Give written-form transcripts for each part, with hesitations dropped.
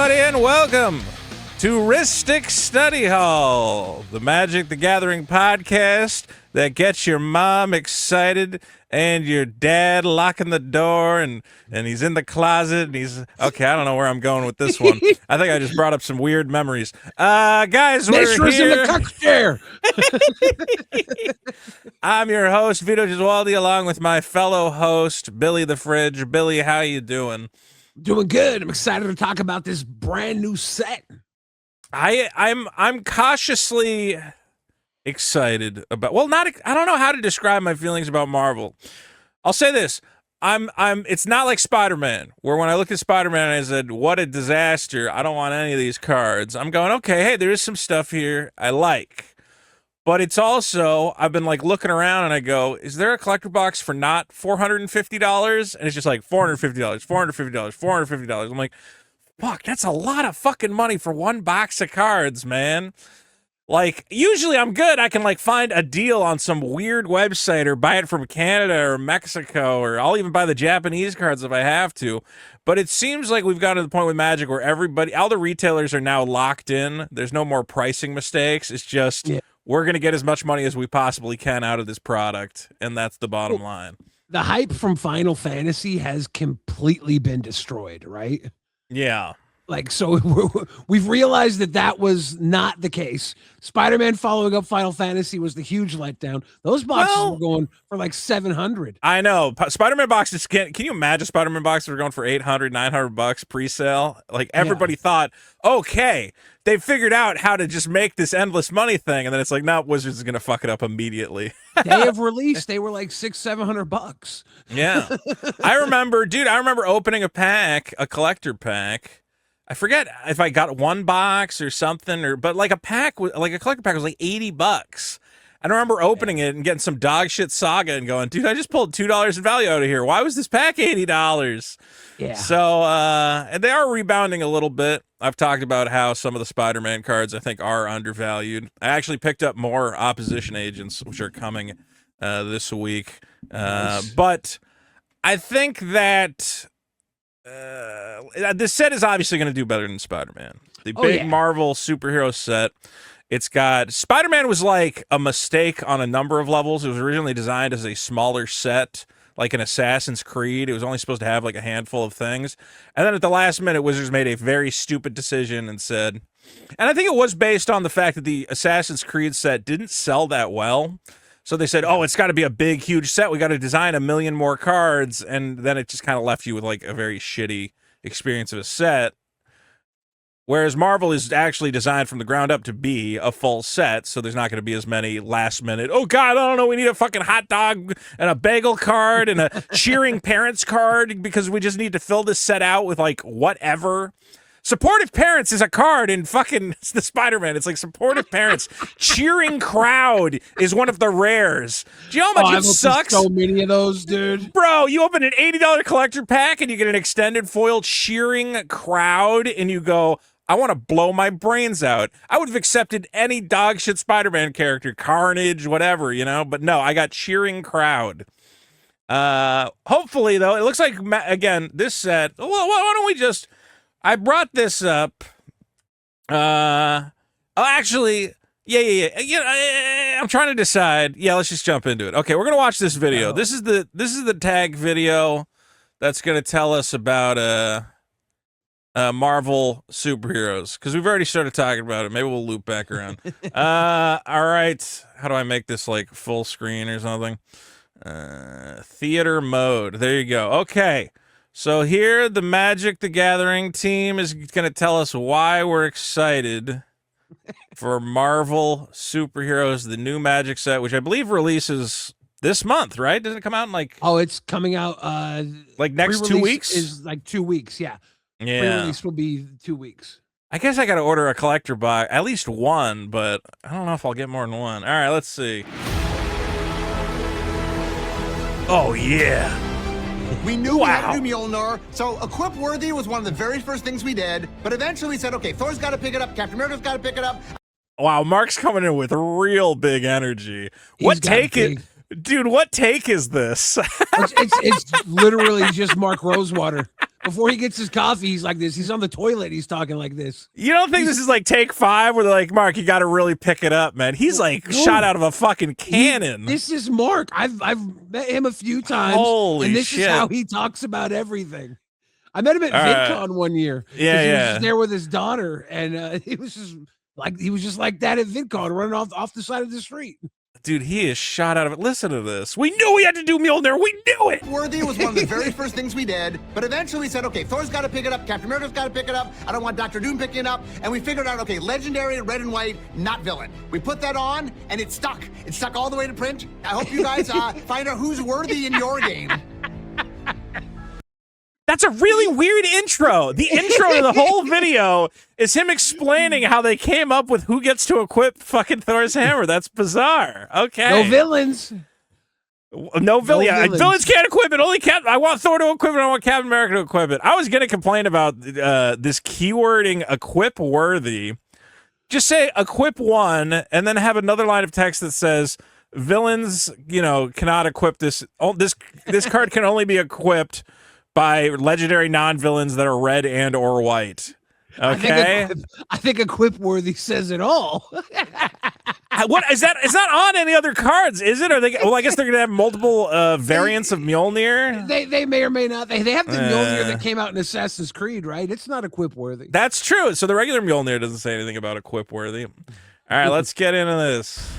everybody, and welcome to Rhystic Study Hall, the Magic the Gathering podcast that gets your mom excited and your dad locking the door and he's in the closet and he's... Okay, I don't know where I'm going with this one. I think I just brought up some weird memories. Guys, we're here. In the cuck chair. I'm your host, Vito along with my fellow host, Billy the Fridge. Billy, how you doing? Doing good. I'm excited to talk about this brand new set. I'm cautiously excited about, well, not, I don't know how to describe my feelings about Marvel. I'll say this. It's not like Spider-Man, where when I look at Spider-Man I said, what a disaster. I don't want any of these cards. I'm going, okay, hey, there is some stuff here I like. But it's also, I've been like looking around and I go, is there a collector box for not $450? And it's just like $450, $450, $450. I'm like, fuck, that's a lot of fucking money for one box of cards, man. Like, usually I'm good. I can like find a deal on some weird website or buy it from Canada or Mexico, or I'll even buy the Japanese cards if I have to. But it seems like we've gotten to the point with Magic where all the retailers are now locked in. There's no more pricing mistakes. It's just... Yeah. We're going to get as much money as we possibly can out of this product, and that's the bottom line. The hype from Final Fantasy has completely been destroyed, right? Yeah. Like, so we've realized that was not the case. Spider-Man following up Final Fantasy was the huge letdown. Those boxes were going for like $700. I know. Spider-Man boxes, can you imagine Spider-Man boxes were going for $800, $900 pre-sale? Like, everybody thought, okay, they figured out how to just make this endless money thing, and then it's like, no, Wizards is going to fuck it up immediately. Day of release, they were like $600-700. Yeah. I remember opening a collector pack. I forget if I got one box or something, but like a collector pack was like $80. I remember opening it and getting some dog shit Saga and going, dude, I just pulled $2 in value out of here. Why was this pack $80? Yeah. So, and they are rebounding a little bit. I've talked about how some of the Spider-Man cards I think are undervalued. I actually picked up more Opposition Agents, which are coming this week. Nice. But I think that... this set is obviously going to do better than Spider-Man. The big Marvel superhero set. It's got... Spider-Man was like a mistake on a number of levels. It was originally designed as a smaller set, like an Assassin's Creed. It was only supposed to have like a handful of things. And then at the last minute, Wizards made a very stupid decision and said... And I think it was based on the fact that the Assassin's Creed set didn't sell that well. So they said, oh, it's got to be a big, huge set. We got to design 1 million more cards. And then it just kind of left you with like a very shitty experience of a set. Whereas Marvel is actually designed from the ground up to be a full set. So there's not going to be as many last minute, oh, God, I don't know, we need a fucking hot dog and a bagel card and a cheering parents card because we just need to fill this set out with like whatever. Supportive Parents is a card in fucking the Spider-Man. It's like Supportive Parents. Cheering Crowd is one of the rares. Do you know how much it sucks? So many of those, dude. Bro, you open an $80 collector pack and you get an extended foil Cheering Crowd and you go, I want to blow my brains out. I would have accepted any dog shit Spider-Man character, Carnage, whatever, you know? But no, I got Cheering Crowd. Hopefully, though, it looks like, again, this set, well, why don't we just... I brought this up. Actually, yeah. I'm trying to decide. Yeah, let's just jump into it. Okay, we're gonna watch this video. Oh. This is the tag video that's gonna tell us about Marvel superheroes because we've already started talking about it. Maybe we'll loop back around. All right. How do I make this like full screen or something? Theater mode. There you go. Okay. So here, the Magic the Gathering team is going to tell us why we're excited for Marvel Superheroes, the new Magic set, which I believe releases this month, right? Doesn't it come out in like... Oh, it's coming out... like next 2 weeks? Is like 2 weeks, yeah. Yeah. Pre-release will be 2 weeks. I guess I got to order a collector box, at least one, but I don't know if I'll get more than one. All right, let's see. Oh, yeah. We knew we had to do Mjolnir, so Equip Worthy was one of the very first things we did, but eventually we said, okay, Thor's got to pick it up, Captain America's got to pick it up. Wow, Mark's coming in with real big energy. What take is... Dude, what take is this? It's literally just Mark Rosewater. Before he gets his coffee, he's like this. He's on the toilet. He's talking like this. You don't think this is like take 5 where they're like, Mark, you got to really pick it up, man. He's like shot out of a fucking cannon. This is Mark. I've met him a few times. Holy and this shit. is how he talks about everything. I met him at VidCon one year. Yeah, he was just there with his daughter, and he was just like that at VidCon, running off the side of the street. Dude, he is shot out of it. Listen to this. We knew we had to do Mjolnir. We knew it. Worthy was one of the very first things we did, but eventually we said, okay, Thor's got to pick it up, Captain America's got to pick it up, I don't want Dr. Doom picking it up, and we figured out, okay, legendary, red and white, not villain. We put that on, and it stuck. It stuck all the way to print. I hope you guys find out who's worthy in your game. That's a really weird intro. The intro to the whole video is him explaining how they came up with who gets to equip fucking Thor's hammer. That's bizarre. Okay. No villains. No villains. Yeah, villains can't equip it. Only I want Thor to equip it. I want Captain America to equip it. I was going to complain about this keywording equip worthy. Just say equip 1 and then have another line of text that says villains, cannot equip this. Oh, this card can only be equipped by legendary non-villains that are red and or white. Okay, I think equip worthy says it all. What is that? It's not on any other cards, is it? Are they? Well, I guess they're gonna have multiple variants of Mjolnir. They may or may not. They have the Mjolnir that came out in Assassin's Creed, right? It's not equip worthy. That's true. So the regular Mjolnir doesn't say anything about equip worthy. All right, let's get into this.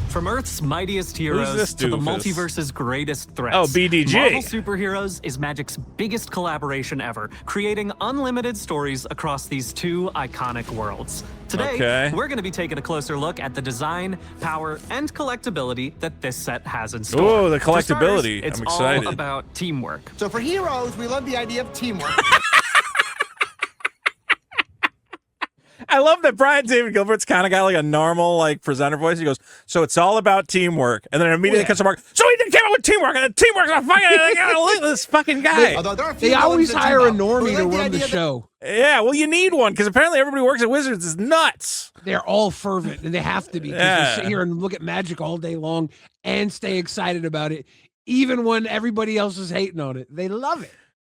From Earth's mightiest heroes to the multiverse's greatest threats. Oh, BDG. Marvel Superheroes is Magic's biggest collaboration ever, creating unlimited stories across these two iconic worlds. Today, we're going to be taking a closer look at the design, power, and collectability that this set has in store. Oh, the collectability. It's I'm excited. all about teamwork. So for heroes, we love the idea of teamwork. I love that Brian David Gilbert's kind of got like a normal presenter voice. He goes, so it's all about teamwork. And then immediately cuts to Mark, so he didn't came up with teamwork, and teamwork's not fucking this fucking guy. They always hire a normie to run the show. Yeah, well, you need one, because apparently everybody who works at Wizards is nuts. They're all fervent, and they have to be, because they sit here and look at Magic all day long and stay excited about it, even when everybody else is hating on it. They love it.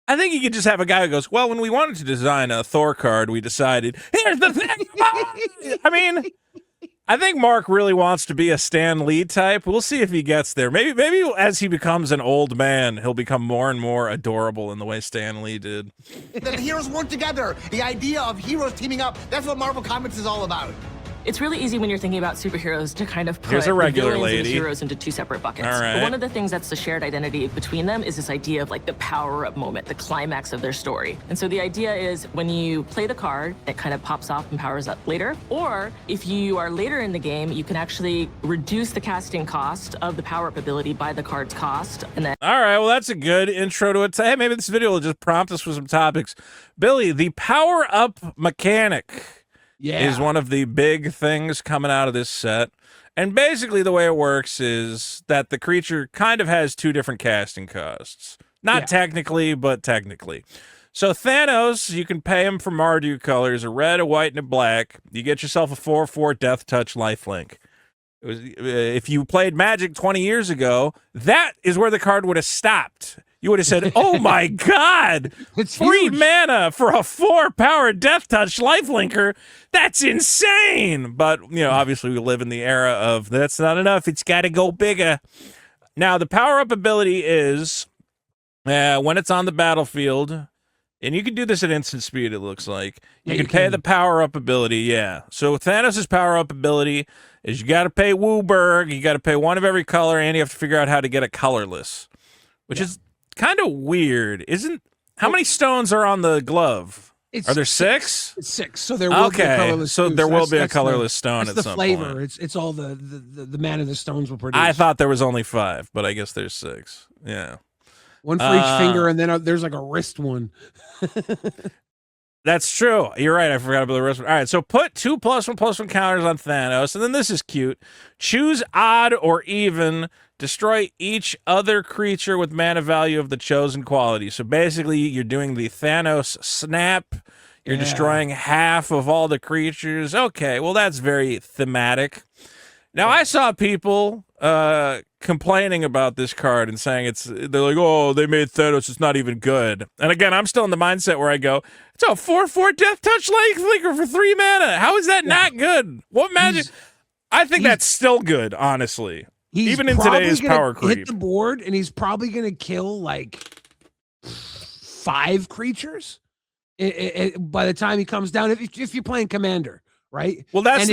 I think you could just have a guy who goes, well, when we wanted to design a Thor card, we decided, here's the thing. I mean, I think Mark really wants to be a Stan Lee type. We'll see if he gets there. Maybe as he becomes an old man, he'll become more and more adorable in the way Stan Lee did. The heroes work together. The idea of heroes teaming up, that's what Marvel Comics is all about. It's really easy when you're thinking about superheroes to kind of put Here's a regular the villains lady. and the heroes into two separate buckets. All right. But one of the things that's the shared identity between them is this idea of the power-up moment, the climax of their story. And so the idea is when you play the card, it kind of pops off and powers up later. Or if you are later in the game, you can actually reduce the casting cost of the power-up ability by the card's cost. And then all right, well, that's a good intro to it. Hey, maybe this video will just prompt us with some topics. Billy, the power-up mechanic is one of the big things coming out of this set. And basically the way it works is that the creature kind of has two different casting costs. Not technically, but technically. So Thanos, you can pay him for Marduk colors, a red, a white, and a black. You get yourself a 4/4 Death Touch lifelink. If you played Magic 20 years ago, that is where the card would have stopped. You would have said, oh my God, it's free huge. mana for a 4-power Death Touch lifelinker. That's insane. But, obviously we live in the era of that's not enough. It's got to go bigger. Now, the power-up ability is when it's on the battlefield, and you can do this at instant speed, it looks like. You can pay the power-up ability, So Thanos' power-up ability is you got to pay Wooburg, you got to pay one of every color, and you have to figure out how to get a colorless, which is kind of weird. How many stones are on the glove? Are there 6? It's 6. So there will be a colorless. So there will be a colorless stone at some point. That's the flavor. It's all the mana the stones will produce. I thought there was only 5, but I guess there's 6. Yeah. One for each finger, and then there's like a wrist one. That's true. You're right. I forgot about the wrist one. All right, so put 2 +1/+1 counters on Thanos, and then this is cute. Choose odd or even. Destroy each other creature with mana value of the chosen quality. So basically, you're doing the Thanos snap. You're destroying half of all the creatures. Okay, well, that's very thematic. Now, I saw people complaining about this card and saying they're like, oh, they made Thanos, it's not even good. And again, I'm still in the mindset where I go, it's a 4/4 Death Touch Life Flicker for 3 mana. How is that not good? What magic? I think that's still good, honestly. Even in today's power creep. Hit the board, and he's probably going to kill like 5 creatures by the time he comes down. If you're playing Commander, right? Well, that's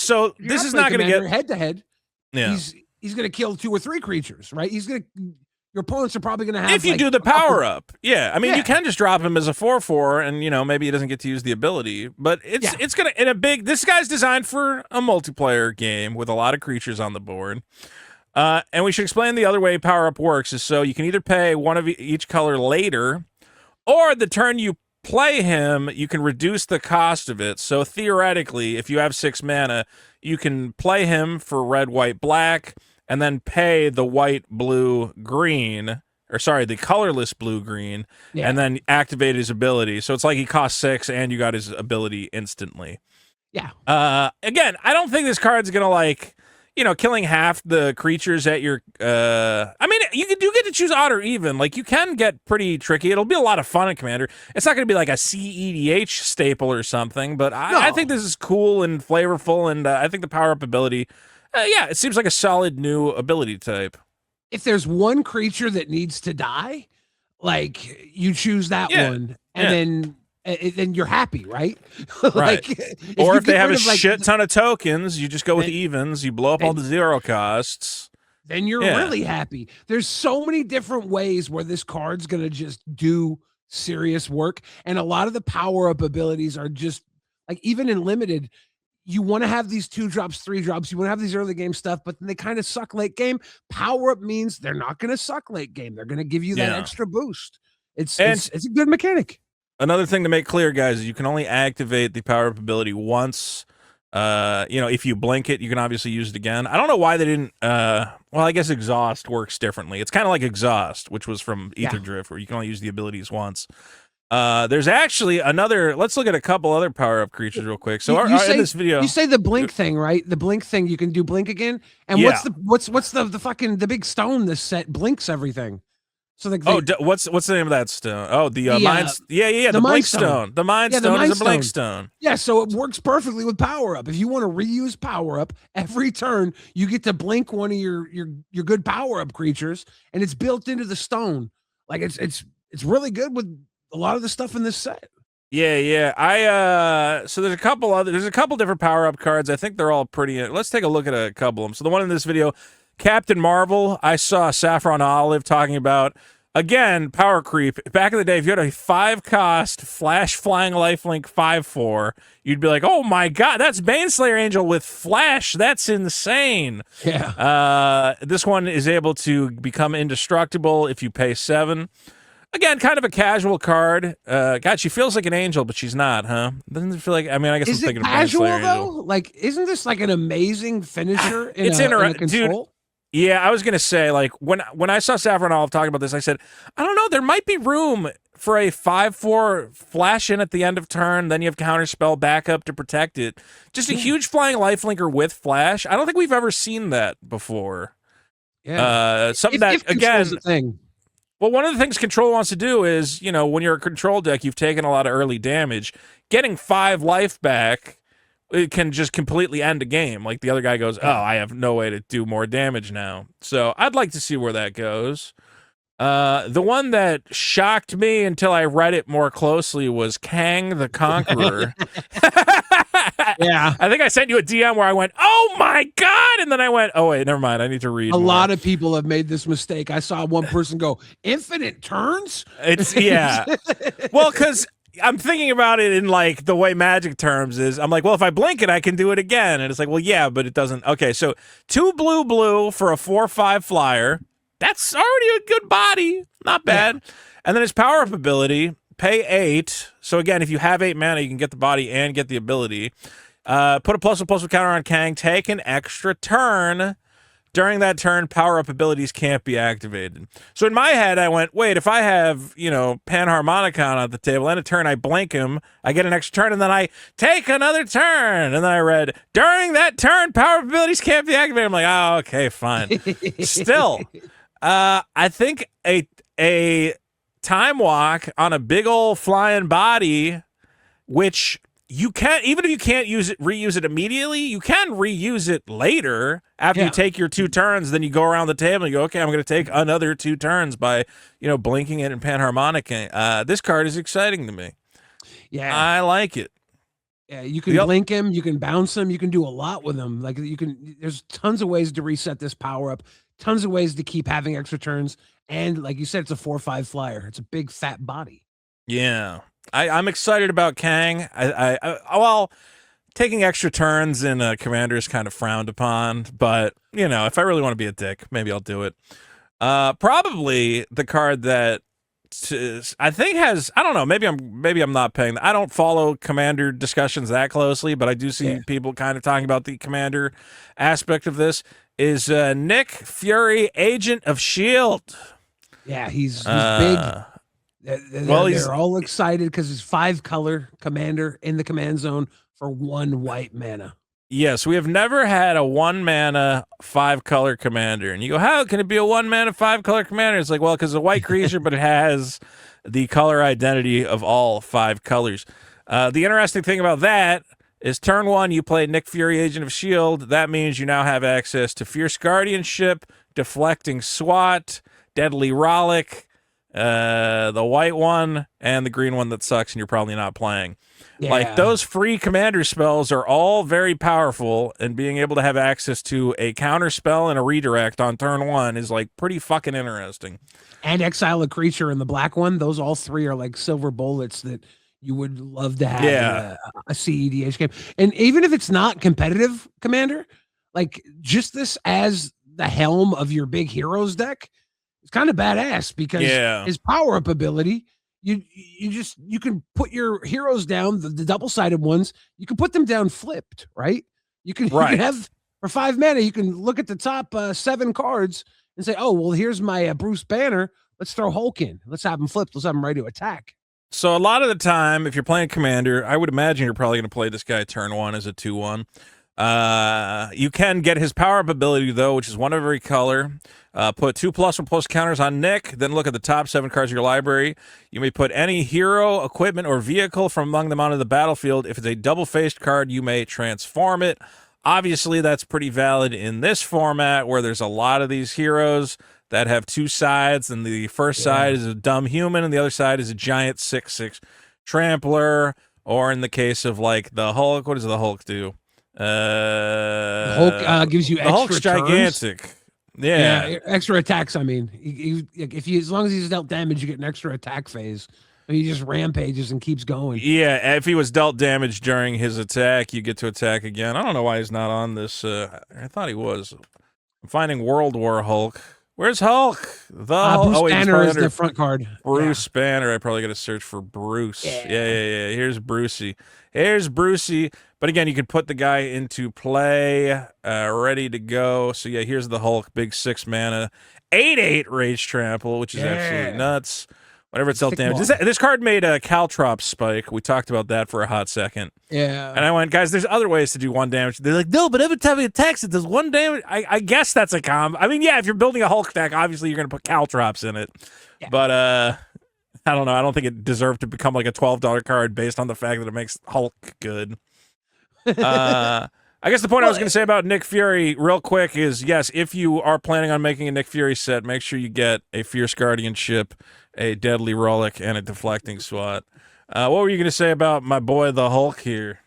so this is not going to get head to head. Yeah. He's going to kill 2 or 3 creatures, right? Your opponents are probably going to have. If you do the power up, I mean, you can just drop him as a 4/4, and maybe he doesn't get to use the ability, but it's gonna in a big. This guy's designed for a multiplayer game with a lot of creatures on the board, and we should explain the other way power up works is so you can either pay one of each color later, or the turn you play him, you can reduce the cost of it. So theoretically, if you have 6 mana, you can play him for red, white, black. And then pay the white, blue, green, the colorless blue, green, and then activate his ability. So it's like he costs 6 and you got his ability instantly. Yeah. Again, I don't think this card's gonna killing half the creatures at your. I mean, you do get to choose odd or even. Like you can get pretty tricky. It'll be a lot of fun in Commander. It's not gonna be like a CEDH staple or something, but I think this is cool and flavorful, and I think the power up ability. It seems like a solid new ability type. If there's one creature that needs to die, like you choose that one, and then you're happy, right? Right. Or if they have a shit ton of tokens, you just go with evens. You blow up all the 0 costs. Then you're really happy. There's so many different ways where this card's gonna just do serious work, and a lot of the power up abilities are just like even in limited. You want to have these 2 drops, 3 drops. You want to have these early game stuff, but then they kind of suck late game. Power up means they're not going to suck late game. They're going to give you that extra boost. It's a good mechanic. Another thing to make clear, guys, is you can only activate the power up ability once. If you blink it, you can obviously use it again. I don't know why they didn't. I guess Exhaust works differently. It's kind of like Exhaust, which was from Ether Drift, where you can only use the abilities once. There's actually another. Let's look at a couple other power up creatures real quick. So in this video, you say the blink thing, right? The blink thing, you can do blink again. And what's the fucking the big stone? This set blinks everything. So what's the name of that stone? Oh, the Mind. The blink stone. The Mind Stone is a blink stone. Yeah, so it works perfectly with power up. If you want to reuse power up every turn, you get to blink one of your good power up creatures, and it's built into the stone. Like it's really good with a lot of the stuff in this set. Yeah. So there's a couple different power-up cards. I think they're all pretty. Let's take a look at a couple of them. So the one in this video, Captain Marvel, I saw Saffron Olive talking about. Again, power creep. Back in the day, if you had a 5-cost Flash Flying Lifelink 5/4, you'd be like, oh my god, that's Baneslayer Angel with Flash. That's insane. Yeah. This one is able to become indestructible if you pay 7. Again, kind of a casual card. God, she feels like an angel, but she's not, huh? Doesn't it feel like? I mean, I guess I'm thinking of casual though. Angel. Like, isn't this like an amazing finisher? It's interesting, dude. Yeah, I was gonna say, like when I saw Saffron Olive talking about this, I said, I don't know, there might be room for a 5/4 flash in at the end of turn. Then you have counterspell backup to protect it. Just a huge flying lifelinker with flash. I don't think we've ever seen that before. Yeah, something that again. A thing. Well, one of the things Control wants to do is, when you're a Control deck, you've taken a lot of early damage. Getting 5 life back, it can just completely end a game. Like the other guy goes, oh, I have no way to do more damage now. So I'd like to see where that goes. The one that shocked me until I read it more closely was Kang the Conqueror. Yeah. I think I sent you a DM where I went, oh my God. And then I went, oh, wait, never mind. I need to read A more. lot of people have made this mistake. I saw one person go, infinite turns? Yeah. Well, because I'm thinking about it in like the way Magic terms is. I'm like, well, if I blink it, I can do it again. And it's like, well, yeah, but it doesn't. Okay, so 2 blue for a 4/5 flyer. That's already a good body. Not bad. Yeah. And then his power-up ability, pay 8. So again, if you have 8 mana, you can get the body and get the ability. Put a +1/+1 counter on Kang. Take an extra turn During that turn, power-up abilities can't be activated. So in my head, I went, wait, if I have, Panharmonicon at the table and a turn, I blink him, I get an extra turn, and then I take another turn. And then I read, during that turn, power-up abilities can't be activated. I'm like, oh, okay, fine. Still, I think a time walk on a big old flying body, which you can't, even if you can't reuse it immediately, you can reuse it later after you take your 2 turns. Then you go around the table and you go, okay, I'm going to take another 2 turns by, blinking it and panharmonicking. This card is exciting to me. Yeah, I like it. Yeah, you can blink him, you can bounce him, you can do a lot with him. Like there's tons of ways to reset this power up, tons of ways to keep having extra turns. And like you said, it's a 4/5 flyer. It's a big fat body. Yeah. I'm excited about Kang. Well, taking extra turns in a commander is kind of frowned upon, but if I really want to be a dick, maybe I'll do it. Probably the card that I think has, I don't know, maybe I'm not paying. I don't follow commander discussions that closely, but I do see people kind of talking about the commander aspect of this. Is Nick Fury, Agent of S.H.I.E.L.D. Yeah, he's big. They're all excited because he's 5-color commander in the command zone for 1 white mana. Yes, we have never had a 1 mana 5-color commander. And you go, how can it be a 1 mana 5-color commander? It's like, well, because it's a white creature, but it has the color identity of all 5 colors. The interesting thing about that is turn 1, you play Nick Fury, Agent of S.H.I.E.L.D. That means you now have access to Fierce Guardianship, Deflecting SWAT, Deadly Rollick, the white one, and the green one that sucks and you're probably not playing. Yeah. Like, those free commander spells are all very powerful, and being able to have access to a counter spell and a redirect on turn 1 is like pretty fucking interesting. And exile a creature in the black one. Those all 3 are like silver bullets that you would love to have in a CEDH game. And even if it's not competitive, commander, like just this as the helm of your big heroes deck, it's kind of badass because his power-up ability, you can put your heroes down, the double-sided ones, you can put them down flipped, right? You can have, for 5 mana, you can look at the top 7 cards and say, oh, well, here's my Bruce Banner. Let's throw Hulk in. Let's have him flipped. Let's have him ready to attack. So a lot of the time, if you're playing Commander, I would imagine you're probably going to play this guy turn 1 as a 2/1. You can get his power-up ability, though, which is 1 of every color. Put 2+1+ counters on Nick, then look at the top 7 cards of your library. You may put any hero, equipment, or vehicle from among them onto the battlefield. If it's a double-faced card, you may transform it. Obviously, that's pretty valid in this format where there's a lot of these heroes that have 2 sides, and the first side is a dumb human, and the other side is a giant 6/6 trampler, or in the case of, like, the Hulk, what does the Hulk do? The Hulk gives you extra the Hulk's gigantic. Turns. Yeah, extra attacks. I mean, as long as he's dealt damage, you get an extra attack phase. He just rampages and keeps going. Yeah, if he was dealt damage during his attack, you get to attack again. I don't know why he's not on this. I thought he was. I'm finding World War Hulk. Where's Hulk? Bruce Banner is the front card. Bruce Banner. I probably got to search for Bruce. Yeah. Here's Brucey. But again, you can put the guy into play, ready to go. So yeah, here's the Hulk, big 6 mana, 8/8 Rage Trample, which is absolutely nuts. Whenever it's dealt damage. This card made a Caltrops spike. We talked about that for a hot second. Yeah. And I went, guys, there's other ways to do 1 damage. They're like, no, but every time he attacks, it does 1 damage. I guess that's a combo. I mean, yeah, if you're building a Hulk deck, obviously you're going to put Caltrops in it. Yeah. But I don't know. I don't think it deserved to become like a $12 card based on the fact that it makes Hulk good. I guess the point I was going to say about Nick Fury real quick is, yes, if you are planning on making a Nick Fury set, make sure you get a Fierce Guardianship, a Deadly Rollick, and a Deflecting SWAT. What were you going to say about my boy the Hulk here?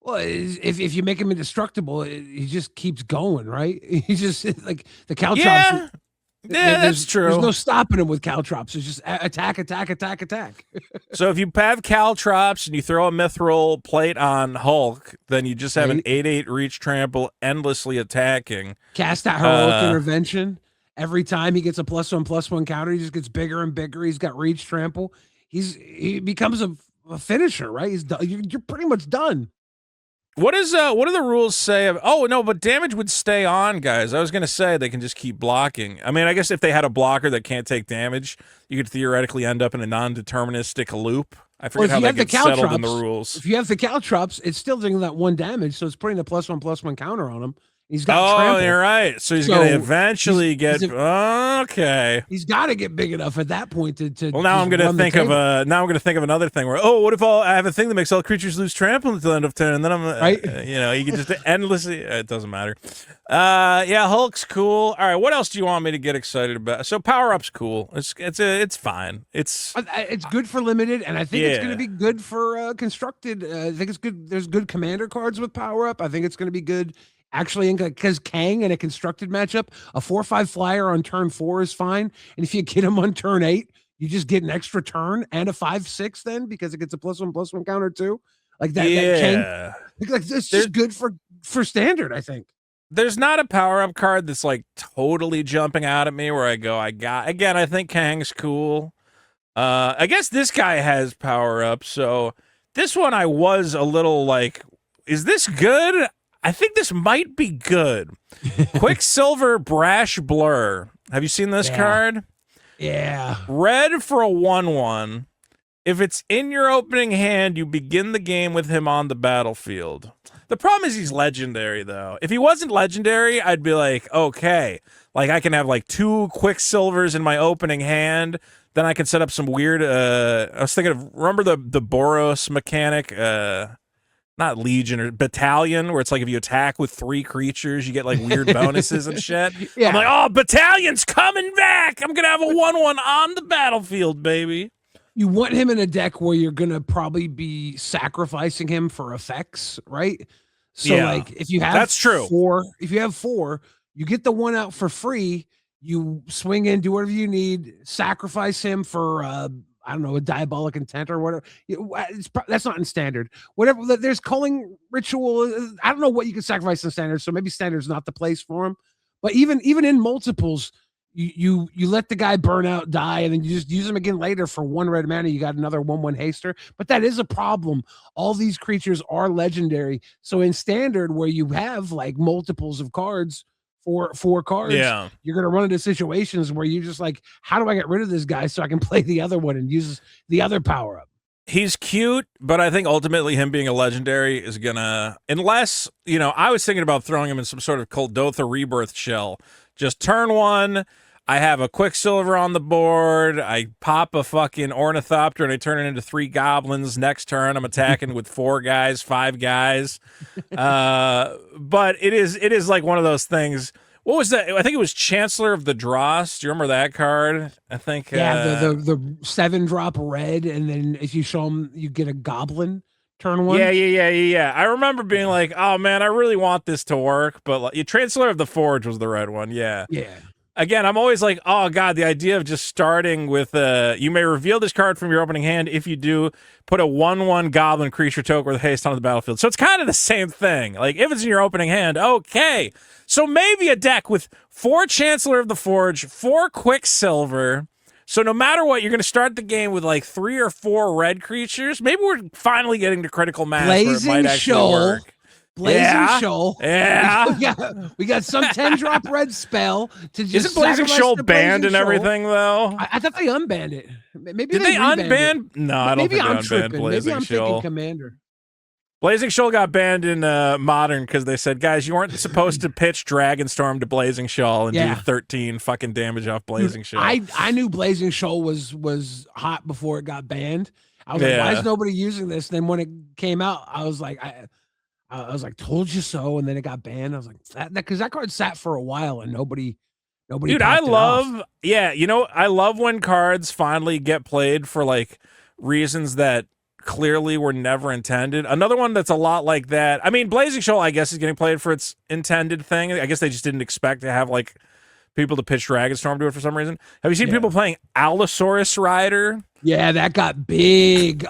Well, if you make him indestructible, he just keeps going, right? He just, like, the Caltrops. Yeah, that's true. There's no stopping him with Caltrops. It's just attack. So if you have Caltrops and you throw a Mithril plate on Hulk, then you just have an 8/8 Reach Trample endlessly attacking. Cast that Heroic Intervention. Every time he gets a +1/+1 counter, he just gets bigger and bigger. He's got Reach Trample. He becomes a finisher, right? He's done. You're pretty much done. What do the rules say? Oh no, but damage would stay on, guys. I was gonna say they can just keep blocking. I mean, I guess if they had a blocker that can't take damage, you could theoretically end up in a non-deterministic loop. I forget how that gets settled in the rules. If you have the caltrops, it's still doing that 1 damage, so it's putting a +1/+1 counter on him. He's got trample. You're right. So he's going to eventually get okay. He's got to get big enough at that point to. Well, now I'm going to think of another thing where what if I have a thing that makes all creatures lose trample until the end of turn, and then I'm right. You can just endlessly. It doesn't matter. Yeah, Hulk's cool. All right, what else do you want me to get excited about? So power up's cool. It's fine. It's good for limited, and I think it's going to be good for constructed. I think it's good. There's good commander cards with power up. I think it's going to be good. Actually, because Kang in a constructed matchup, a 4/5 flyer on turn 4 is fine. And if you get him on turn 8, you just get an extra turn and a 5/6 then because it gets a +1/+1 counter too. Like that. Yeah. Like it's just good for standard, I think. There's not a power up card that's like totally jumping out at me where I go, I think Kang's cool. I guess this guy has power up. So this one I was a little like, is this good? I think this might be good. Quicksilver Brash Blur. Have you seen this card? Yeah. Red for a 1/1. If it's in your opening hand, you begin the game with him on the battlefield. The problem is he's legendary, though. If he wasn't legendary, I'd be like, okay. Like, I can have, like, 2 Quicksilvers in my opening hand. Then I can set up some weird, I was thinking of, remember the Boros mechanic? Not Legion or Battalion, where it's like if you attack with 3 creatures, you get like weird bonuses and shit. Yeah. I'm like, oh, Battalion's coming back. I'm gonna have a 1/1 on the battlefield, baby. You want him in a deck where you're gonna probably be sacrificing him for effects, right? So like if you have that's true. 4, if you have 4, you get the 1 out for free. You swing in, do whatever you need, sacrifice him for I don't know, a diabolic intent or whatever. That's not in standard. Whatever. There's culling ritual. I don't know what you can sacrifice in standard. So maybe standard's not the place for him. But even in multiples, you let the guy burn out, die, and then you just use him again later for 1 red mana. You got another 1/1 haster. But that is a problem. All these creatures are legendary. So in standard, where you have like multiples of cards, 4 cards, you're going to run into situations where you're just like, how do I get rid of this guy so I can play the other one and use the other power up? He's cute, but I think ultimately him being a legendary is going to, unless, I was thinking about throwing him in some sort of Kuldotha Rebirth shell. Just turn 1, I have a Quicksilver on the board, I pop a fucking Ornithopter and I turn it into 3 goblins. Next turn, I'm attacking with 4 guys, 5 guys. But it is like one of those things. What was that? I think it was Chancellor of the Dross. Do you remember that card? I think. Yeah, the 7-drop red, and then if you show them, you get a goblin. Turn 1. Yeah. I remember being like, oh man, I really want this to work, but like, Chancellor of the Forge was the red one. Yeah. Again, I'm always like, oh god, the idea of just starting with you may reveal this card from your opening hand. If you do, put a 1/1 goblin creature token with haste on the battlefield. So it's kind of the same thing. Like if it's in your opening hand, okay. So maybe a deck with 4 Chancellor of the Forge, 4 Quicksilver. So no matter what, you're going to start the game with like 3 or 4 red creatures. Maybe we're finally getting to critical mass where it might actually work. Blazing Shoal. Yeah. We got some 10-drop red spell to just. Isn't Blazing Shoal banned and everything though? I thought they unbanned it. Maybe did they unban? No, I don't think they unbanned Blazing Maybe I'm Shoal. thinking Commander. Blazing Shoal got banned in Modern because they said, guys, you weren't supposed to pitch Dragonstorm to Blazing Shoal and do 13 fucking damage off Blazing Shoal. I knew Blazing Shoal was hot before it got banned. I was like, why is nobody using this? Then when it came out, I was like, I was like, told you so, and then it got banned. I was like, because that card sat for a while and nobody. Dude, I love when cards finally get played for like reasons that clearly were never intended. Another one that's a lot like that. I mean, Blazing Shoal, I guess, is getting played for its intended thing. I guess they just didn't expect to have like people to pitch Dragonstorm to it for some reason. Have you seen people playing Allosaurus Rider? Yeah, that got big.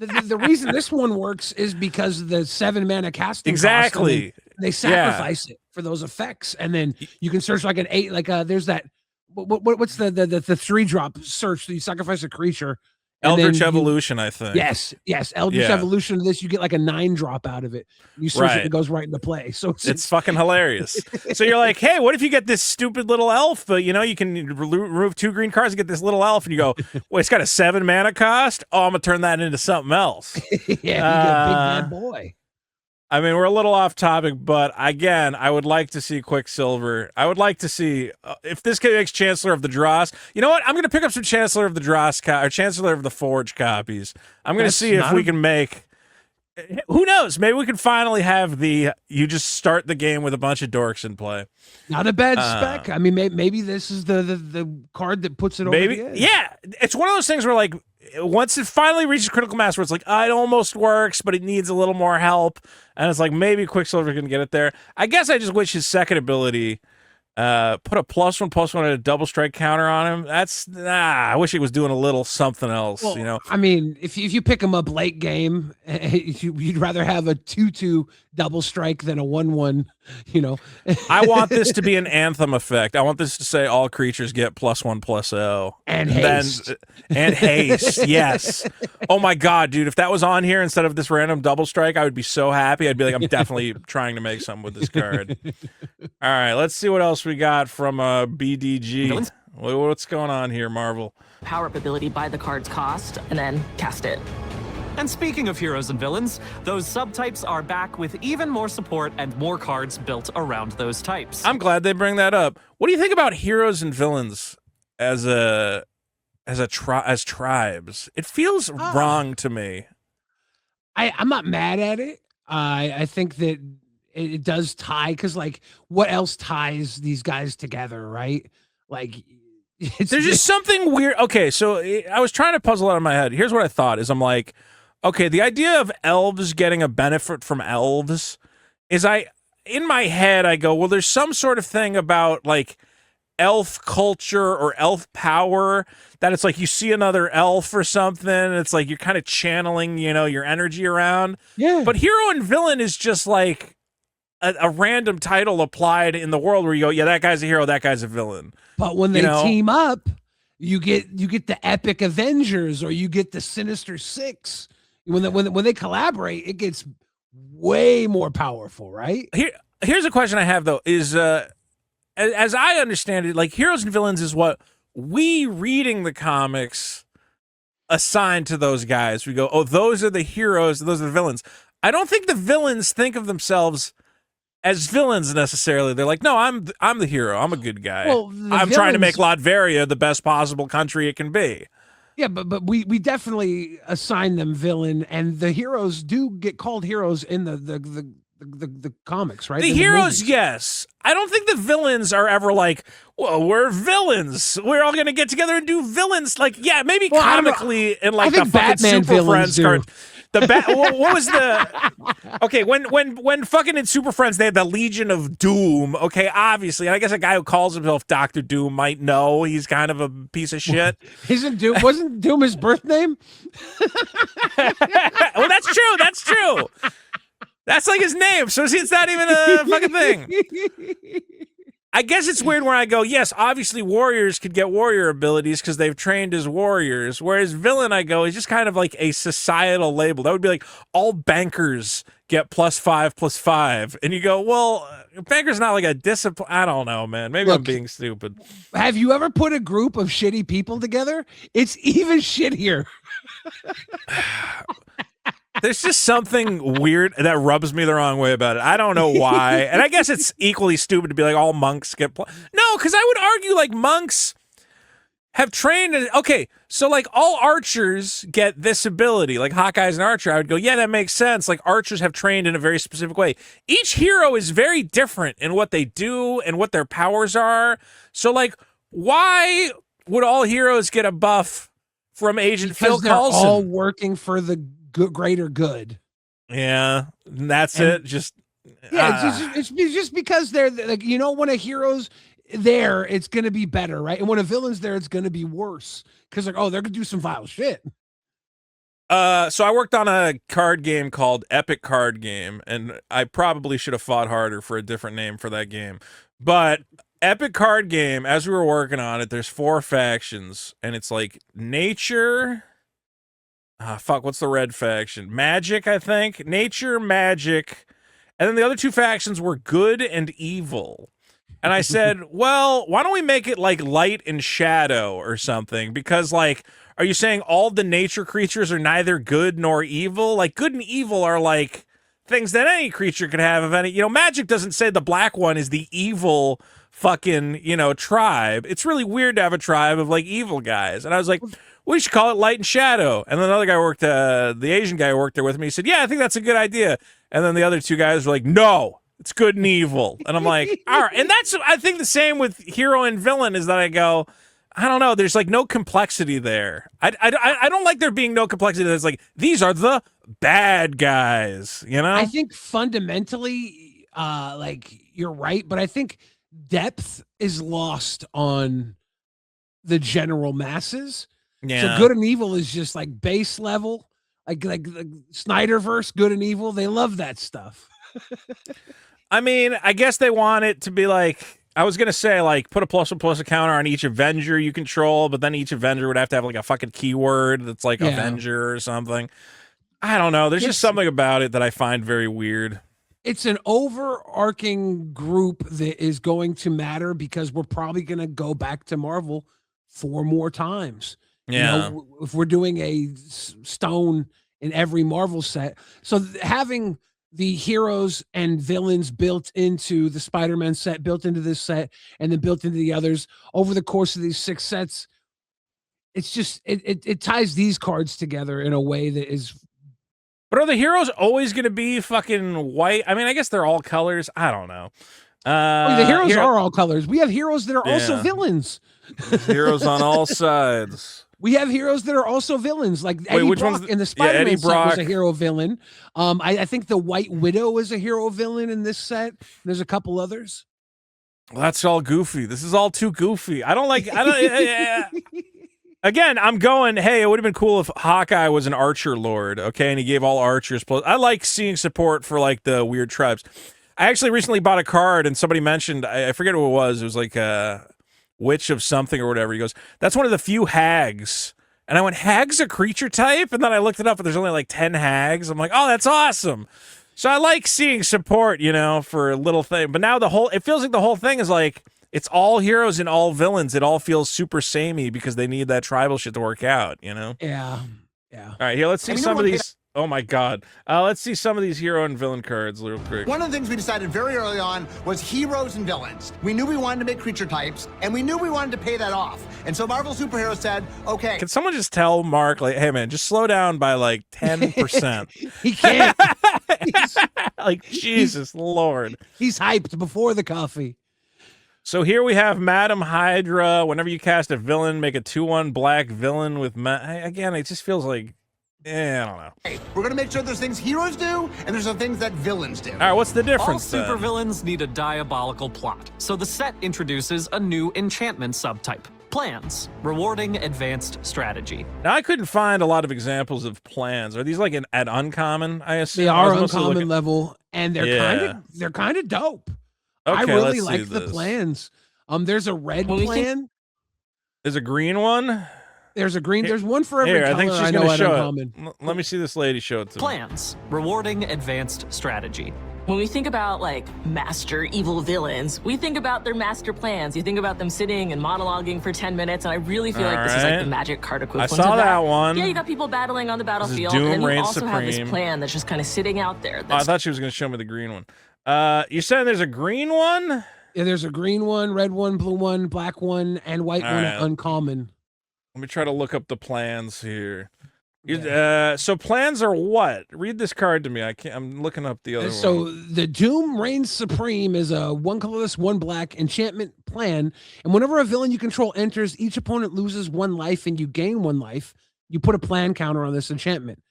The reason this one works is because the 7-mana casting. Exactly. They sacrifice it for those effects, and then you can search like an 8. Like there's that. What's the 3-drop search? So you sacrifice a creature, Eldritch Evolution, I think. Yes, Eldritch Evolution of this, you get like a 9-drop out of it. You switch it, it goes right into play. So it's fucking hilarious. So you're like, hey, what if you get this stupid little elf, but you know, you can remove 2 green cards and get this little elf, and you go, well, it's got a 7 mana cost? Oh, I'm gonna turn that into something else. You get a big bad boy. I mean, we're a little off topic, but again, I would like to see Quicksilver. I would like to see if this guy makes Chancellor of the Dross. You know what? I'm going to pick up some Chancellor of the Dross or Chancellor of the Forge copies. I'm going to see if we can make. Who knows? Maybe we can finally have you just start the game with a bunch of dorks in play. Not a bad spec. I mean, maybe this is the card that puts it over the edge. Yeah, it's one of those things where like once it finally reaches critical mass, where it's like it almost works, but it needs a little more help, and it's like maybe Quicksilver can get it there. I guess I just wish his second ability put a +1/+1 and a double strike counter on him. That's I wish he was doing a little something else. Well, you know, I mean, if you pick him up late game, you'd rather have a 2/2 double strike than a 1/1. You know, I want this to be an Anthem effect. I want this to say all creatures get +1/+0 and haste. And haste. Yes. Oh my god, dude! If that was on here instead of this random double strike, I would be so happy. I'd be like, I'm definitely trying to make something with this card. All right, let's see what else we got from BDG. What's going on here, Marvel? Power-up ability by the card's cost, and then cast it. And speaking of heroes and villains, those subtypes are back with even more support and more cards built around those types. I'm glad they bring that up. What do you think about heroes and villains as tribes? It feels wrong to me. I'm not mad at it. I think that it does tie, because like what else ties these guys together, right? Like there's just something weird. Okay, so I was trying to puzzle out in my head. Here's what I thought is I'm like, okay, the idea of elves getting a benefit from elves is in my head I go, well, there's some sort of thing about like elf culture or elf power that it's like you see another elf or something, and it's like you're kind of channeling, you know, your energy around. Yeah. But hero and villain is just like a random title applied in the world where you go, yeah, that guy's a hero, that guy's a villain. But when they team up, you get the epic Avengers, or you get the Sinister Six. When they collaborate, it gets way more powerful, right? Here's a question I have though: is as I understand it, like heroes and villains is what we reading the comics assign to those guys. We go, oh, those are the heroes, those are the villains. I don't think the villains think of themselves as villains necessarily. They're like, no, I'm the hero. I'm a good guy. Well, I'm trying to make Latveria the best possible country it can be. Yeah, but we definitely assign them villain, and the heroes do get called heroes in the comics, right? The heroes, yes. I don't think the villains are ever like, well, we're villains. We're all gonna get together and do villains. Like, yeah, maybe comically in like the fucking Batman Super Friends do. card. What was the okay when fucking in Super Friends they had the Legion of Doom. Okay, obviously, and I guess a guy who calls himself Dr. Doom might know he's kind of a piece of shit. Wasn't Doom his birth name? Well, that's true. That's true. That's like his name, so it's not even a fucking thing. I guess it's weird when I go, yes, obviously warriors could get warrior abilities because they've trained as warriors, whereas villain, I go, is just kind of like a societal label. That would be like all bankers get +5/+5. And you go, well, banker's not like a discipline. I don't know, man. Maybe I'm being stupid. Have you ever put a group of shitty people together? It's even shittier. There's just something weird that rubs me the wrong way about it. I don't know why. And I guess it's equally stupid to be like, all monks get... No, because I would argue like monks have trained... Okay, so like all archers get this ability. Like Hawkeye's an archer. I would go, yeah, that makes sense. Like archers have trained in a very specific way. Each hero is very different in what they do and what their powers are. So like, why would all heroes get a buff from Agent Phil Coulson? They're all working for the greater good. Yeah, that's it. Just it's just because they're like, you know, when a hero's there, it's gonna be better, right? And when a villain's there, it's gonna be worse because like, oh, they're gonna do some vile shit. So I worked on a card game called Epic Card Game, and I probably should have fought harder for a different name for that game. But Epic Card Game, as we were working on it, there's 4 factions, and it's like nature, Fuck, what's the red faction? Magic, I think. Nature, magic. And then the other two factions were good and evil. And I said, well, why don't we make it like light and shadow or something? Because, like, are you saying all the nature creatures are neither good nor evil? Like, good and evil are like things that any creature could have of any. You know, magic doesn't say the black one is the evil fucking, you know, tribe. It's really weird to have a tribe of like evil guys. And I was like, we should call it light and shadow. And then another guy worked, the Asian guy who worked there with me, said, yeah, I think that's a good idea. And then the other two guys were like, no, it's good and evil. And I'm like, all right. And that's, I think the same with hero and villain is that I go, I don't know. There's like no complexity there. I don't like there being no complexity. There's like, these are the bad guys, you know? I think fundamentally, like you're right, but I think depth is lost on the general masses. Yeah. So good and evil is just like base level, like Snyderverse, good and evil. They love that stuff. I mean, I guess they want it to be like, I was gonna say like put a plus a counter on each Avenger you control, but then each Avenger would have to have like a fucking keyword that's like Avenger or something. I don't know. There's just something about it that I find very weird. It's an overarching group that is going to matter because we're probably going to go back to Marvel 4 more times. Yeah. You know, if we're doing a stone in every Marvel set. So having the heroes and villains built into the Spider-Man set, built into this set, and then built into the others over the course of these 6 sets, it's just, it ties these cards together in a way that is. But are the heroes always going to be fucking white? I mean, I guess they're all colors. I don't know. The heroes are all colors. We have heroes that are also villains. Heroes on all sides. We have heroes that are also villains, like Eddie Brock in the Spider-Man set was a hero villain. I think the White Widow is a hero villain in this set. There's a couple others. Well, that's all goofy. This is all too goofy. I don't like. I don't. Again, I'm going, hey, it would have been cool if Hawkeye was an archer lord, okay, and he gave all archers plus. I like seeing support for, like, the weird tribes. I actually recently bought a card, and somebody mentioned, I forget who it was like a witch of something or whatever. He goes, that's one of the few hags. And I went, hag's a creature type? And then I looked it up, and there's only, like, 10 hags. I'm like, oh, that's awesome. So I like seeing support, you know, for a little thing. But now it feels like the whole thing is, like, it's all heroes and all villains. It all feels super samey because they need that tribal shit to work out, you know? Yeah. All right, here, let's see some of these. Oh, my God. Let's see some of these hero and villain cards real quick. One of the things we decided very early on was heroes and villains. We knew we wanted to make creature types, and we knew we wanted to pay that off. And so Marvel Superheroes said, okay. Can someone just tell Mark, like, hey, man, just slow down by, like, 10%? He can't. Like, Jesus Lord. He's hyped before the coffee. So here we have Madam Hydra. Whenever you cast a villain, make a 2/1 black villain with again, it just feels like, I don't know. We're going to make sure there's things heroes do, and there's some things that villains do. All right, what's the difference All supervillains need a diabolical plot. So the set introduces a new enchantment subtype. Plans, rewarding advanced strategy. Now, I couldn't find a lot of examples of plans. Are these like at uncommon, I assume? They are uncommon level, and they're kind of dope. Okay, I really like the plans. There's a red plan. There's a green one. There's a green. There's one for every color. I think she's going to show it. Let me see this lady show it to me. Plans, rewarding advanced strategy. When we think about like master evil villains, we think about their master plans. You think about them sitting and monologuing for 10 minutes, and I really feel like this is like the magic card equivalent. I saw that one. Yeah, you got people battling on the battlefield, and then you also have this plan that's just kind of sitting out there. I thought she was going to show me the green one. You're saying there's a green one? Yeah, there's a green one, red one, blue one, black one, and white one at uncommon. Let me try to look up the plans here. So plans are what? Read this card to me. I'm looking up the other one. So the Doom Reigns Supreme is a 1 colorless, 1 black enchantment plan. And whenever a villain you control enters, each opponent loses 1 life and you gain 1 life. You put a plan counter on this enchantment.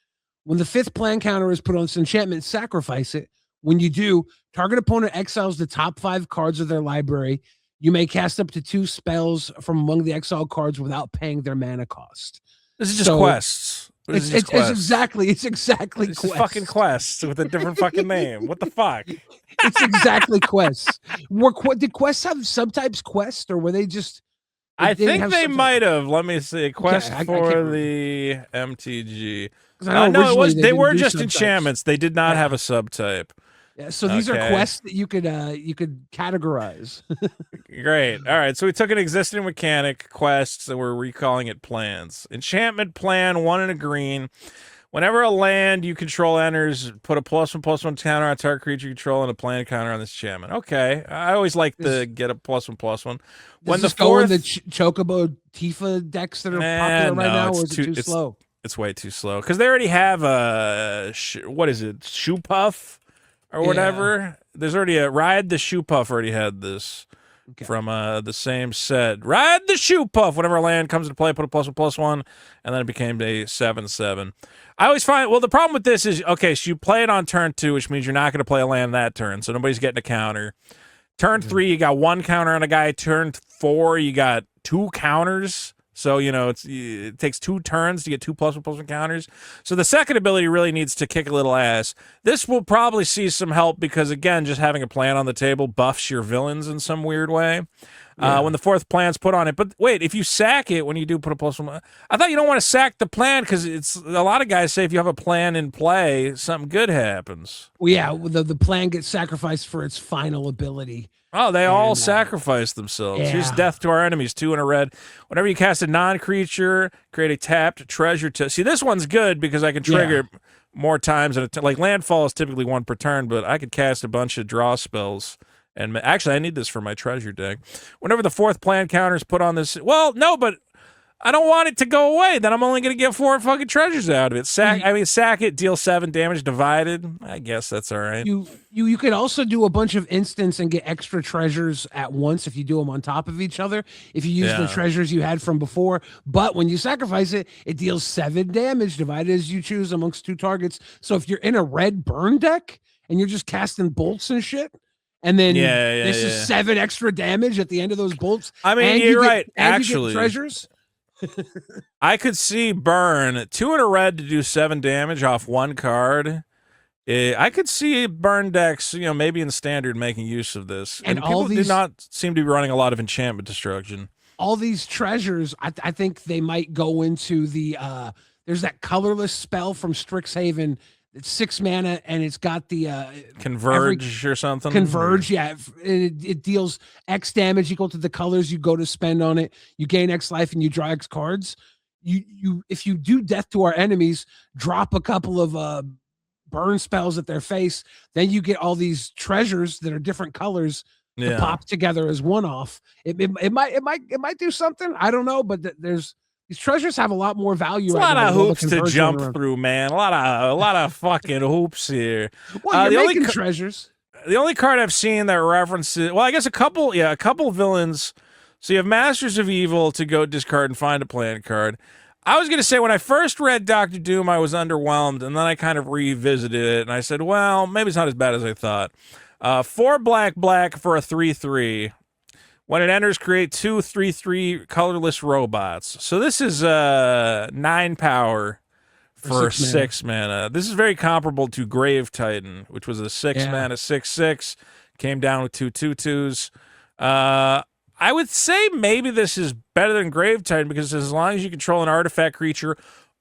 When the 5th plan counter is put on this enchantment, sacrifice it. When you do, target opponent exiles the top 5 cards of their library. You may cast up to 2 spells from among the exiled cards without paying their mana cost. This is just quests. It's exactly it's quests. Fucking quests with a different fucking name. What the fuck? It's exactly quests. Did quests have subtypes quest, or were they just I think they might have. Let me see. Quest for the MTG. No, it was. They were just enchantments. They did not have a subtype. Yeah, so these are quests that you could categorize. Great. All right. So we took an existing mechanic, quests, and we're recalling it plans. Enchantment plan, 1 and a green. Whenever a land you control enters, put a +1/+1 counter on target creature you control and a plan counter on this enchantment. Okay. I always like to get a +1/+1. When the go in the Chocobo Tifa decks that are popular right now, or is it too slow? It's way too slow because they already have a what is it, Shoe Puff or whatever. There's already a Ride the Shoe Puff. Already had this from the same set. Ride the Shoe Puff. Whenever a land comes into play, put a +1/+1, and then it became a 7/7. I always find the problem with this is so you play it on turn 2, which means you're not going to play a land that turn, so nobody's getting a counter. Turn 3, you got 1 counter on a guy. Turn 4, you got 2 counters. So, it takes 2 turns to get 2 +1/+1 counters. So the second ability really needs to kick a little ass. This will probably see some help because, again, just having a plan on the table buffs your villains in some weird way. When the 4th plan's put on it. But wait, if you sack it when you do put a +1, I thought you don't want to sack the plan because it's a lot of guys say if you have a plan in play, something good happens. Well, yeah, the plan gets sacrificed for its final ability. Oh, they all sacrifice themselves. Yeah. Here's Death to our enemies, 2 and a red. Whenever you cast a non-creature, create a tapped treasure. See, this one's good because I can trigger more times. Like Landfall is typically 1 per turn, but I could cast a bunch of draw spells. And actually, I need this for my treasure deck. Whenever the 4th plan counter is put on this... Well, no, but I don't want it to go away. Then I'm only going to get 4 fucking treasures out of it. Sack it, deal 7 damage divided. I guess that's all right. You could also do a bunch of instants and get extra treasures at once if you do them on top of each other. If you use the treasures you had from before. But when you sacrifice it, it deals 7 damage divided as you choose amongst 2 targets. So if you're in a red burn deck and you're just casting bolts and shit... And then this is 7 extra damage at the end of those bolts. I mean, you're right. Actually, you get treasures. I could see burn 2 in a red to do 7 damage off 1 card. I could see burn decks, maybe in standard making use of this. And all people do not seem to be running a lot of enchantment destruction. All these treasures, I think they might go into the. There's that colorless spell from Strixhaven. It's 6 mana, and it's got the Converge or something. Converge, yeah. It deals X damage equal to the colors you go to spend on it. You gain X life, and you draw X cards. If you do Death to our enemies, drop a couple of burn spells at their face, then you get all these treasures that are different colors to pop together as one off. It might do something. I don't know, but these treasures have a lot more value. It's a lot of hoops to jump through, man. A lot of fucking hoops here. Well, you're making treasures. The only card I've seen that references, I guess a couple villains. So you have Masters of Evil to go discard and find a plan card. I was going to say when I first read Doctor Doom, I was underwhelmed, and then I kind of revisited it, and I said, well, maybe it's not as bad as I thought. 4 black for a 3/3. When it enters, create 2 3/3 colorless robots. So this is 9 power for 6 mana. This is very comparable to Grave Titan, which was a 6 mana 6/6. Came down with 2 2/2s. I would say maybe this is better than Grave Titan because as long as you control an artifact creature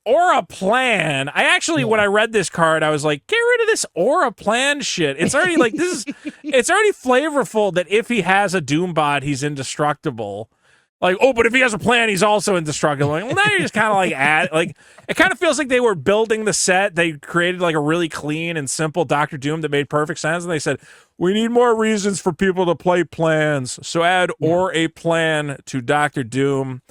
or a plan. I actually, when I read this card, I was like, get rid of this or a plan shit. It's already like, it's already flavorful that if he has a Doombot, he's indestructible. Like, oh, but if he has a plan, he's also indestructible. Like, well, now you're just kind of like, it kind of feels like they were building the set. They created like a really clean and simple Doctor Doom that made perfect sense. And they said, we need more reasons for people to play plans. So add or a plan to Doctor Doom.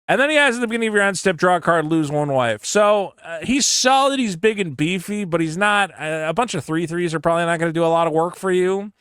And then he has at the beginning of your end step, draw a card, lose 1 wife. So he's solid, he's big and beefy, but he's not. A bunch of 3/3s are probably not going to do a lot of work for you.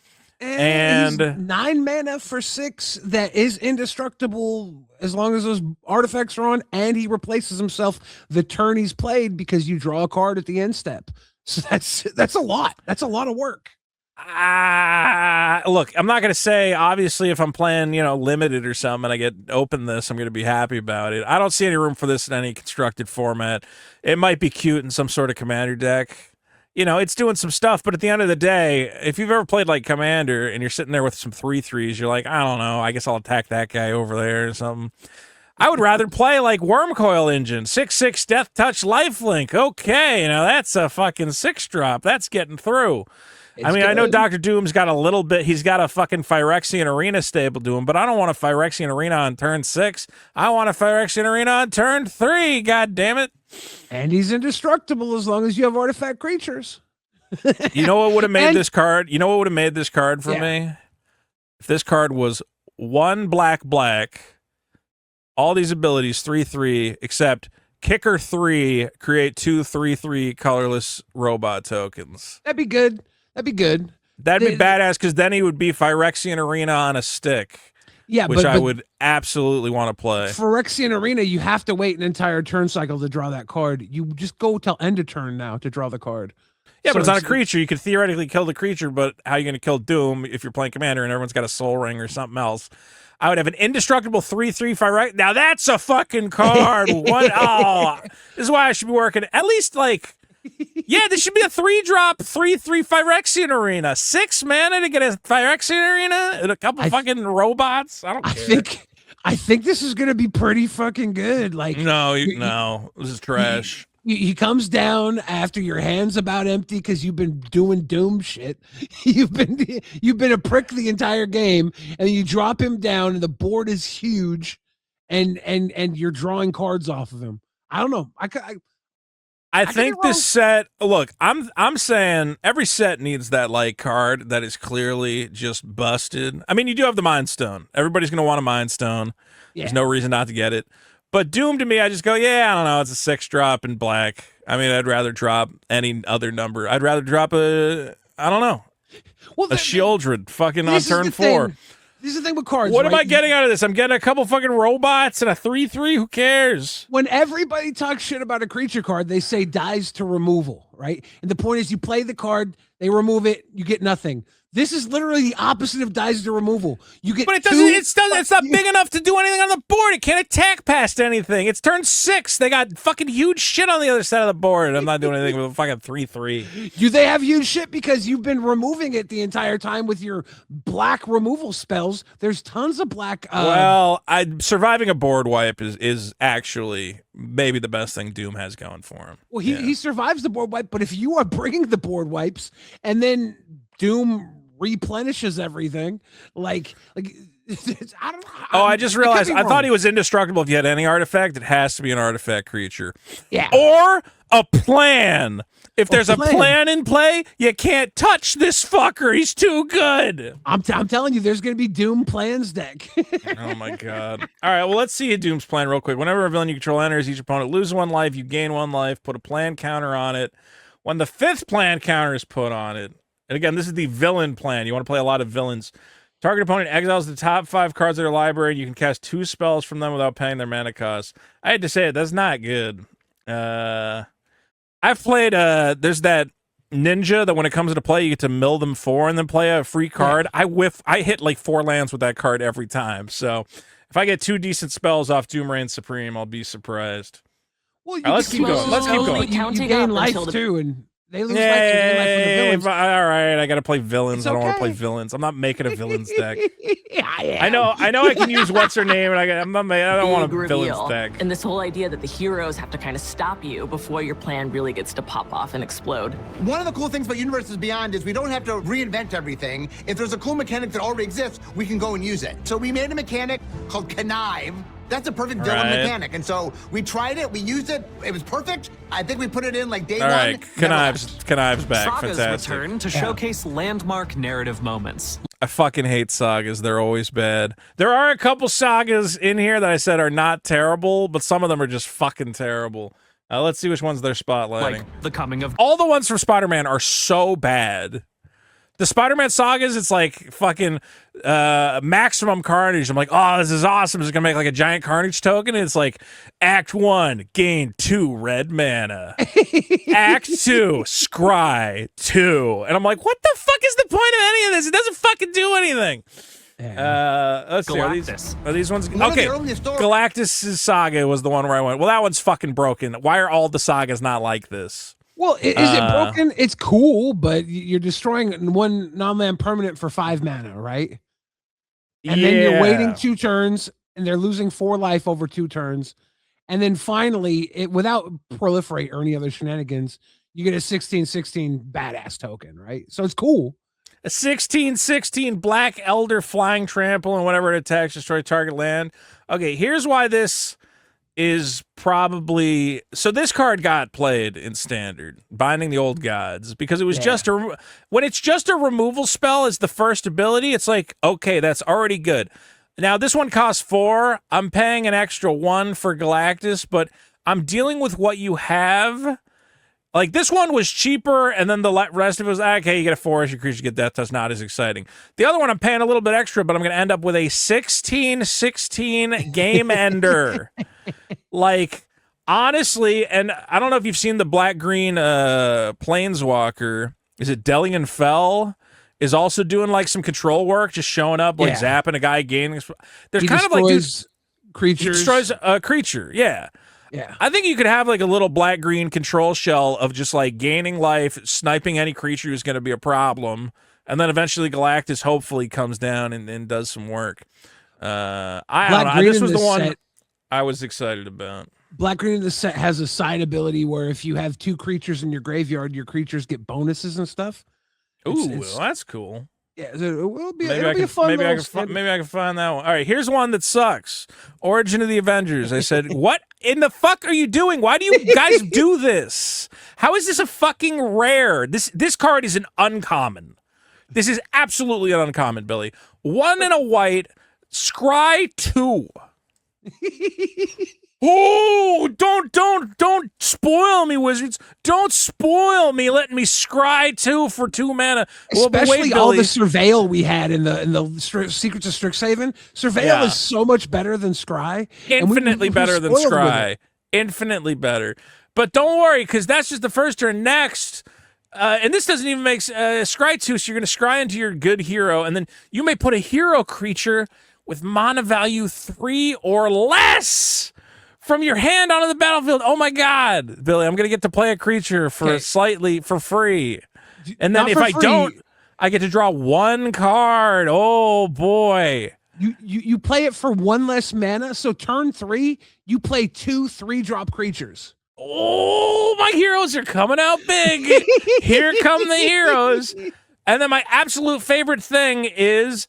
And he's 9 mana for 6 that is indestructible as long as those artifacts are on, and he replaces himself the turn he's played because you draw a card at the end step. So that's a lot. That's a lot of work. Look, I'm not going to say, obviously, if I'm playing, limited or something, and I get open this, I'm going to be happy about it. I don't see any room for this in any constructed format. It might be cute in some sort of commander deck, it's doing some stuff, but at the end of the day, if you've ever played like Commander and you're sitting there with some 3/3s, you're like, I don't know, I guess I'll attack that guy over there or something. I would rather play like Wormcoil Engine, 6/6 Death Touch Lifelink. Okay, that's a fucking 6-drop. That's getting through. I know Dr. Doom's got a little bit, he's got a fucking Phyrexian Arena stable to him, but I don't want a Phyrexian Arena on turn 6. I want a Phyrexian Arena on turn 3, god damn it. And he's indestructible as long as you have artifact creatures. You know what would have made this card? You know what would have made this card for me? If this card was 1 black, all these abilities 3/3, except kicker 3, create 2 3/3 colorless robot tokens. That'd be good. That'd be good. That'd be badass, because then he would be Phyrexian Arena on a stick. Yeah, which I would absolutely want to play. Phyrexian Arena, you have to wait an entire turn cycle to draw that card. You just go till end of turn now to draw the card. Yeah, but it's not a creature. You could theoretically kill the creature, but how are you going to kill Doom if you're playing Commander and everyone's got a Soul Ring or something else? I would have an indestructible 3/3 Phyrexian. Now that's a fucking card. What? Oh, this is why I should be working. At least this should be a 3-drop 3/3 Phyrexian Arena. 6 mana to get a Phyrexian Arena and a couple fucking robots. I don't care. I think this is gonna be pretty fucking good. No, this is trash. He comes down after your hand's about empty because you've been doing Doom shit. You've been a prick the entire game, and you drop him down, and the board is huge, and you're drawing cards off of him. I don't know. I think this set. Look, I'm saying every set needs that card that is clearly just busted. I mean, you do have the Mind Stone. Everybody's gonna want a Mind Stone. Yeah. There's no reason not to get it. But Doom to me, I just go, I don't know. It's a 6-drop in black. I mean, I'd rather drop any other number. I'd rather drop a Shieldred fucking on turn 4. This is the thing with cards. What am I getting out of this? I'm getting a couple fucking robots and a 3/3. Who cares? When everybody talks shit about a creature card, they say dies to removal, right? And the point is, you play the card, they remove it, you get nothing. This is literally the opposite of dies to removal. You get, but it's not big enough to do anything on the board. It can't attack past anything. It's turn 6. They got fucking huge shit on the other side of the board. I'm not doing anything with a fucking 3/3. Do they have huge shit because you've been removing it the entire time with your black removal spells? There's tons of black. Surviving a board wipe is actually maybe the best thing Doom has going for him. Well, he survives the board wipe, but if you are bringing the board wipes and then Doom replenishes everything, I don't know. I just realized I thought he was indestructible if you had any artifact. It has to be an artifact creature. Yeah. Or a plan. If there's a plan in play, you can't touch this fucker. He's too good. I'm telling you, there's going to be Doom plans deck. Oh, my God. All right, well, let's see a Doom's plan real quick. Whenever a villain you control enters, each opponent loses 1 life. You gain 1 life. Put a plan counter on it. When the 5th plan counter is put on it, and again, this is the villain plan. You want to play a lot of villains. Target opponent exiles the top 5 cards of their library. You can cast 2 spells from them without paying their mana cost. I had to say it. That's not good. I've played, there's that ninja that when it comes into play, you get to mill them 4 and then play a free card. Yeah. I hit 4 lands with that card every time. So if I get 2 decent spells off Doom Reign Supreme, I'll be surprised. Well, let's keep going. Let's keep going. You gain life too, and they lose life from the villains. All right, I got to play villains. I don't want to play villains. I'm not making a villains deck. I know I can use what's her name, and I don't want a villains deck. And this whole idea that the heroes have to kind of stop you before your plan really gets to pop off and explode. One of the cool things about Universes Beyond is we don't have to reinvent everything. If there's a cool mechanic that already exists, we can go and use it. So we made a mechanic called Connive. That's a perfect villain mechanic. And so we tried it, we used it, it was perfect. I think we put it in day one. All right, Connive's back. Saga's fantastic. Return to showcase landmark narrative moments. I fucking hate sagas. They're always bad. There are a couple sagas in here that I said are not terrible, but some of them are just fucking terrible. Let's see which ones they're spotlighting. Like the coming of... All the ones from Spider-Man are so bad. The Spider-Man sagas, it's fucking maximum carnage. I'm like, oh, this is awesome. It's going to make a giant carnage token. And it's Act 1, gain 2 red mana. Act 2, scry 2. And I'm like, what the fuck is the point of any of this? It doesn't fucking do anything. Let's see. Are these ones? Okay, Galactus' saga was the one where I went, well, that one's fucking broken. Why are all the sagas not like this? Well, is it broken? It's cool, but you're destroying one non-land permanent for 5 mana, right? And then you're waiting 2 turns, and they're losing 4 life over 2 turns. And then finally, without proliferate or any other shenanigans, you get a 16/16 badass token, right? So it's cool. A 16/16 Black Elder flying trample and whenever it attacks, destroy target land. Okay, here's why this is probably... So this card got played in Standard, Binding the Old Gods, because it was just a... When it's just a removal spell as the first ability, it's like, okay, that's already good. Now, this one costs 4. I'm paying an extra 1 for Galactus, but I'm dealing with what you have. Like, this one was cheaper, and then the rest of it was, okay, you get a 4 as your creature get death. That's not as exciting. The other one, I'm paying a little bit extra, but I'm going to end up with a 16/16 game ender. Like, honestly, and I don't know if you've seen the black-green Planeswalker. Is it Delian Fell? Is also doing, like, some control work, just showing up, like, zapping a guy, gaining... There's he kind of, like... creatures. He destroys a creature, yeah. I think you could have like a little black-green control shell of just like gaining life, sniping any creature who's going to be a problem, and then eventually Galactus hopefully comes down and does some work. I don't know. This was the one I was excited about. Black-green in the set has a side ability where if you have 2 creatures in your graveyard, your creatures get bonuses and stuff. Ooh, well, that's cool. Yeah, it'll be a fun. Maybe I can find that one. All right, here's one that sucks. Origin of the Avengers. I said, what in the fuck are you doing? Why do you guys do this? How is this a fucking rare? This card is an uncommon. This is absolutely an uncommon, Billy. 1 and a white, scry 2. Oh, don't spoil me, Wizards. Don't spoil me letting me scry 2 for 2 mana. Especially all the Surveil we had in the Secrets of Strixhaven. Surveil is so much better than scry. Infinitely better than scry. Infinitely better. But don't worry, because that's just the first turn. Next, and this doesn't even make scry 2, so you're going to scry into your good hero, and then you may put a hero creature with mana value 3 or less from your hand onto the battlefield. Oh my God, Billy, I'm going to get to play a creature for for free. And then if I don't, I get to draw 1 card. Oh boy. You play it for 1 less mana. So turn 3, you play 2 3-drop creatures. Oh, my heroes are coming out big. Here come the heroes. And then my absolute favorite thing is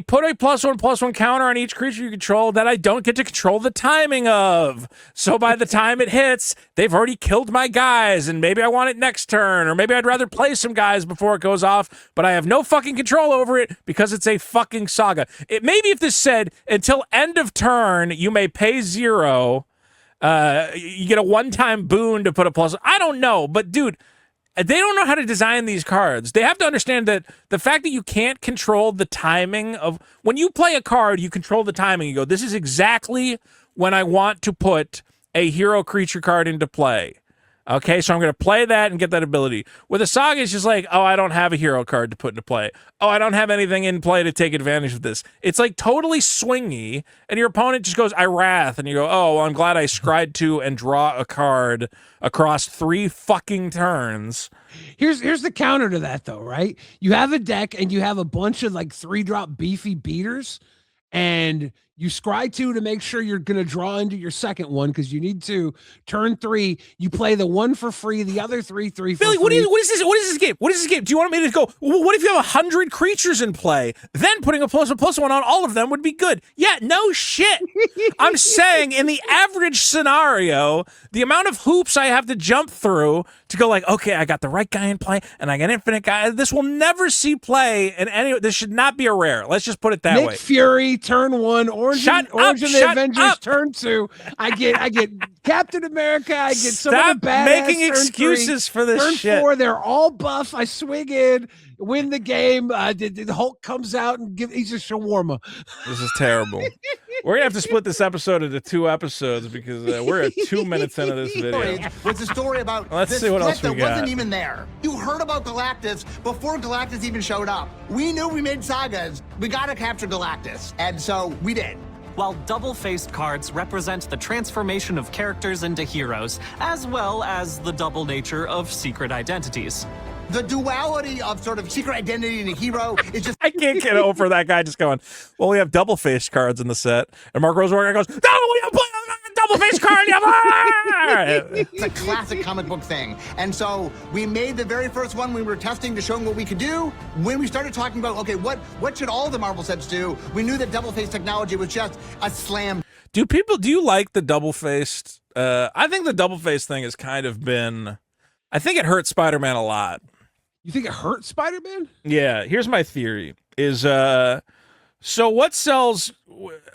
put a +1/+1 counter on each creature you control that I don't get to control the timing of. So by the time it hits, they've already killed my guys, and maybe I want it next turn, or maybe I'd rather play some guys before it goes off, but I have no fucking control over it because it's a fucking saga. Maybe if this said, until end of turn, you may pay 0, you get a one-time boon to put a +1. I don't know, but dude, they don't know how to design these cards. They have to understand that the fact that you can't control the timing of... When you play a card, you control the timing. You go, this is exactly when I want to put a hero creature card into play. Okay, so I'm going to play that and get that ability. With a saga, it's just like, oh, I don't have a hero card to put into play. Oh, I don't have anything in play to take advantage of this. It's like totally swingy, and your opponent just goes, I wrath, and you go, oh, well, I'm glad I scried 2 and draw a card across 3 fucking turns. Here's the counter to that, though, right? You have a deck, and you have a bunch of, like, 3-drop beefy beaters, and you scry 2 to make sure you're going to draw into your second one because you need to. Turn 3, you play the 1 for free, the other 3 for Billy, free. what is this? What is this game? What is this game? Do you want me to go, what if you have 100 creatures in play? Then putting a +1/+1 on all of them would be good. Yeah, no shit. I'm saying in the average scenario, the amount of hoops I have to jump through to go like, okay, I got the right guy in play and I got infinite guy. This will never see play in any... This should not be a rare. Let's just put it that way. Nick Fury, turn 1. Origin of the Avengers, turn 2. I get Captain America. I get some of the badass. Making excuses for this turn shit. 4, they're all buff. I swing in, win the game. The Hulk comes out and he's a shawarma. This is terrible. We're gonna have to split this episode into 2 episodes because we're at 2 minutes into this video. Was a story about Let's see what else we got. Wasn't even there. You heard about Galactus before Galactus even showed up. We knew we made sagas. We gotta capture Galactus, and so we did. while double-faced cards represent the transformation of characters into heroes, as well as the double nature of secret identities. The duality of sort of secret identity and a hero is just... I can't get over that guy just going, well, we have double-faced cards in the set. And Mark Rosewater goes, no, we have double-faced card. It's a classic comic book thing. And so we made the very first one we were testing to show them what we could do. When we started talking about, okay, what should all the Marvel sets do? We knew that double-faced technology was just a slam. Do you like the double-faced? I think the double-faced thing has kind of been, I think it hurt Spider-Man a lot. You think it hurt Spider-Man? Yeah, here's my theory is so what sells,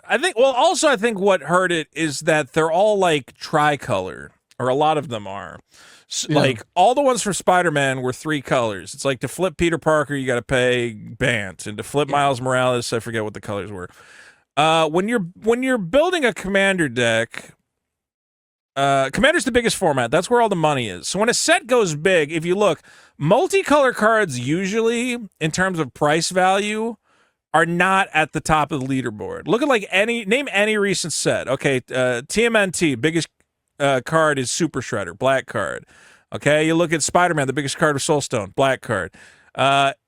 I think what hurt it is that they're all like tricolor, or a lot of them are. So, like all the ones from Spider-Man were 3 colors. It's like to flip Peter Parker you got to pay Bant, and to flip Miles Morales I forget what the colors were. When you're building a commander deck, Commander's the biggest format. That's where all the money is. So when a set goes big, if you look, multicolor cards usually, in terms of price value, are not at the top of the leaderboard. Look at name any recent set. Okay, TMNT, biggest card is Super Shredder, black card. Okay, you look at Spider-Man, the biggest card is Soulstone, black card.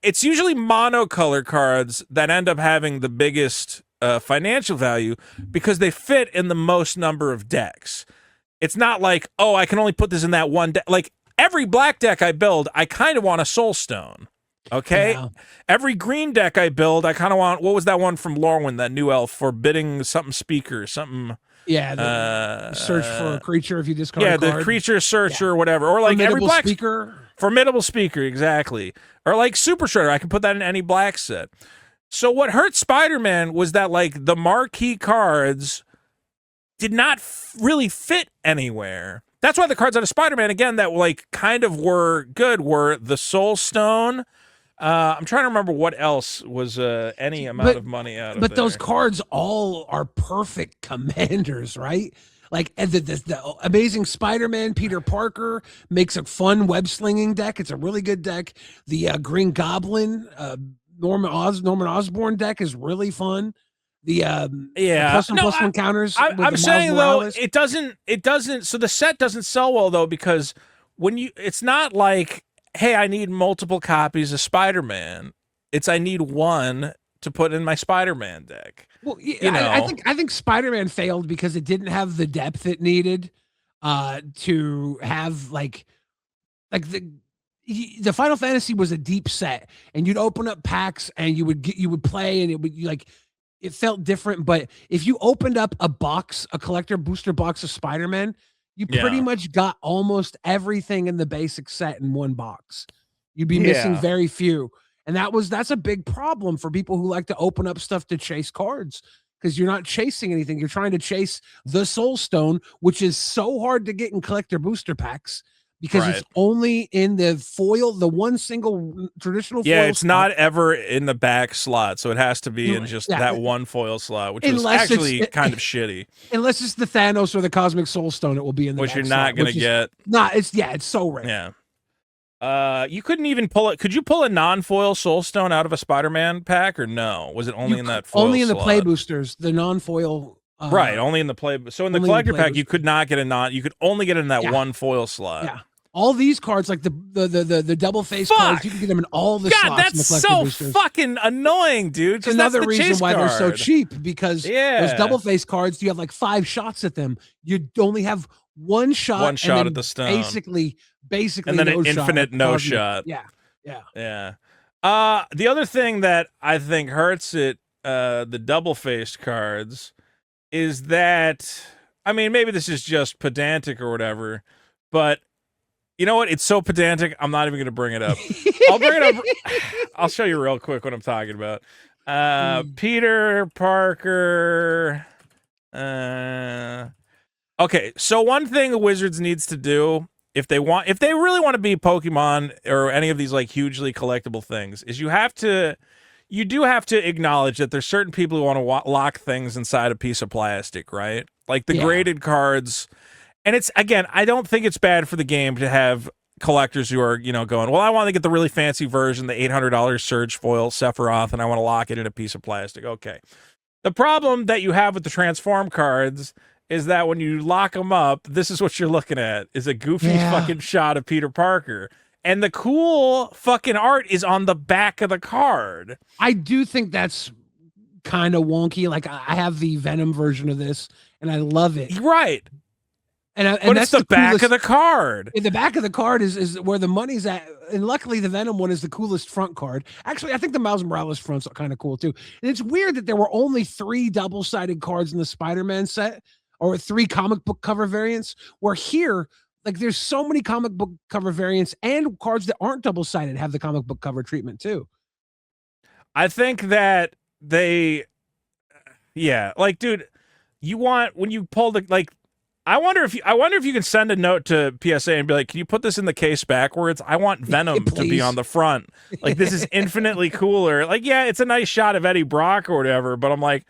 It's usually monocolor cards that end up having the biggest financial value because they fit in the most number of decks. It's not like, oh, I can only put this in that one deck. Like, every black deck I build, I kind of want a Soulstone. Okay? Yeah. Every green deck I build, I kind of want, what was that one from Lorwyn, that new elf, forbidding something speaker, something... Yeah, the search for a creature if you discard a card. Yeah, the creature search or whatever. Or like Formidable every black... Speaker. Formidable Speaker, exactly. Or like Super Shredder, I can put that in any black set. So what hurt Spider-Man was that, like, the marquee cards did not really fit anywhere. That's why the cards out of Spider-Man, again, that like kind of were good were the Soul Stone. I'm trying to remember what else was any amount of money out of But there. those cards all are perfect commanders, right? Like the Amazing Spider-Man, Peter Parker makes a fun web-slinging deck. It's a really good deck. The Green Goblin, Norman Osborn deck is really fun. The plus one counters. I'm saying Morales. Though it doesn't. So the set doesn't sell well though, because it's not like, hey, I need multiple copies of Spider-Man. It's I need one to put in my Spider-Man deck. Well, I think Spider-Man failed because it didn't have the depth it needed to have like the Final Fantasy was a deep set, and you'd open up packs and you would play, and it would it felt different. But if you opened up a collector booster box of Spider-Man, you pretty much got almost everything in the basic set in one box. You'd be missing very few. And that's a big problem for people who like to open up stuff to chase cards, because you're not chasing anything. You're trying to chase the Soul Stone, which is so hard to get in collector booster packs because it's only in the foil, the one single traditional foil. Yeah, it's not ever in the back slot, so it has to be in just that one foil slot, which is actually kind of shitty. Unless it's the Thanos or the Cosmic Soul Stone, it will be in the which back you're not going to get. It's so rare. Yeah. You couldn't even pull it. Could you pull a non-foil Soul Stone out of a Spider-Man pack, or no? Was it only in that foil Only in the slot? play boosters, the non-foil. Right, only in the play. So in the collector pack, you could not get you could only get in that one foil slot. Yeah. All these cards, like the double face cards, you can get them in all the slots. That's in the so boosters. fucking annoying, dude. It's another reason why they're so cheap, because those double face cards, you have like 5 shots at them. You only have one shot at the stone, basically, and then an infinite no shot. Yeah. The other thing that I think hurts it, the double faced cards, is that, I mean, maybe this is just pedantic or whatever, but you know what? It's so pedantic, I'm not even going to bring it up. I'll bring it up. I'll show you real quick what I'm talking about. Peter Parker. Okay, so one thing the Wizards needs to do, if they really want to be Pokemon or any of these like hugely collectible things, is you do have to acknowledge that there's certain people who want to lock things inside a piece of plastic, right? Like the graded cards. And it's, again, I don't think it's bad for the game to have collectors who are, going, well, I want to get the really fancy version, the $800 Surge foil Sephiroth, and I want to lock it in a piece of plastic. Okay. The problem that you have with the transform cards is that when you lock them up, this is what you're looking at, is a goofy fucking shot of Peter Parker. And the cool fucking art is on the back of the card. I do think that's kind of wonky. Like, I have the Venom version of this, and I love it. Right. And but that's it's the back of the card. The back of the card is where the money's at. And luckily, the Venom one is the coolest front card. Actually, I think the Miles Morales front's kind of cool, too. And it's weird that there were only 3 double-sided cards in the Spider-Man set, or 3 comic book cover variants, where here, like, there's so many comic book cover variants, and cards that aren't double-sided have the comic book cover treatment, too. I think that like, dude, you want, when you pull the, like, I wonder if you can send a note to PSA and be like, can you put this in the case backwards? I want Venom to be on the front. Like, this is infinitely cooler. Like, yeah, it's a nice shot of Eddie Brock or whatever, but I'm like,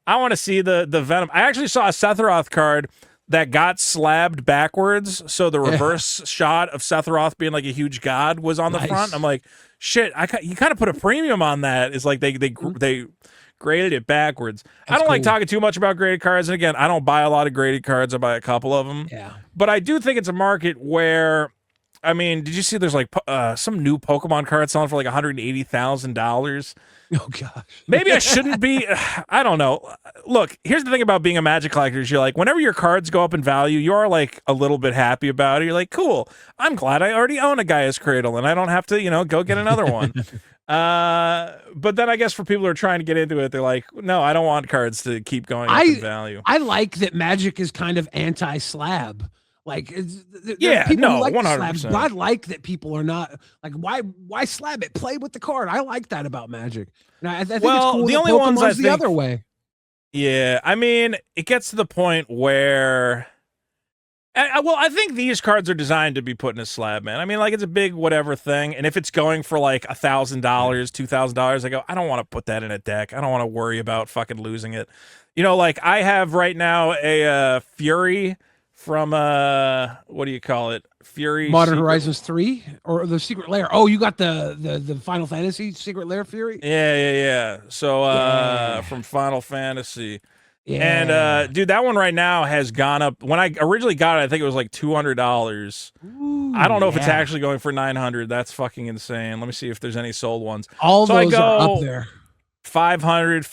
I want to see the Venom. I actually saw a Sephiroth card that got slabbed backwards, so the reverse shot of Sephiroth being like a huge god was on the front. I'm like, shit, you kind of put a premium on that. It's like they graded it backwards. I don't like talking too much about graded cards. And again, I don't buy a lot of graded cards. I buy a couple of them. Yeah. But I do think it's a market where, I mean, did you see there's like some new Pokemon cards selling for like $180,000? Oh, gosh. Maybe I shouldn't be. I don't know. Look, here's the thing about being a Magic collector is you're like, whenever your cards go up in value, you are like a little bit happy about it. You're like, cool. I'm glad I already own a Gaia's Cradle and I don't have to, go get another one. But then I guess for people who are trying to get into it, they're like, no, I don't want cards to keep going up in value. I like that Magic is kind of anti-slab. Like, no, like 100%. Slabs, but I like that people are not like, why slab it? Play with the card. I like that about Magic. And I think it's cool the that only Pokemon's ones I the think, other way. Yeah, I mean, it gets to the point where. I think these cards are designed to be put in a slab, man. I mean, like, it's a big whatever thing, and if it's going for like $1,000, $2,000, I go, I don't want to put that in a deck. I don't want to worry about fucking losing it. Like, I have right now a Fury from what do you call it? Fury Modern Horizons 3 or the Secret Lair. Oh, you got the Final Fantasy Secret Lair Fury? Yeah. So from Final Fantasy. Yeah. And dude, that one right now has gone up. When I originally got it, I think it was like $200. I don't know if it's actually going for $900. That's fucking insane. Let me see if there's any sold ones. All those are up there. 500.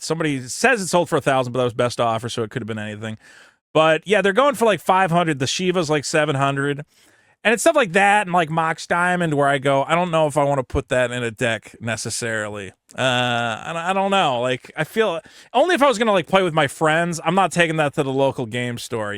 Somebody says it sold for $1,000, but that was best offer, so it could have been anything. But yeah, they're going for like 500. The Shiva's like 700. And it's stuff like that and like Mox Diamond where I go, I don't know if I want to put that in a deck necessarily. I don't know. Like, I feel only if I was going to like play with my friends, I'm not taking that to the local game store,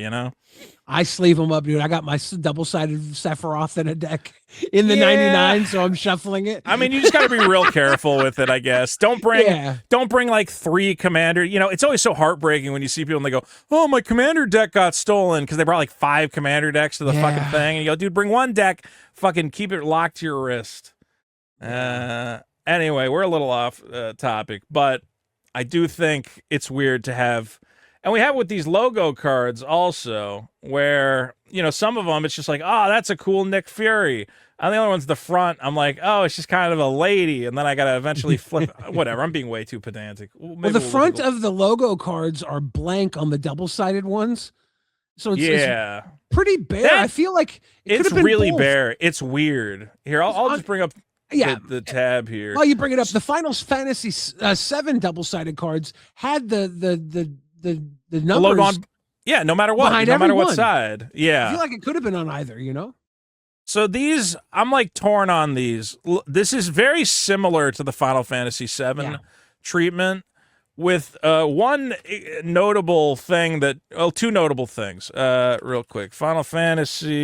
I sleeve them up, dude. I got my double-sided Sephiroth in a deck in the 99, so I'm shuffling it. I mean, you just got to be real careful with it, I guess. Don't bring like 3 commander. It's always so heartbreaking when you see people and they go, "Oh, my commander deck got stolen," because they brought like 5 commander decks to the fucking thing, and you go, "Dude, bring 1 deck. Fucking keep it locked to your wrist." Anyway, we're a little off topic, but I do think it's weird to have. And we have with these logo cards also, where, some of them, it's just like, oh, that's a cool Nick Fury. And the other one's the front. I'm like, oh, it's just kind of a lady. And then I got to eventually flip. Whatever. I'm being way too pedantic. Well, the front of the logo cards are blank on the double-sided ones. So it's pretty bare. I feel like it's really bare. It's weird. Here, I'll just bring up the tab here. While you bring it up, the Final Fantasy 7 double-sided cards had the numbers, logo on, no matter what, no matter what side. I feel like it could have been on either, So these, I'm like torn on these. This is very similar to the Final Fantasy 7 treatment, with one notable thing two notable things. Real quick, Final Fantasy.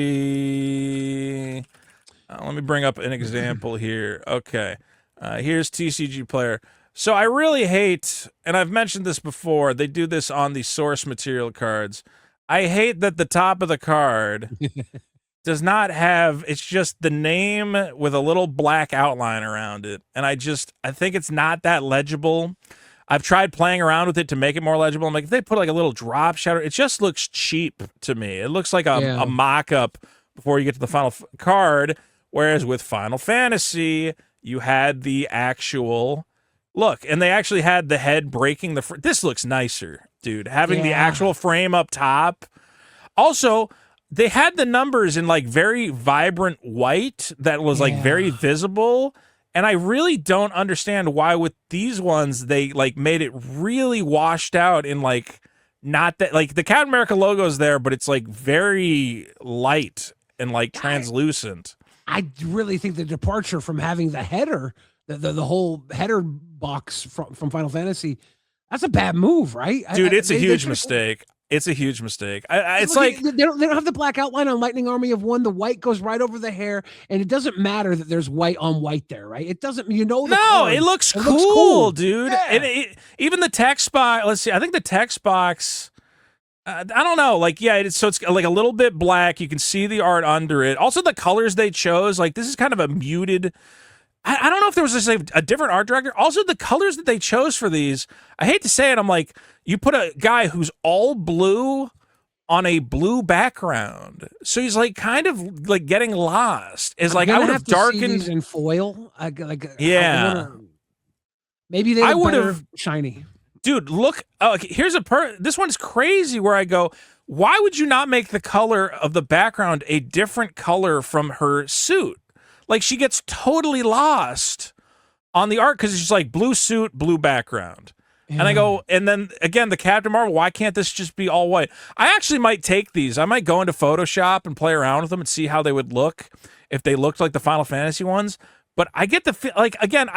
Let me bring up an example here. Okay, here's TCG Player. So I really hate, and I've mentioned this before, they do this on the source material cards. I hate that the top of the card does not have, it's just the name with a little black outline around it. And I think it's not that legible. I've tried playing around with it to make it more legible. I'm like, if they put like a little drop shadow, it just looks cheap to me. It looks like a mock-up before you get to the final card. Whereas with Final Fantasy, you had the actual Look, and they actually had the head breaking the. This looks nicer, dude. Having the actual frame up top. Also, they had the numbers in like very vibrant white that was like very visible. And I really don't understand why with these ones they like made it really washed out in like not that like the Captain America logo is there, but it's like very light and like translucent. I really think the departure from having the header, the whole header box from Final Fantasy, that's a bad move, right? Dude, it's a huge mistake. It's a huge mistake. It's like they don't have the black outline on Lightning Army of One. The white goes right over the hair, and it doesn't matter that there's white on white there, right? It doesn't. You know, it looks cool, dude. Yeah. And even the text box. Let's see. I think the text box. I don't know. Like, so it's like a little bit black. You can see the art under it. Also, the colors they chose. Like, this is kind of a muted. I don't know if there was just a different art director. Also, the colors that they chose for these, I hate to say it, I'm like, you put a guy who's all blue on a blue background. So he's like kind of like getting lost. Is like I would have darkened see these in foil. Yeah. Maybe they would have shiny. Dude, look. Here's this one's crazy where I go, why would you not make the color of the background a different color from her suit? Like, she gets totally lost on the art because it's just like blue suit, blue background. Yeah. And I go, and then again, the Captain Marvel, why can't this just be all white? I actually might take these. I might go into Photoshop and play around with them and see how they would look if they looked like the Final Fantasy ones. But I get the feel, like, again,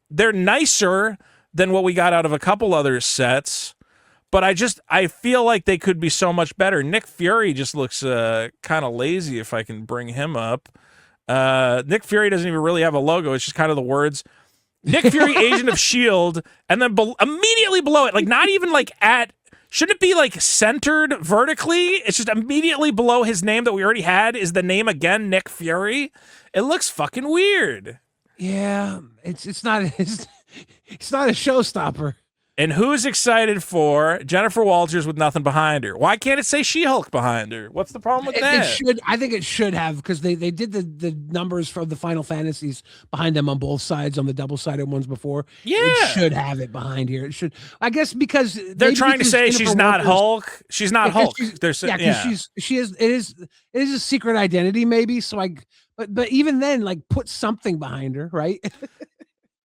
they're nicer than what we got out of a couple other sets. But I feel like they could be so much better. Nick Fury just looks kind of lazy if I can bring him up. Nick Fury doesn't even really have a logo. It's just kind of the words Nick Fury, Agent of S.H.I.E.L.D. And then immediately below it, like not even like shouldn't it be like centered vertically? It's just immediately below his name that we already had is the name again, Nick Fury. It looks fucking weird. Yeah, it's not a showstopper. And who's excited for Jennifer Walters with nothing behind her? Why can't it say She-Hulk behind her? What's the problem with that? I think it should have, because they did the numbers from the Final Fantasies behind them on both sides on the double-sided ones before. Yeah. It should have it behind here. It should, I guess, because they're trying to say she's not Hulk. She's not Hulk. She is. It is a secret identity, maybe. So but even then, like, put something behind her, right?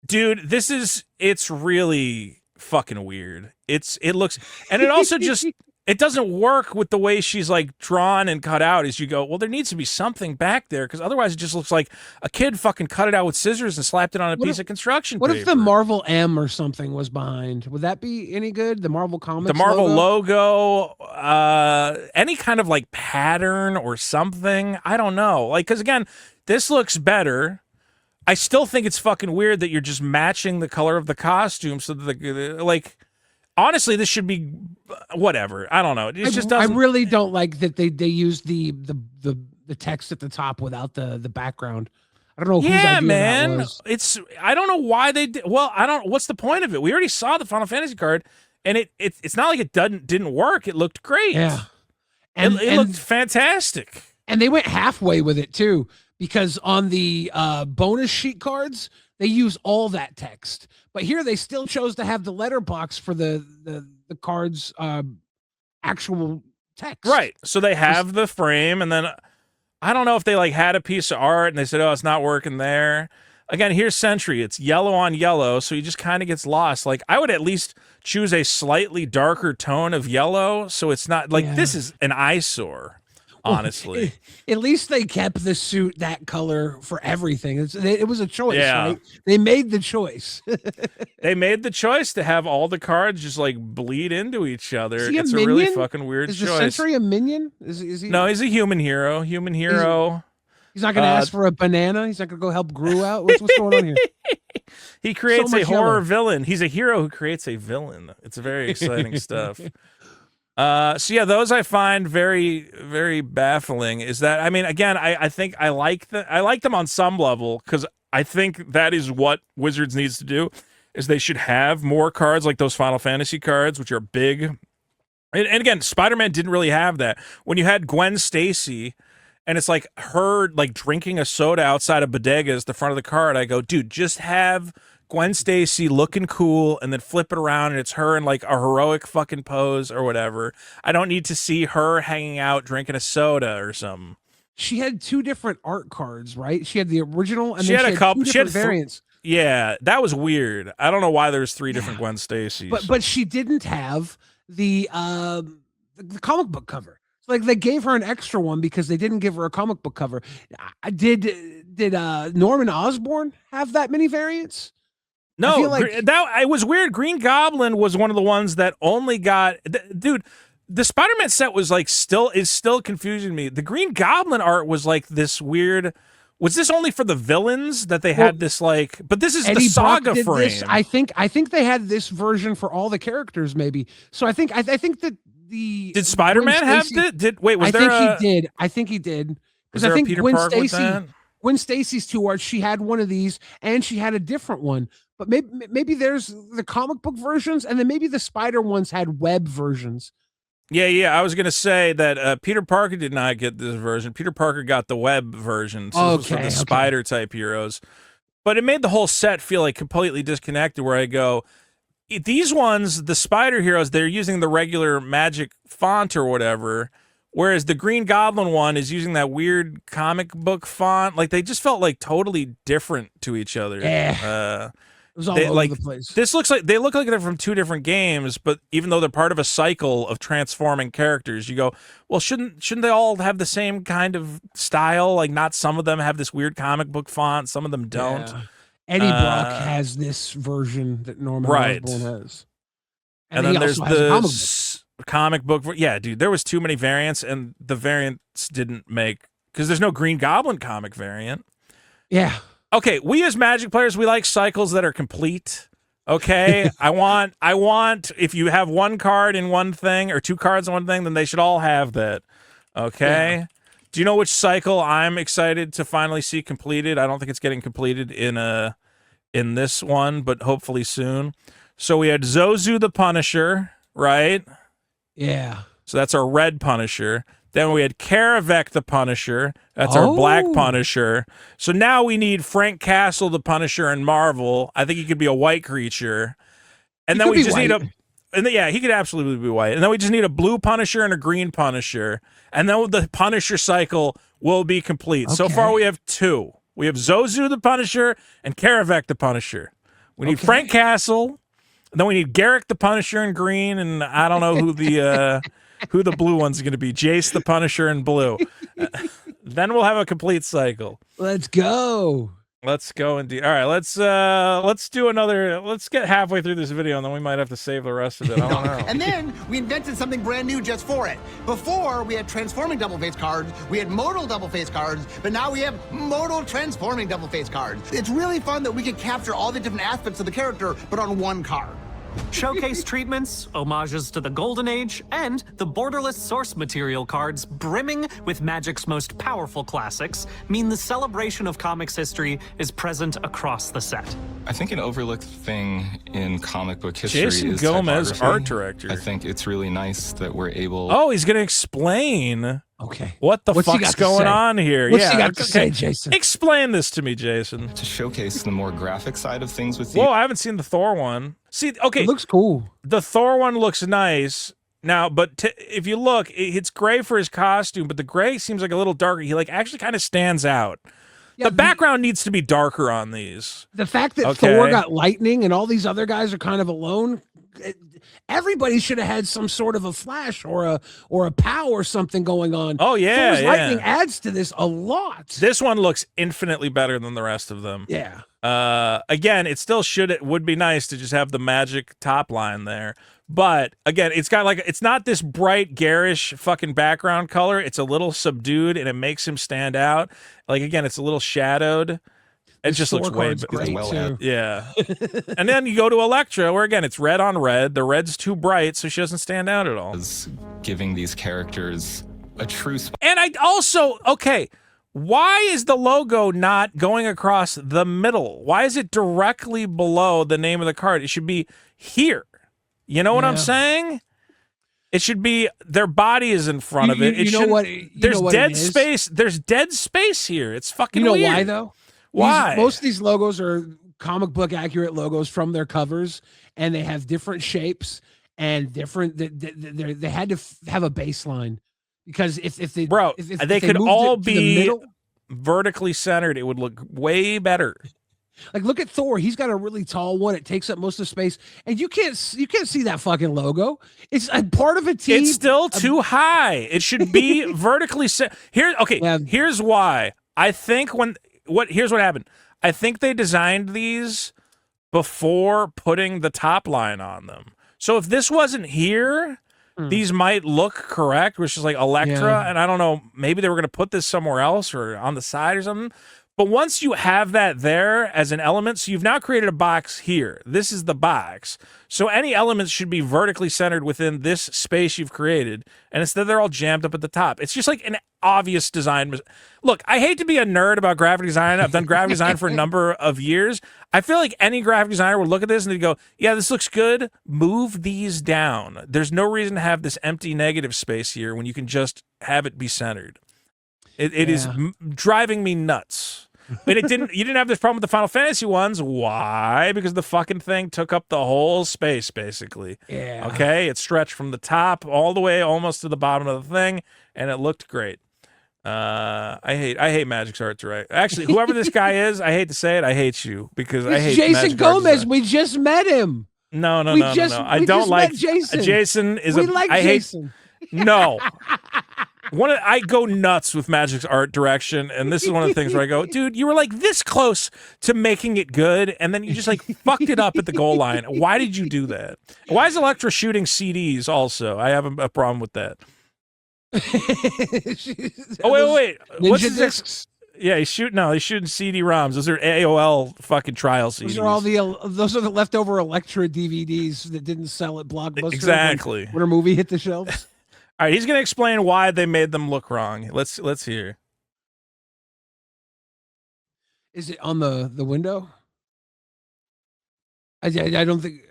Dude, it's really fucking weird. It looks, and it also just it doesn't work with the way she's like drawn and cut out. As you go, well, there needs to be something back there, because otherwise it just looks like a kid fucking cut it out with scissors and slapped it on a piece of construction paper. What if the Marvel M or something was behind? Would that be any good? The Marvel Comics, the Marvel logo, any kind of like pattern or something. I don't know. Like, because again, this looks better. I still think it's fucking weird that you're just matching the color of the costume, so that like, honestly, this should be whatever. I don't know. It just doesn't. I really don't like that they used the text at the top without the background. I don't know whose idea that was. I don't know why they did. Well, what's the point of it? We already saw the Final Fantasy card, and it's not like it didn't work. It looked great. Yeah, and it looked fantastic. And they went halfway with it too, because on the bonus sheet cards, they use all that text. But here they still chose to have the letterbox for the card's actual text. Right. So they have the frame, and then I don't know if they like had a piece of art and they said, oh, it's not working there. Again, here's Sentry. It's yellow on yellow, so he just kind of gets lost. Like, I would at least choose a slightly darker tone of yellow, so it's not like this is an eyesore. Honestly, at least they kept the suit that color for everything. It was a choice, right? They made the choice. They made the choice to have all the cards just like bleed into each other. It's a really fucking weird choice. Is the Sentry a minion? Is he? No, he's a human hero. Human hero. He's not going to ask for a banana. He's not going to go help Gru out. What's going on here? He creates a horror villain. He's a hero who creates a villain. It's very exciting stuff. So yeah, those I find very, very baffling. Is that, I mean, again, I think I like them on some level, because I think that is what Wizards needs to do, is they should have more cards like those Final Fantasy cards, which are big. And again, Spider-Man didn't really have that. When you had Gwen Stacy, and it's like her like drinking a soda outside of Bodega's, the front of the card, I go, dude, just have Gwen Stacy looking cool and then flip it around and it's her in like a heroic fucking pose or whatever. I don't need to see her hanging out drinking a soda or something. She had 2 different art cards, right? She had the original and she then had a couple. she had variants. Yeah, that was weird. I don't know why there's 3 different Gwen Stacys. But she didn't have the comic book cover. Like they gave her an extra one because they didn't give her a comic book cover. Did Norman Osborn have that many variants? No, it was weird. Green Goblin was one of the ones that only got dude. The Spider-Man set was like still confusing me. The Green Goblin art was like this weird. Was this only for the villains that they had this like? But this is Eddie the saga frame. This. I think they had this version for all the characters, maybe. So I think that the did Spider-Man have it? Was there? I think he did. Because I think Gwen Stacy's 2 arts, she had one of these and she had a different one. But maybe there's the comic book versions, and then maybe the Spider ones had web versions. Yeah. I was gonna say that Peter Parker did not get this version. Peter Parker got the web version. So this was for the Spider type heroes. But it made the whole set feel like completely disconnected. Where I go, these ones, the Spider heroes, they're using the regular magic font or whatever. Whereas the Green Goblin one is using that weird comic book font. Like they just felt like totally different to each other. Yeah. It was all over the place. This looks like they look like they're from 2 different games, but even though they're part of a cycle of transforming characters, you go, well, shouldn't they all have the same kind of style? Like, not some of them have this weird comic book font, some of them don't. Yeah. Eddie Brock has this version that Norman Osborn has, and then there's the comic book. Yeah, dude, there was too many variants, and the variants didn't make because there's no Green Goblin comic variant. Yeah. Okay, we as Magic players, we like cycles that are complete. Okay, I want if you have 1 card in one thing or 2 cards in one thing, then they should all have that. Okay. Yeah. Do you know which cycle I'm excited to finally see completed? I don't think it's getting completed in this one, but hopefully soon. So we had Zozu the Punisher, right? Yeah. So that's our red Punisher. Then we had Karavek the Punisher. That's our black Punisher. So now we need Frank Castle the Punisher in Marvel. I think he could be a white creature. And then we just need he could absolutely be white. And then we just need a blue Punisher and a green Punisher. And then the Punisher cycle will be complete. So far we have 2. We have Zozu the Punisher and Karavek the Punisher. We need Frank Castle. And then we need Garrick the Punisher in green. And I don't know who the blue one's going to be. Jace the Punisher in blue. Then we'll have a complete cycle. Let's go. Let's go indeed. All right, let's do another. Let's get halfway through this video, and then we might have to save the rest of it. I don't know. And then we invented something brand new just for it. Before, we had transforming double face cards, we had modal double face cards, but now we have modal transforming double face cards. It's really fun that we can capture all the different aspects of the character, but on 1 card. Showcase treatments, homages to the Golden Age, and the borderless source material cards brimming with Magic's most powerful classics mean the celebration of comics history is present across the set. I think an overlooked thing in comic book history Jason is Gomez, typography. art director. I think it's really nice that we're able... Oh, he's going to explain... Okay. What the fuck's going on here? What's he got to say, Jason? Explain this to me, Jason. To showcase the more graphic side of things with you. Whoa, I haven't seen the Thor one. See, okay. It looks cool. The Thor one looks nice. Now, but if you look, it's gray for his costume, but the gray seems like a little darker. He like actually kind of stands out. Yeah, the background needs to be darker on these. The fact that Thor got lightning and all these other guys are kind of alone... Everybody should have had some sort of a flash or a pow or something going on. Oh yeah, Thor's lightning adds to this a lot. This one looks infinitely better than the rest of them. Yeah. Again, it would be nice to just have the Magic top line there. But again, it's got like it's not this bright garish fucking background color. It's a little subdued and it makes him stand out. Like again, it's a little shadowed. It just looks way better. Yeah. And then you go to Elektra, where again it's red on red. The red's too bright, so she doesn't stand out at all. Giving these characters a true spot. And I also, why is the logo not going across the middle? Why is it directly below the name of the card? It should be here. You know what I'm saying? It should be their body is in front of it. There's dead space. There's dead space here. It's fucking weird. You know why though? Why? Most of these logos are comic book accurate logos from their covers, and they have different shapes and different. They had to have a baseline, because if they they could all be vertically centered, it would look way better. Like, look at Thor. He's got a really tall one. It takes up most of the space, and you can't see that fucking logo. It's a part of a team. It's still too high. It should be vertically set. Here's why. I think here's what happened. I think they designed these before putting the top line on them. So if this wasn't here, these might look correct, which is like Elektra, and I don't know, maybe they were going to put this somewhere else or on the side or something. But once you have that there as an element, so you've now created a box here. This is the box. So any elements should be vertically centered within this space you've created. And instead they're all jammed up at the top. It's just like an obvious design. Look, I hate to be a nerd about graphic design. I've done graphic design for a number of years. I feel like any graphic designer would look at this and they'd go, yeah, this looks good. Move these down. There's no reason to have this empty negative space here when you can just have it be centered. It is driving me nuts. But you didn't have this problem with the Final Fantasy ones. Why? Because the fucking thing took up the whole space, basically. Yeah. Okay? It stretched from the top all the way almost to the bottom of the thing, and it looked great. I hate Magic's art direction. Actually, whoever this guy is, I hate to say it, I hate you, because I hate Jason Magic Gomez. We just met him. No. I don't like Jason. Jason is we like Jason. No. I go nuts with Magic's art direction, and this is one of the things where I go, dude, you were like this close to making it good, and then you just like fucked it up at the goal line. Why did you do that? Why is Elektra shooting CDs also? I have a problem with that. Wait. What's Ninja discs? Yeah, he's shooting CD-ROMs. Those are AOL fucking trial CDs. Those are the leftover Elektra DVDs that didn't sell at Blockbuster. Exactly. When her movie hit the shelves. All right, he's going to explain why they made them look wrong. Let's hear. Is it on the window? I don't think.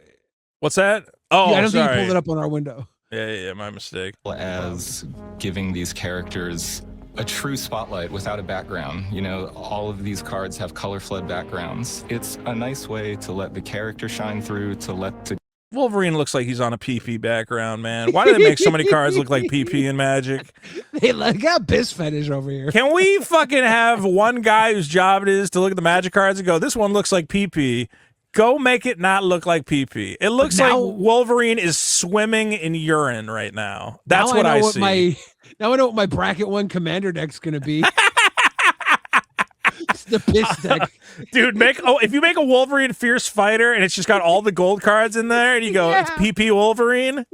What's that? Oh, I don't sorry. think you pulled it up on our window. Yeah, my mistake. As giving these characters a true spotlight without a background. You know, all of these cards have color-flood backgrounds. It's a nice way to let the character shine through, Wolverine looks like he's on a PP background, man. Why do they make so many cards look like PP in Magic? They got piss fetish over here. Can we fucking have one guy whose job it is to look at the Magic cards and go, this one looks like PP. Go make it not look like PP. It looks like Wolverine is swimming in urine right now. That's what I see. Now I know what my bracket 1 commander deck's going to be. It's the piss deck. Dude, if you make a Wolverine Fierce Fighter and it's just got all the gold cards in there and you go, it's PP Wolverine?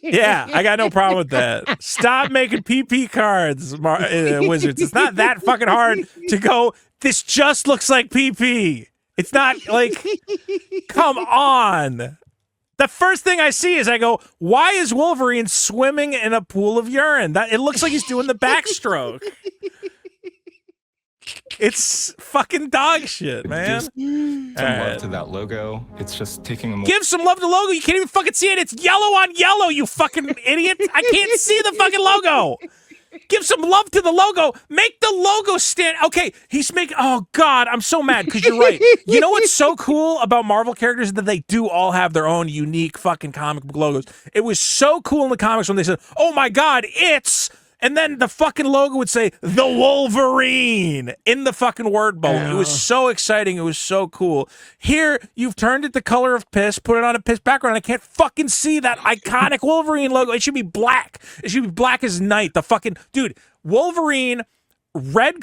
Yeah, I got no problem with that. Stop making PP cards, Wizards. It's not that fucking hard to go, this just looks like PP. It's not like, come on. The first thing I see is I go, why is Wolverine swimming in a pool of urine? It looks like he's doing the backstroke. It's fucking dog shit, man. Some love to that logo. It's just taking a give some love to the logo. You can't even fucking see it. It's yellow on yellow, you fucking idiot. I can't see the fucking logo. Give some love to the logo. Make the logo stand. Okay, he's making. Oh God, I'm so mad because you're right. You know what's so cool about Marvel characters is that they do all have their own unique fucking comic book logos. It was so cool in the comics when they said, "Oh my God, it's." And then the fucking logo would say, the Wolverine, in the fucking word bubble. Yeah. It was so exciting. It was so cool. Here, you've turned it the color of piss, put it on a piss background. I can't fucking see that iconic Wolverine logo. It should be black. It should be black as night. The fucking, dude, Wolverine, red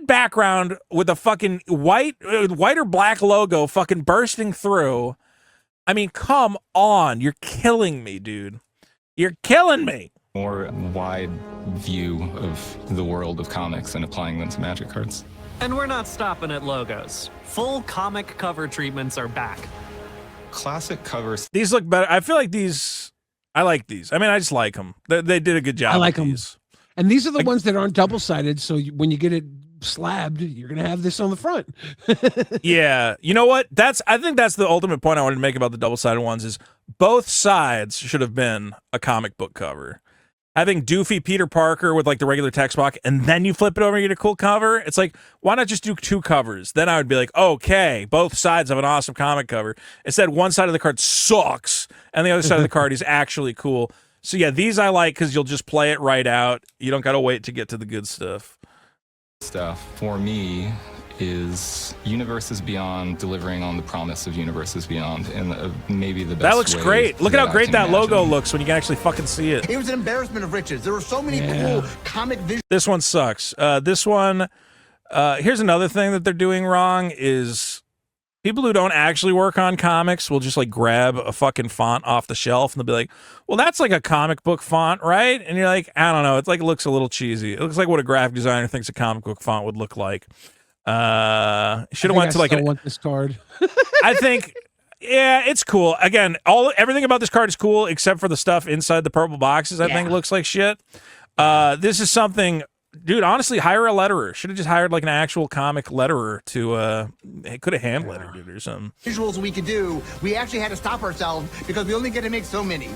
background with a fucking white or black logo fucking bursting through. I mean, come on. You're killing me, dude. You're killing me. More wide view of the world of comics and applying them to Magic cards. And we're not stopping at logos. Full comic cover treatments are back. Classic covers. These look better. I feel like these. I like these. I mean, I just like them. They did a good job. I like them. These. And these are the ones that aren't double-sided, so when you get it slabbed, you're going to have this on the front. Yeah. You know what? I think that's the ultimate point I wanted to make about the double-sided ones is both sides should have been a comic book cover. having doofy Peter Parker with like the regular text box, and then you flip it over and you get a cool cover. It's like, why not just do 2 covers? Then I would be like, okay, both sides have an awesome comic cover. Instead, one side of the card sucks, and the other side of the card is actually cool. So yeah, these I like because you'll just play it right out. You don't got to wait to get to the good stuff. For me is Universes Beyond delivering on the promise of Universes Beyond, and maybe the best. That looks great. Look at how great that logo looks when you can actually fucking see it. It was an embarrassment of riches. There were so many cool comic visuals. This one sucks. This one, here's another thing that they're doing wrong is people who don't actually work on comics will just like grab a fucking font off the shelf and they'll be like, well, that's like a comic book font, right? And you're like, I don't know. It's like, it looks a little cheesy. It looks like what a graphic designer thinks a comic book font would look like. Should have went to like I want this card. I think, yeah, it's cool. Again, everything about this card is cool except for the stuff inside the purple boxes. I think looks like shit. This is something, dude. Honestly, hire a letterer. Should have just hired like an actual comic letterer to. Could have hand lettered it or something. Visuals we could do. We actually had to stop ourselves because we only get to make so many.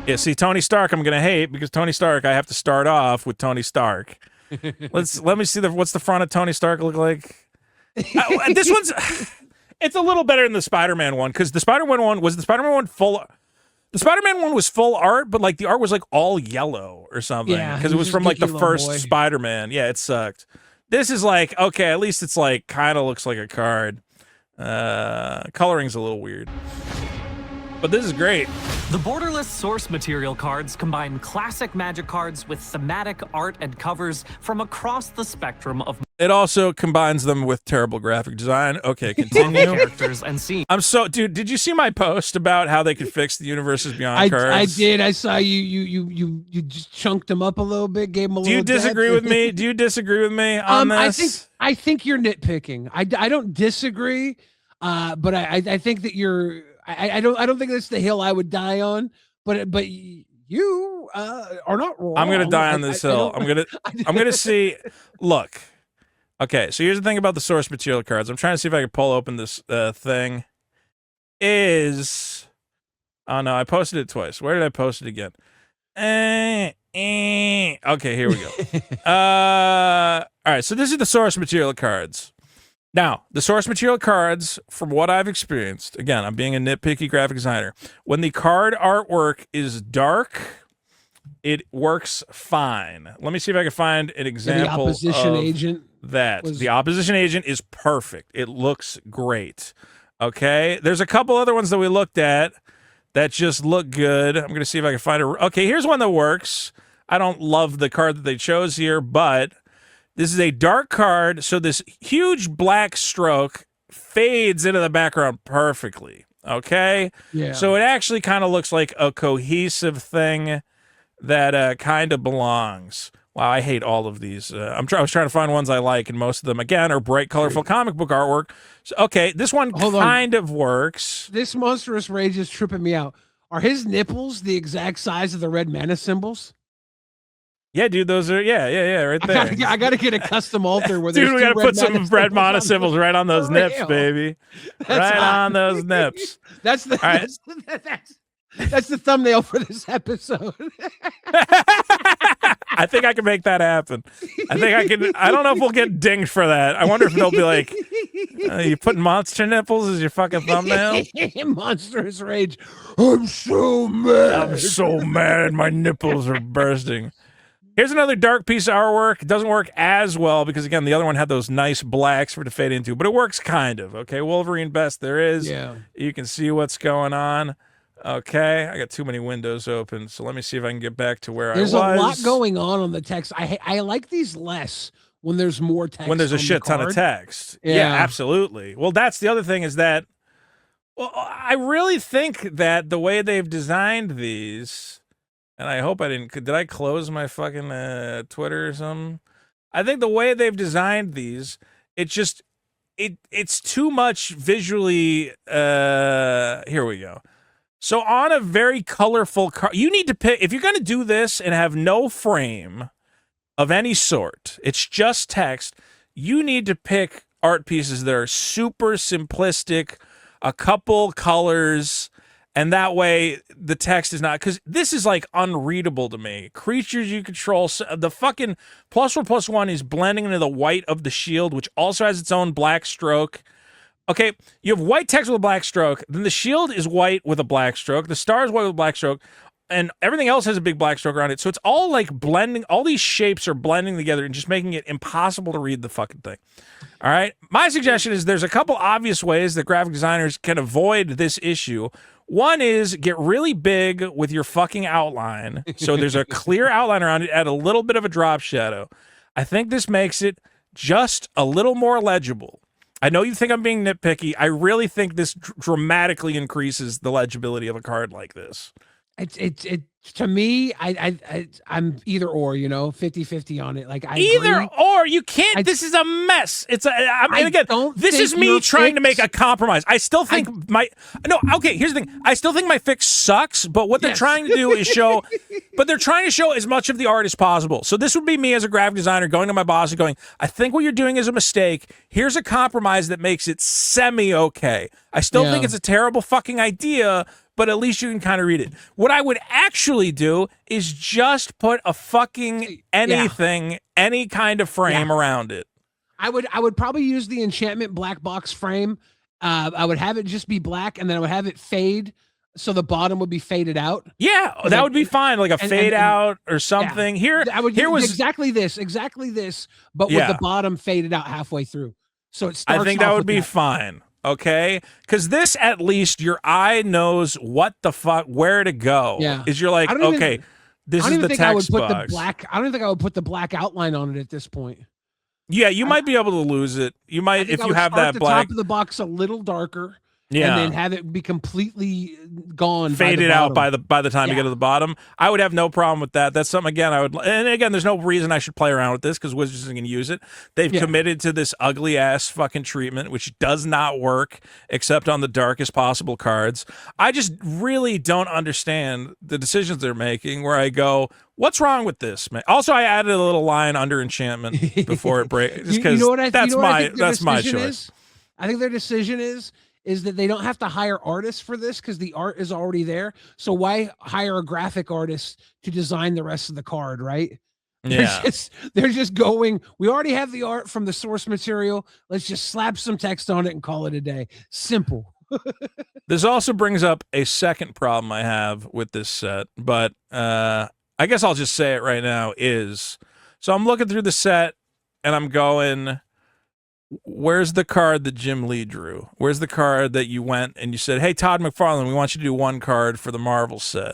Yeah, see, Tony Stark, I'm gonna hate because Tony Stark. I have to start off with Tony Stark. Let me see what's the front of Tony Stark look like. This one's it's a little better than the Spider-Man one because the Spider-Man one was full. The Spider-Man one was full art, but like the art was like all yellow or something because it was from like the first Spider-Man. Yeah, it sucked. This is like okay, at least it's like kind of looks like a card. Coloring's a little weird. But this is great. The borderless source material cards combine classic Magic cards with thematic art and covers from across the spectrum of. It also combines them with terrible graphic design. Okay, continue. Characters and scenes. Dude, did you see my post about how they could fix the Universes Beyond cards? I did. I saw you just chunked them up a little bit, gave them a little. Do you disagree with me? Do you disagree with me on this? I think you're nitpicking. I don't disagree, but I think that you're. I don't think that's the hill I would die on, but you are not wrong. I'm gonna die on this hill. I'm gonna see. Look, okay. So here's the thing about the source material cards. I'm trying to see if I can pull open this thing. Oh no, I posted it twice. Where did I post it again? Okay, here we go. All right. So this is the source material cards. Now, the source material cards, from what I've experienced, again, I'm being a nitpicky graphic designer, when the card artwork is dark, it works fine. Let me see if I can find an example the opposition of agent that. The opposition agent is perfect. It looks great. Okay? There's a couple other ones that we looked at that just look good. I'm going to see if I can find a... Okay, here's one that works. I don't love the card that they chose here, but... This is a dark card, so this huge black stroke fades into the background perfectly, okay? Yeah. So it actually kind of looks like a cohesive thing that kind of belongs. Wow, I hate all of these. I was trying to find ones I like, and most of them, again, are bright, colorful comic book artwork. So, okay, this one kind of works. This Monstrous Rage is tripping me out. Are his nipples the exact size of the red mana symbols? Yeah, dude, those are right there. I gotta get a custom altar where dude, we gotta put some red mana symbols right on those nips, baby. On those nips. That's the that's the thumbnail for this episode. I think I can make that happen. I don't know if we'll get dinged for that. I wonder if they'll be like, you putting monster nipples as your fucking thumbnail? Monstrous Rage. I'm so mad. I'm so mad. My nipples are bursting. Here's another dark piece of artwork. It doesn't work as well because, again, the other one had those nice blacks for it to fade into, but it works kind of. Okay, Wolverine best there is. Yeah. You can see what's going on. Okay, I got too many windows open, so let me see if I can get back to where there's I was. There's a lot going on the text. I like these less when there's more text. When there's a shit ton of text. Yeah, absolutely. Well, that's the other thing is that, well, I really think that the way they've designed these... And I hope I didn't... Did I close my fucking Twitter or something? I think the way they've designed these, it's too much visually... here we go. So on a very colorful card... You need to pick... If you're going to do this and have no frame of any sort, it's just text, you need to pick art pieces that are super simplistic, a couple colors... And that way, the text is not, because this is like unreadable to me. Creatures you control, the fucking +1/+1 is blending into the white of the shield, which also has its own black stroke. Okay, you have white text with a black stroke, then the shield is white with a black stroke, the star is white with a black stroke, and everything else has a big black stroke around it. So it's all like blending, all these shapes are blending together and just making it impossible to read the fucking thing. All right, my suggestion is there's a couple obvious ways that graphic designers can avoid this issue. One is get really big with your fucking outline. So there's a clear outline around it, add a little bit of a drop shadow. I think this makes it just a little more legible. I know you think I'm being nitpicky. I really think this dramatically increases the legibility of a card like this. It to me, I'm either or, 50-50 on it. Like either or, you can't. This is a mess. It's this is me trying to make a compromise. I still think here's the thing. I still think my fix sucks, but what they're trying to do is show, but they're trying to show as much of the art as possible. So this would be me as a graphic designer going to my boss and going, I think what you're doing is a mistake. Here's a compromise that makes it semi-okay. I still think it's a terrible fucking idea, but at least you can kind of read it. What I would actually do is just put a fucking anything, any kind of frame around it. I would probably use the enchantment black box frame. I would have it just be black, and then I would have it fade, so the bottom would be faded out. Yeah, that would be fine, like a fade out or something. Here was exactly this, but with the bottom faded out halfway through. So it starts. I think that would be fine. Okay, because this, at least your eye knows what the fuck, where to go. Yeah, is you're like, okay, this is the text box. I don't even think I would put the black outline on it at this point. Yeah, you might be able to lose it. You might if you have that the black. Top of the box a little darker. Yeah, and then have it be completely gone, faded out by the time you get to the bottom. I would have no problem with that. That's something there's no reason I should play around with this because Wizards isn't going to use it. They've committed to this ugly ass fucking treatment, which does not work except on the darkest possible cards. I just really don't understand the decisions they're making. Where I go, what's wrong with this, man? Also, I added a little line under enchantment before it breaks, just because that's my choice. I think their decision is that they don't have to hire artists for this because the art is already there. So why hire a graphic artist to design the rest of the card, right? Yeah. They're just going, we already have the art from the source material. Let's just slap some text on it and call it a day. Simple. This also brings up a second problem I have with this set, but I guess I'll just say it right now so I'm looking through the set and I'm going, where's the card that Jim Lee drew? Where's the card that you went and you said, hey, Todd McFarlane, we want you to do one card for the Marvel set?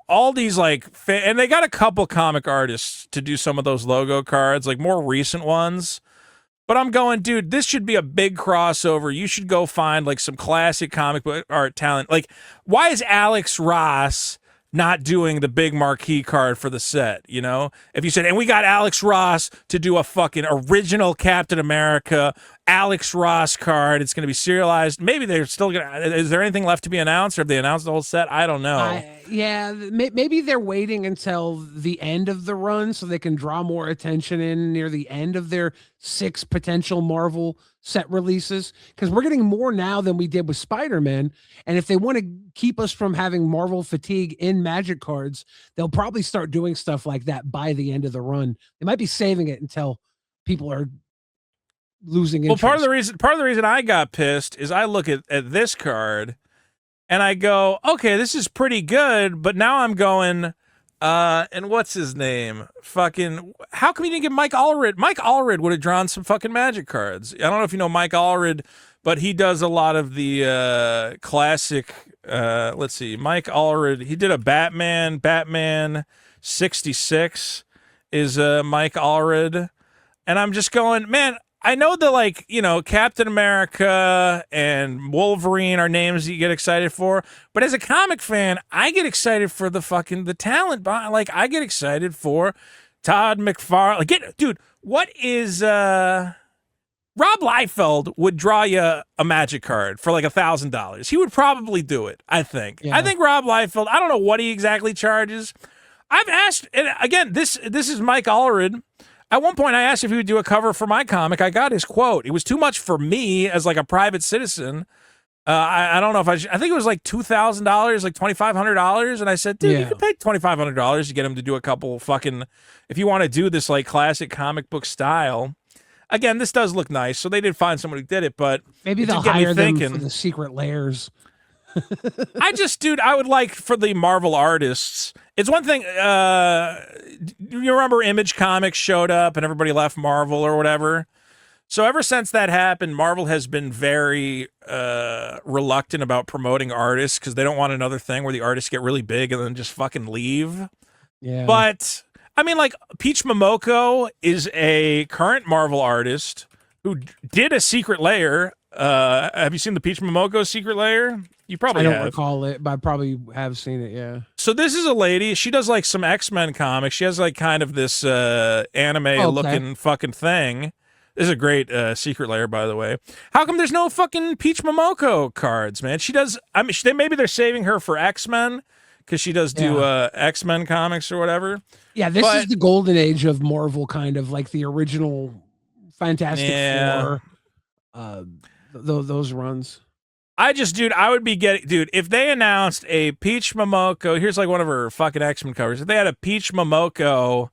All these and they got a couple comic artists to do some of those logo cards, like more recent ones. But I'm going, dude, this should be a big crossover. You should go find like some classic comic book art talent. Like, why is Alex Ross not doing the big marquee card for the set? If you said, and we got Alex Ross to do a fucking original Captain America Alex Ross card, it's going to be serialized. Maybe they're still going to, is there anything left to be announced, or have they announced the whole set? I don't know. Maybe they're waiting until the end of the run so they can draw more attention in near the end of their 6 potential Marvel set releases, because we're getting more now than we did with Spider-Man. And if they want to keep us from having Marvel fatigue in Magic cards, they'll probably start doing stuff like that by the end of the run. They might be saving it until people are losing interest. Well, part of the reason I got pissed is I look at this card and I go, okay, this is pretty good, but now I'm going, and what's his name? Fucking, how come you didn't get Mike Allred? Mike Allred would have drawn some fucking Magic cards. I don't know if you know Mike Allred, but he does a lot of the classic, let's see, Mike Allred, he did a Batman 66 is Mike Allred. And I'm just going, man, I know that, Captain America and Wolverine are names that you get excited for, but as a comic fan, I get excited for the talent. I get excited for Todd McFarlane. Dude, what is Rob Liefeld would draw you a Magic card for $1,000. He would probably do it, I think. Yeah. I think Rob Liefeld, I don't know what he exactly charges. I've asked, and again, this is Mike Allred. At one point, I asked if he would do a cover for my comic. I got his quote. It was too much for me as a private citizen. I don't know if I think it was like $2,000, like $2,500, and I said, dude, you could pay $2,500 to get him to do a couple fucking, if you want to do this like classic comic book style. Again, this does look nice, so they did find someone who did it, but maybe they'll hire them for the secret layers. Dude, I would like for the Marvel artists. It's one thing. You remember Image Comics showed up and everybody left Marvel or whatever. So ever since that happened, Marvel has been very reluctant about promoting artists because they don't want another thing where the artists get really big and then just fucking leave. Yeah. But I mean, like Peach Momoko is a current Marvel artist who did a secret layer. Have you seen the Peach Momoko secret layer? You probably have. I don't recall it, but I probably have seen it, yeah. So this is a lady. She does like some X-Men comics. She has like kind of this anime-looking fucking thing. This is a great secret layer, by the way. How come there's no fucking Peach Momoko cards, man? She does. I mean, maybe they're saving her for X-Men because she does do X-Men comics or whatever. Yeah, this is the golden age of Marvel, kind of like the original Fantastic Four. Those runs. I would be getting, if they announced a Peach Momoko, here's like one of her fucking X-Men covers. If they had a Peach Momoko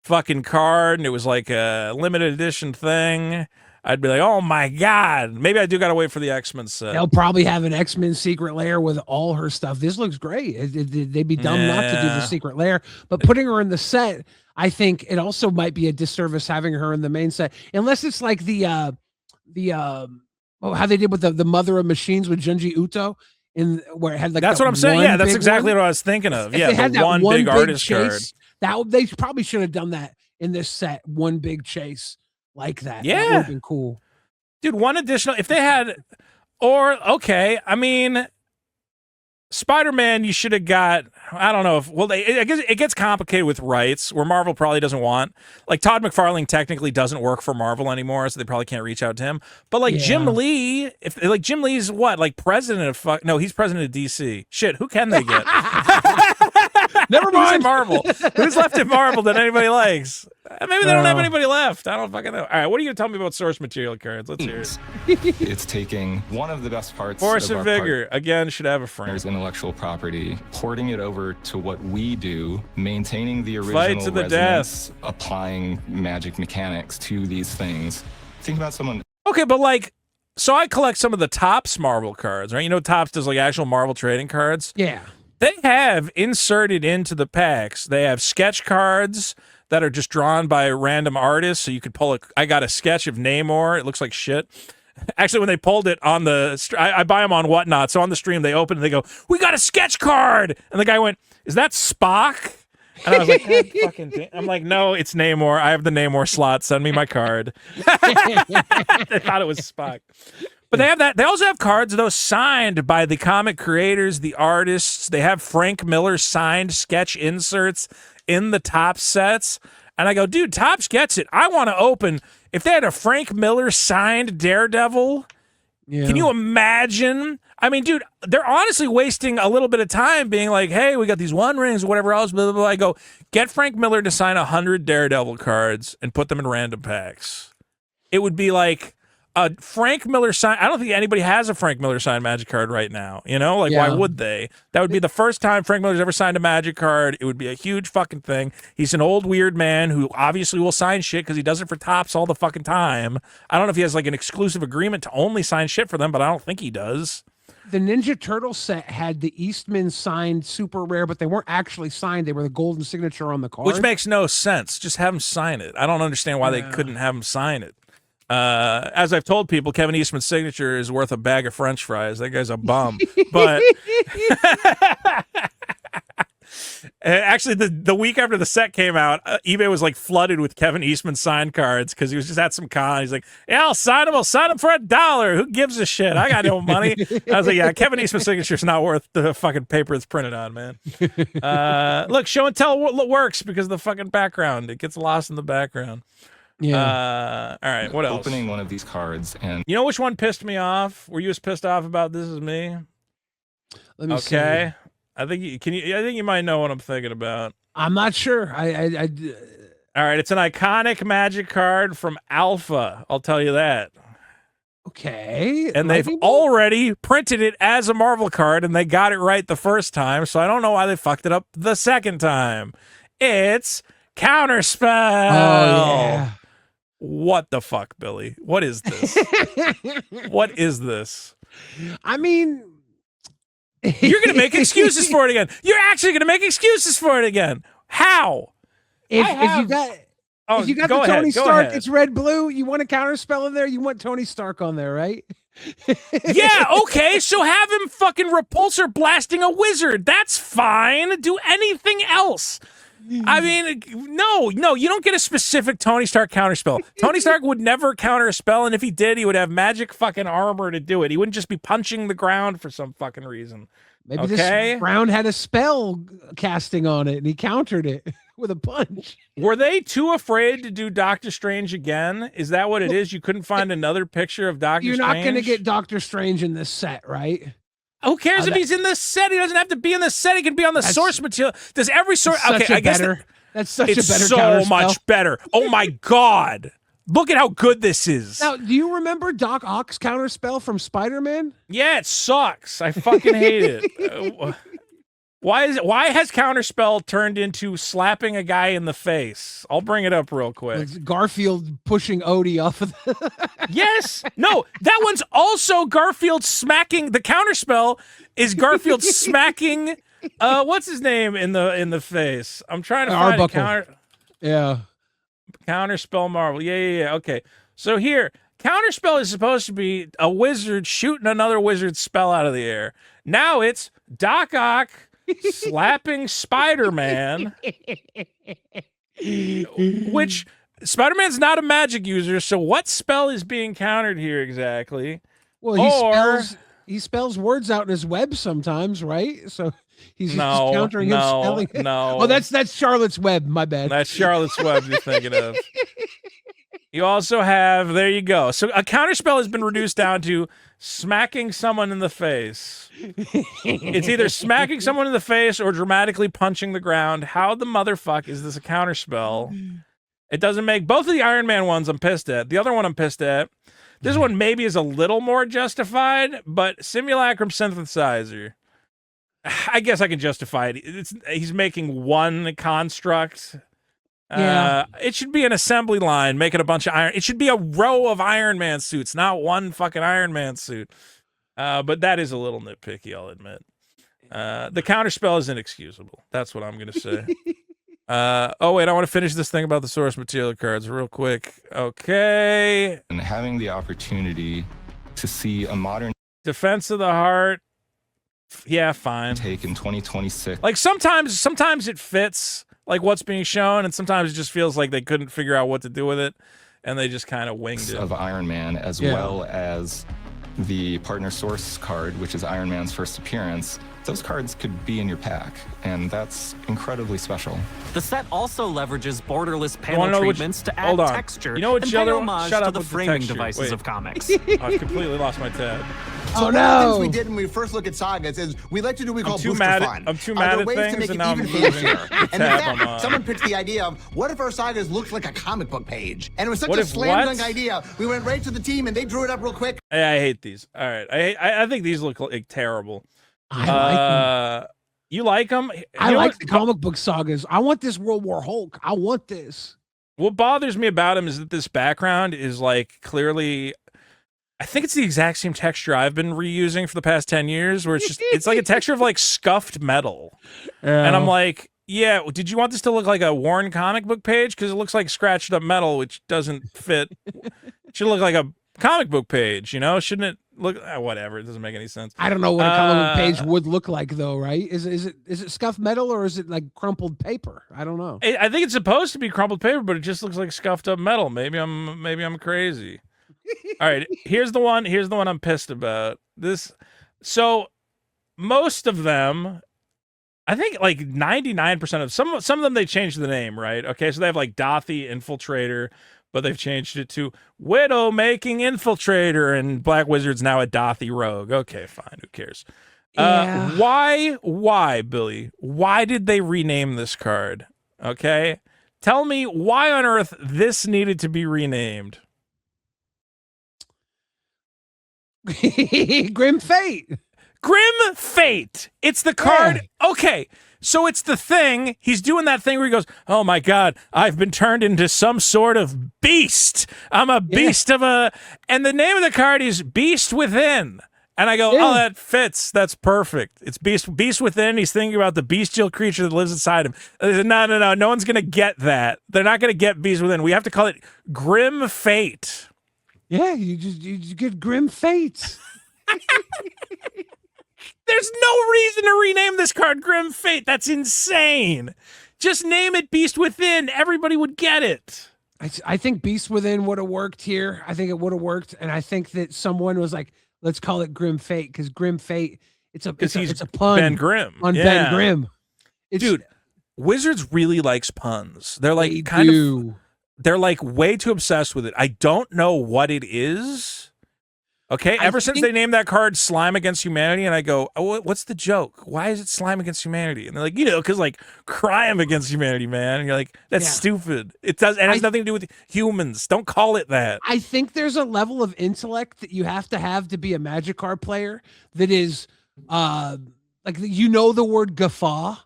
fucking card and it was like a limited edition thing, I'd be like, oh my God. Maybe I do got to wait for the X-Men set. They'll probably have an X-Men secret layer with all her stuff. This looks great. They'd be dumb not to do the secret layer, but putting her in the set, I think it also might be a disservice having her in the main set, unless it's like how they did with the Mother of Machines with Junji Ito, where it had like that's what I'm saying. Yeah, that's exactly what I was thinking of. Yeah, the one big artist card. They probably should have done that in this set. One big chase like that. Yeah, that would have been cool, dude. One additional if they had, I mean, Spider-Man, you should have got. I don't know if I guess it gets complicated with rights where Marvel probably doesn't want. Like Todd McFarlane technically doesn't work for Marvel anymore, so they probably can't reach out to him. But like Jim Lee, Jim Lee's what, like president of no, he's president of DC. Shit, who can they get? Never mind. Who's Marvel. Who's left at Marvel that anybody likes? Maybe they don't have anybody left. I don't fucking know. All right, what are you gonna tell me about source material cards? Let's hear it. It's taking one of the best parts. Force and Vigor again should have a frame. There's intellectual property, porting it over to what we do, maintaining the original resonance, applying magic mechanics to these things. Think about someone. Okay, but like, so I collect some of the Topps Marvel cards, right? You know, Topps does like actual Marvel trading cards. Yeah. They have inserted into the packs. They have sketch cards that are just drawn by random artists. So you could pull I got a sketch of Namor. It looks like shit. Actually, when they pulled it on I buy them on Whatnot. So on the stream, they open and they go, "We got a sketch card." And the guy went, "Is that Spock?" And I was like, God fucking damn. I'm like, no, it's Namor. I have the Namor slot. Send me my card. They thought it was Spock. But they have that. They also have cards, though, signed by the comic creators, the artists. They have Frank Miller signed sketch inserts in the Topps sets. And I go, dude, Topps gets it. I want to open. If they had a Frank Miller signed Daredevil, can you imagine? I mean, dude, they're honestly wasting a little bit of time being like, hey, we got these One Rings, whatever else, blah, blah, blah. I go, get Frank Miller to sign 100 Daredevil cards and put them in random packs. It would be like a Frank Miller sign. I don't think anybody has a Frank Miller signed Magic card right now. You know, like, why would they? That would be the first time Frank Miller's ever signed a Magic card. It would be a huge fucking thing. He's an old weird man who obviously will sign shit because he does it for Topps all the fucking time. I don't know if he has like an exclusive agreement to only sign shit for them, but I don't think he does. The Ninja Turtle set had the Eastman signed super rare, but they weren't actually signed. They were the golden signature on the card. Which makes no sense. Just have him sign it. I don't understand why they couldn't have him sign it. As I've told people, Kevin Eastman's signature is worth a bag of French fries. That guy's a bum. But actually, the week after the set came out, eBay was like flooded with Kevin Eastman signed cards because he was just at some con. He's like, "Yeah, I'll sign them. I'll sign them for $1. Who gives a shit? I got no money." I was like, "Yeah, Kevin Eastman's signature's not worth the fucking paper it's printed on, man." Look, show and tell works because of the fucking background. It gets lost in the background. Yeah. All right. What else? Opening one of these cards, and you know which one pissed me off? Were you as pissed off about This Is Me? Let me see. I think I think you might know what I'm thinking about. I'm not sure. All right. It's an iconic Magic card from Alpha. I'll tell you that. Okay. And they've already printed it as a Marvel card, and they got it right the first time, so I don't know why they fucked it up the second time. It's Counterspell. Oh, yeah. What the fuck, Billy? What is this? What is this? I mean... You're going to make excuses for it again. You're actually going to make excuses for it again. How? If you got... if you got the Tony Stark, it's red blue. You want a Counterspell in there? You want Tony Stark on there, right? Yeah, okay. So have him fucking repulsor blasting a wizard. That's fine. Do anything else. I mean, no, you don't get a specific Tony Stark counterspell. Tony Stark would never counter a spell, and if he did, he would have magic fucking armor to do it. He wouldn't just be punching the ground for some fucking reason. Maybe this Brown had a spell casting on it, and he countered it with a punch. Were they too afraid to do Doctor Strange again? Is that what it is? You couldn't find another picture of Doctor Strange? You're not going to get Doctor Strange in this set, right? Who cares if he's in this set? He doesn't have to be in this set. He can be on the source material. Does every source... Okay, I guess that's such a better so much better. Oh, my God. Look at how good this is. Now, do you remember Doc Ock's counterspell from Spider-Man? Yeah, it sucks. I fucking hate it. Why has counterspell turned into slapping a guy in the face? I'll bring it up real quick. It's Garfield pushing Odie off of the... Yes. No, that one's also Garfield smacking. The counterspell is Garfield smacking what's his name in the face? I'm trying to find a counter. Yeah. Counterspell Marvel. Yeah. Okay. So here, counterspell is supposed to be a wizard shooting another wizard's spell out of the air. Now it's Doc Ock slapping Spider-Man, which Spider-Man's not a magic user, so what spell is being countered here exactly? Well, he spells words out in his web sometimes, right? So he's just countering him spelling it. No. Oh, that's Charlotte's Web, my bad. That's Charlotte's Web you're thinking of. You also have, there you go. So a counterspell has been reduced down to smacking someone in the face. It's either smacking someone in the face or dramatically punching the ground. How the motherfuck is this a counterspell? It doesn't make... Both of the Iron Man ones I'm pissed at. The other one I'm pissed at. This one maybe is a little more justified, but Simulacrum Synthesizer. I guess I can justify it. He's making one construct... Yeah. It should be an assembly line making a bunch of iron. It should be a row of Iron Man suits, not one fucking Iron Man suit. But that is a little nitpicky, I'll admit. The counterspell is inexcusable. That's what I'm going to say. Oh, wait, I want to finish this thing about the source material cards real quick. Okay. And having the opportunity to see a modern Defense of the Heart. Yeah, fine. Take in 2026. Like sometimes it fits like what's being shown, and sometimes it just feels like they couldn't figure out what to do with it, and they just kind of winged it. Of Iron Man, as well as the partner source card, which is Iron Man's first appearance. Those cards could be in your pack, and that's incredibly special. The set also leverages borderless panel treatments to add texture and pay homage to the framing devices of comics. I've completely lost my tab. So one of the things we did when we first look at sagas is we like to do what we call booster fun. I'm too mad at things, and now I'm losing the and in fact, someone pitched the idea of, what if our sagas looked like a comic book page? And it was such a slam dunk idea. We went right to the team, and they drew it up real quick. Hey, I hate these. All right. I think these look like terrible. I like them. You like them? I like the comic book sagas. I want this World War Hulk. I want this. What bothers me about him is that this background is like clearly... I think it's the exact same texture I've been reusing for the past 10 years, where it's like a texture of like scuffed metal. And I'm like, yeah, did you want this to look like a worn comic book page? Because it looks like scratched up metal, which doesn't fit. It should look like a comic book page, you know? Shouldn't it look... whatever, it doesn't make any sense. I don't know what a comic book page would look like, though, right? Is it scuffed metal, or is it like crumpled paper? I don't know. I think it's supposed to be crumpled paper, but it just looks like scuffed up metal. Maybe I'm crazy. All right, here's the one I'm pissed about. So most of them, I think like 99% of some of them, they changed the name, right? Okay, so they have like Dothy Infiltrator, but they've changed it to Widow Making Infiltrator, and Black Wizard's now a Dothy Rogue. Okay, fine, who cares? Yeah. Why, Billy? Why did they rename this card? Okay, tell me why on earth this needed to be renamed. Grim Fate. Grim Fate. It's the card. Yeah. Okay. So it's the thing. He's doing that thing where he goes, "Oh my God, I've been turned into some sort of beast. I'm a beast of a," and the name of the card is Beast Within. And I go, "Oh, that fits. That's perfect. It's Beast Within. He's thinking about the bestial creature that lives inside him." No. No one's gonna get that. They're not gonna get Beast Within. We have to call it Grim Fate. Yeah, you get Grim Fates. There's no reason to rename this card Grim Fate. That's insane. Just name it Beast Within. Everybody would get it. I think Beast Within would have worked here. I think it would have worked, and I think that someone was like, "Let's call it Grim Fate," because Grim Fate, it's a pun. Ben Grimm on Ben Grimm. Dude, Wizards really likes puns. They're like they're like way too obsessed with it. I don't know what it is. Okay, ever since they named that card Slime Against Humanity, and I go, "Oh, what's the joke? Why is it Slime Against Humanity?" And they're like, because like crime against humanity, man. And you're like, that's stupid. It has nothing to do with humans. Don't call it that. I think there's a level of intellect that you have to be a Magic card player that is like the word guffaw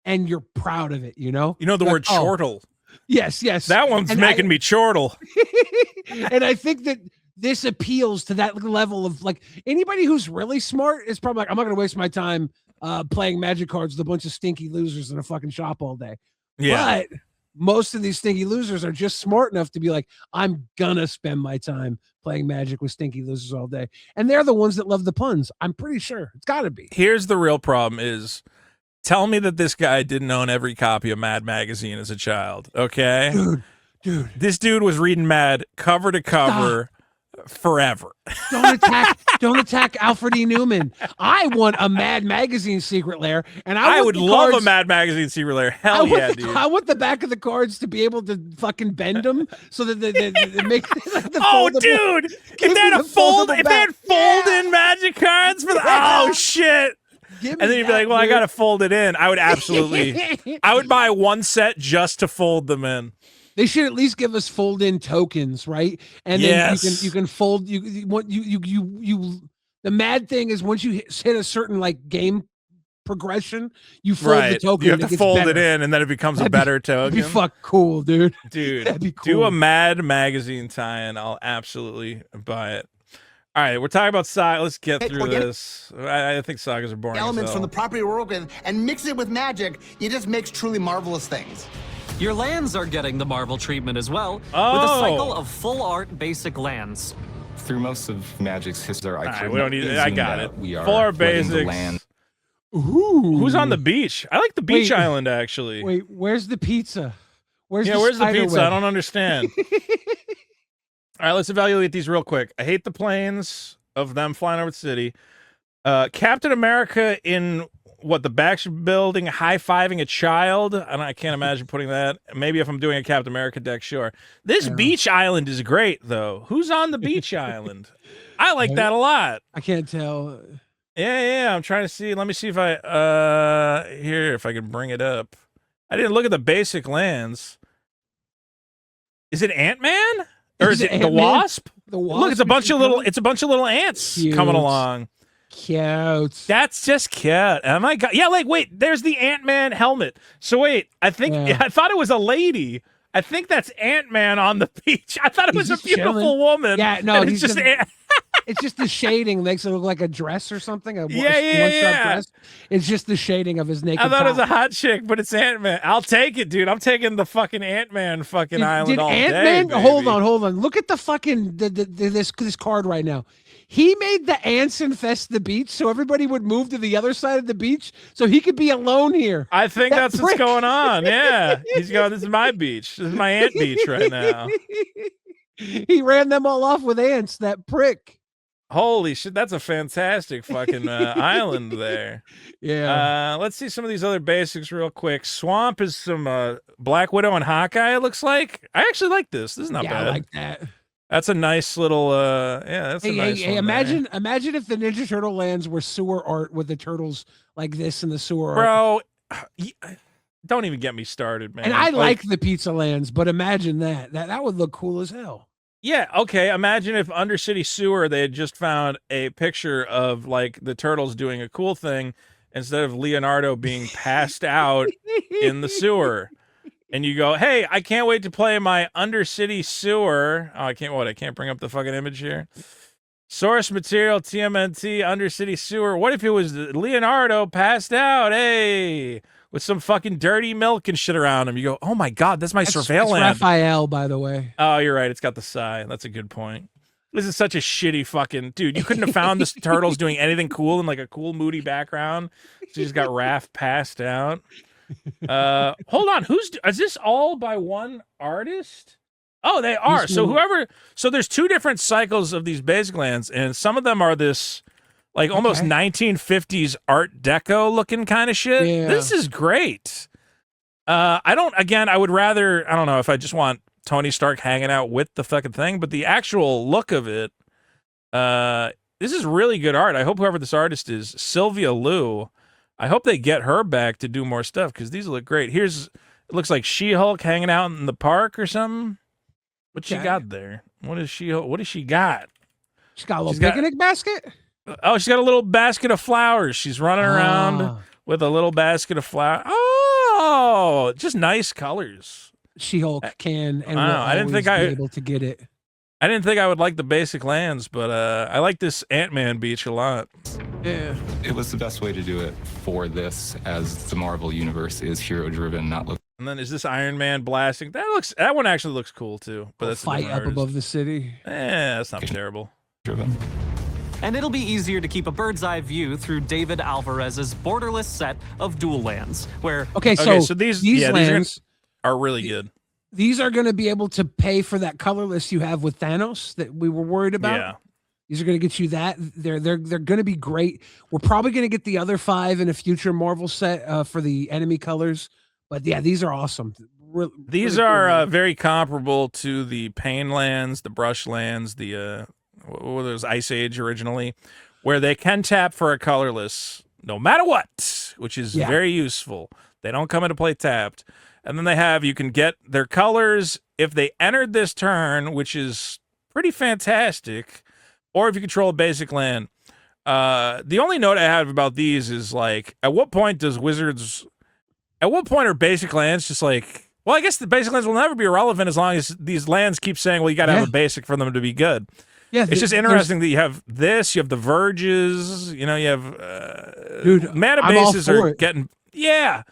and you're proud of it, You know the word chortle. Yes. That one's making me chortle. And I think that this appeals to that level of like anybody who's really smart is probably like, I'm not going to waste my time playing Magic cards with a bunch of stinky losers in a fucking shop all day. Yeah. But most of these stinky losers are just smart enough to be like, I'm gonna spend my time playing Magic with stinky losers all day. And they're the ones that love the puns. I'm pretty sure it's got to be. Here's the real problem is, tell me that this guy didn't own every copy of Mad Magazine as a child, okay? Dude. This dude was reading Mad cover to cover. Forever. Don't attack Alfred E. Newman. I want a Mad Magazine secret lair, and I would love a Mad Magazine secret lair. Hell yeah, dude. I want the back of the cards to be able to fucking bend them so that they make the dude! If they had fold-in Magic cards for the shit. And then you'd be like, "Well, I gotta fold it in." I would absolutely. I would buy one set just to fold them in. They should at least give us fold-in tokens, right? And then you can fold. You the mad thing is once you hit a certain like game progression, you fold the token. You have to fold it in, and then it becomes a better token. That'd be fuck cool, dude. That'd be cool. Do a Mad Magazine tie-in. I'll absolutely buy it. All right, we're talking about Saga. Let's get through this. I think Sagas are boring. Elements from the property we're working with and mix it with Magic, it just makes truly marvelous things. Your lands are getting the Marvel treatment as well, with a cycle of full art basic lands. Through most of Magic's history, we don't need. I got it. We are full art basics. Ooh. Who's on the beach? I like the beach island actually. Wait, where's the pizza? Where's the pizza? web? I don't understand. All right, let's evaluate these real quick. I hate the planes of them flying over the city. Captain America in the Baxter Building high-fiving a child. I can't imagine putting that. Maybe if I'm doing a Captain America deck, sure. This beach island is great, though. Who's on the beach island? I like that a lot. I can't tell. Yeah. I'm trying to see. Let me see if I if I can bring it up. I didn't look at the basic lands. Is it Ant-Man? Or is it the Wasp? The Wasp. Look, it's a bunch of little ants coming along. Cute. That's just cute. Oh my God. Yeah, wait, there's the Ant-Man helmet. So wait, I thought it was a lady. I think that's Ant-Man on the beach. I thought it was a beautiful woman. Yeah, no, he's just it's just the shading makes it look like a dress or something. A one-strap dress. It's just the shading of his naked I thought top. it was a hot chick, but it's Ant-Man. I'll take it, dude. I'm taking the fucking Ant-Man island all Ant-Man, day, baby. Hold on. Look at the fucking this card right now. He made the ants infest the beach so everybody would move to the other side of the beach so he could be alone here. I think that's what's going on. Yeah. He's going, this is my beach. This is my ant beach right now. He ran them all off with ants, that prick. Holy shit, that's a fantastic fucking island there. Yeah. Let's see some of these other basics real quick. Swamp is some Black Widow and Hawkeye, it looks like. I actually like this. This is not bad. I like that. That's a nice little that's a nice one. Imagine if the Ninja Turtle lands were sewer art with the turtles like this in the sewer art. Bro, don't even get me started, man. And I like the pizza lands, but imagine that would look cool as hell. Yeah, okay. Imagine if Undercity Sewer, they had just found a picture of like the turtles doing a cool thing instead of Leonardo being passed out in the sewer. And you go, hey, I can't wait to play my Undercity Sewer. Oh, I can't bring up the fucking image here. Source material, TMNT, Undercity Sewer. What if it was Leonardo passed out? Hey, with some fucking dirty milk and shit around him. You go, oh my God, that's my surveillance. It's Raphael, by the way. Oh, you're right. It's got the sigh. That's a good point. This is such a shitty fucking dude. You couldn't have found the turtles doing anything cool in like a cool, moody background. So you just got Raph passed out. Hold on. Is this all by one artist? Oh, they are. So there's two different cycles of these basic lands, and some of them are this like almost 1950s Art Deco looking kind of shit. Yeah. This is great. I would rather, I don't know if I just want Tony Stark hanging out with the fucking thing, but the actual look of it, this is really good art. I hope whoever this artist is, Sylvia Liu, I hope they get her back to do more stuff because these look great. It looks like She-Hulk hanging out in the park or something. What she got there? What does she got? She's got a little picnic basket? Oh, she's got a little basket of flowers. She's running around with a little basket of flowers. Oh, just nice colors. She-Hulk can and will I didn't think be able to get it. I didn't think I would like the basic lands, but I like this Ant-Man beach a lot. Yeah. It was the best way to do it for this, as the Marvel universe is hero-driven, not look. And then is this Iron Man blasting? That one actually looks cool too. But that's fight up above the city. That's not terrible. Driven. And it'll be easier to keep a bird's eye view through David Alvarez's borderless set of dual lands, where so these lands are really good. These are going to be able to pay for that colorless you have with Thanos that we were worried about. Yeah. These are going to get you that. They're going to be great. We're probably going to get the other 5 in a future Marvel set for the enemy colors. But yeah, these are awesome. These are very comparable to the Pain lands, the Brush lands, the what were those, Ice Age originally, where they can tap for a colorless no matter what, which is very useful. They don't come into play tapped. And then you can get their colors if they entered this turn, which is pretty fantastic, or if you control a basic land. The only note I have about these is like, at what point are basic lands just like, well, I guess the basic lands will never be irrelevant as long as these lands keep saying, well, you got to have a basic for them to be good. Yeah, it's just interesting that you have this, you have the Verges, you have, mana bases are getting, I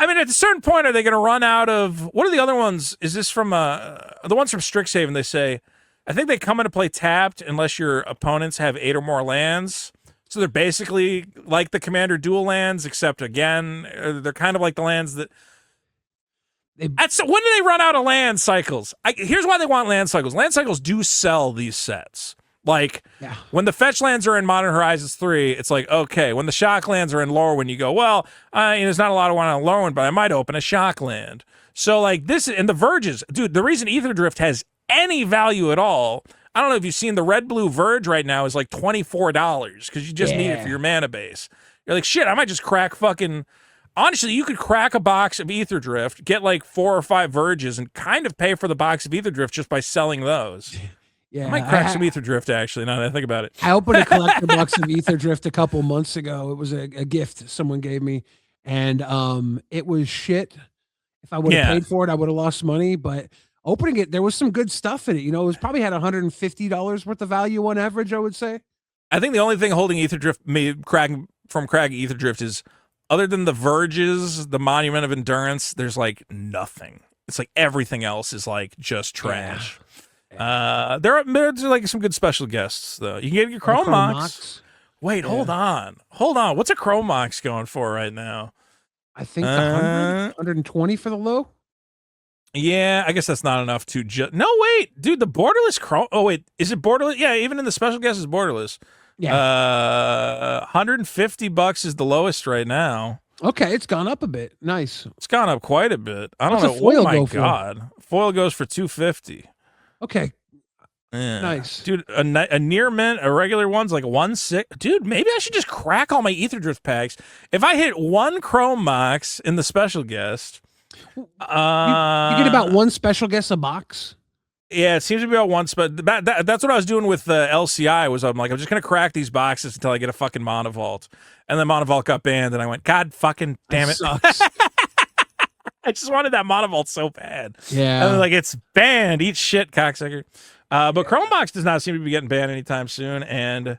mean, at a certain point, are they going to run out of, what are the other ones? Is this from, the ones from Strixhaven, they say, I think they come into play tapped unless your opponents have 8 or more lands. So they're basically like the Commander dual lands, except again, they're kind of like the lands that, when do they run out of land cycles? Here's why they want land cycles. Land cycles do sell these sets. Like, when the fetch lands are in Modern Horizons 3, it's like, okay. When the shock lands are in Lorwyn, you go, well, there's not a lot of one on Lorwyn, but I might open a shock land. So, like, this, and the Verges, dude, the reason Ether Drift has any value at all, I don't know if you've seen the red-blue Verge right now is like $24, because you just need it for your mana base. You're like, shit, I might just crack fucking... Honestly, you could crack a box of Ether Drift, get like 4 or 5 Verges, and kind of pay for the box of Ether Drift just by selling those. Yeah, I might crack some Ether Drift, actually, now that I think about it. I opened a collector box of Ether Drift a couple months ago. It was a gift someone gave me, and it was shit. If I would have paid for it, I would have lost money, but opening it, there was some good stuff in it. It was probably had $150 worth of value on average, I would say. I think the only thing holding Ether Drift, cracking Ether Drift is, other than the Verges, the Monument of Endurance, there's like nothing. It's like everything else is like just trash. There's like some good special guests though. You can get your Chrome Mox. Wait, hold on. What's a Chrome Mox going for right now? I think 120 for the low. Yeah, I guess that's not enough to just. No, wait, dude, the borderless Chrome. Oh wait, is it borderless? Yeah, even in the special guest is borderless. Yeah, $150 is the lowest right now. Okay, it's gone up a bit. Nice. It's gone up quite a bit. I don't know. Oh my god, foil goes for $250. Okay. Nice, dude. A near mint, a regular one's like 1.6. Dude, maybe I should just crack all my Ether Drift packs. If I hit one Chrome Mox in the special guest, you get about one special guest a box. Yeah, it seems to be about once, but that's what I was doing with LCI. Was I'm just gonna crack these boxes until I get a fucking Monovault, and then Monovault got banned, and I went, God fucking damn it! Sucks. I just wanted that Monovault so bad. Yeah, and like it's banned. Eat shit, cocksucker. But Chrome Box does not seem to be getting banned anytime soon, and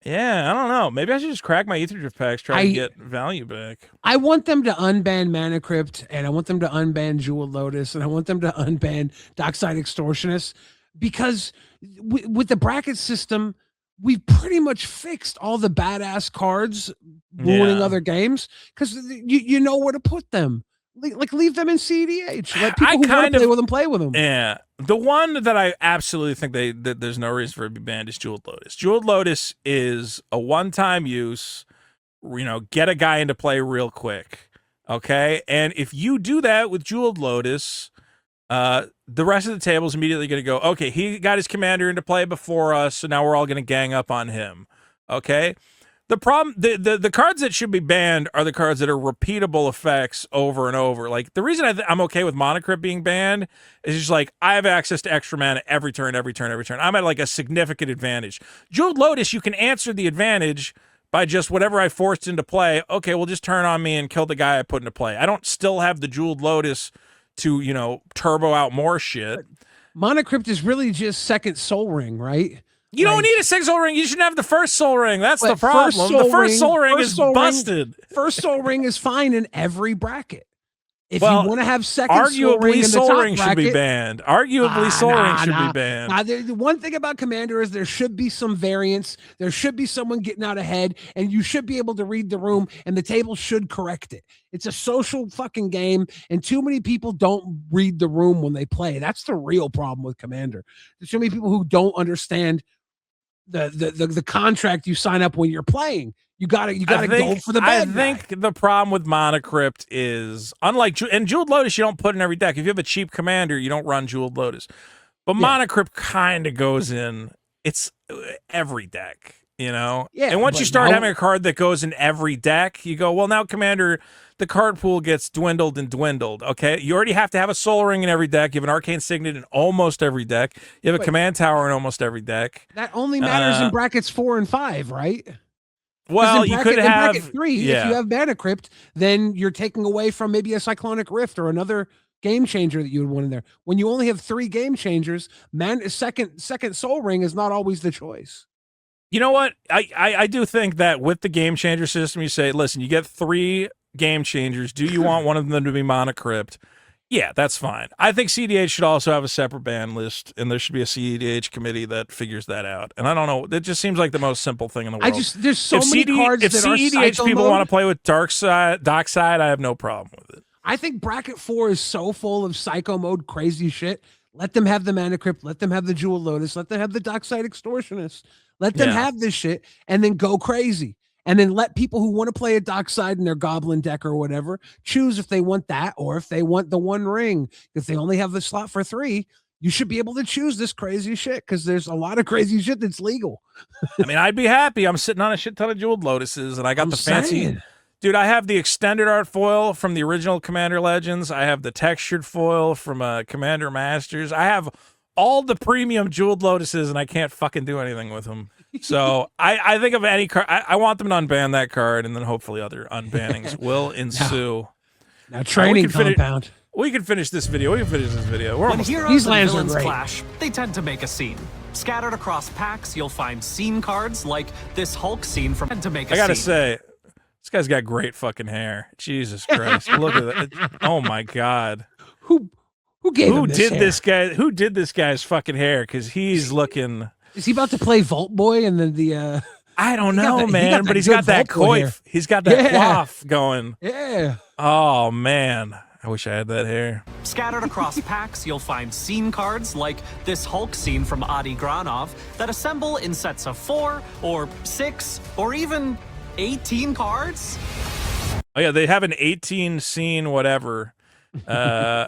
yeah, I don't know. Maybe I should just crack my Ether Drift packs, try to get value back. I want them to unban Mana Crypt, and I want them to unban Jeweled Lotus, and I want them to unban Dockside Extortionist, because with the bracket system, we've pretty much fixed all the badass cards ruining other games, because you know where to put them. Like leave them in CDH. Let people who want to play with them. Yeah, the one that I absolutely think that there's no reason for it to be banned is Jeweled Lotus. Jeweled Lotus is a one-time use. Get a guy into play real quick. Okay, and if you do that with Jeweled Lotus, the rest of the table is immediately going to go, okay, he got his commander into play before us, so now we're all going to gang up on him. Okay. The problem, the cards that should be banned are the cards that are repeatable effects over and over. Like, the reason I'm okay with Mana Crypt being banned is just like, I have access to extra mana every turn. I'm at like a significant advantage. Jeweled Lotus, you can answer the advantage by just whatever I forced into play. Okay, well, just turn on me and kill the guy I put into play. I don't still have the Jeweled Lotus to, turbo out more shit. But Mana Crypt is really just second Soul Ring, right? You don't need a second Soul Ring. You shouldn't have the first Soul Ring. That's the problem. The first Soul Ring is busted. First Soul Ring is fine in every bracket. If you want to have second Soul Ring in the Soul top Ring bracket, should be banned. Arguably, Soul Ring should be banned. The one thing about Commander is there should be some variance. There should be someone getting out ahead, and you should be able to read the room, and the table should correct it. It's a social fucking game, and too many people don't read the room when they play. That's the real problem with Commander. There's too many people who don't understand the contract you sign up when you're playing. You gotta go for the bad guy. I think the problem with Mana Crypt is, unlike Jeweled Lotus, you don't put in every deck. If you have a cheap commander, you don't run Jeweled Lotus. But Mana Crypt kind of goes in. It's every deck, Yeah. And once you start having a card that goes in every deck, you go, well, now commander, the card pool gets dwindled and dwindled. Okay, you already have to have a Soul Ring in every deck. You have an Arcane Signet in almost every deck. You have a Command Tower in almost every deck. That only matters in brackets 4 and 5, right? Well, you could have bracket 3. If you have Mana Crypt, then you're taking away from maybe a Cyclonic Rift or another game changer that you would want in there. When you only have 3 game changers, second Soul Ring is not always the choice. You know what? I do think that with the game changer system, you say, listen, you get 3 game changers. Do you want one of them to be Mana Crypt? Yeah, that's fine. I think CDH should also have a separate ban list, and there should be a CDH committee that figures that out. And I don't know, it just seems like the most simple thing in the world. There's so many cards if that CDH are people want to play with Dockside, I have no problem with it. I think bracket 4 is so full of psycho mode crazy shit. Let them have the Mana Crypt, let them have the Jeweled Lotus, let them have the Dockside Extortionist. Let them have this shit and then go crazy. And then let people who want to play a Dockside in their Goblin deck or whatever choose if they want that or if they want the one ring. If they only have the slot for 3, you should be able to choose this crazy shit, because there's a lot of crazy shit that's legal. I mean, I'd be happy. I'm sitting on a shit ton of Jeweled Lotuses, and I got fancy. Dude, I have the extended art foil from the original Commander Legends. I have the textured foil from Commander Masters. I have all the premium Jeweled Lotuses, and I can't fucking do anything with them. So I think of any card. I want them to unban that card, and then hopefully other unbannings will ensue. Now training compound. We can finish this video. When heroes and villains clash, they tend to make a scene. Scattered across packs, you'll find scene cards like this HULKS scene from to make a scene. I gotta say, this guy's got great fucking hair. Jesus Christ. Look at that. Oh my God. Who did this guy's fucking hair? Because he's looking. Is he about to play Vault Boy and then the I don't know, man, but he's got that coif. He's got that coif going. Yeah. Oh man. I wish I had that hair. Scattered across packs, you'll find scene cards like this HULKS scene from Adi Granov that assemble in sets of 4 or 6 or even 18 cards. Oh yeah, they have an 18 scene whatever.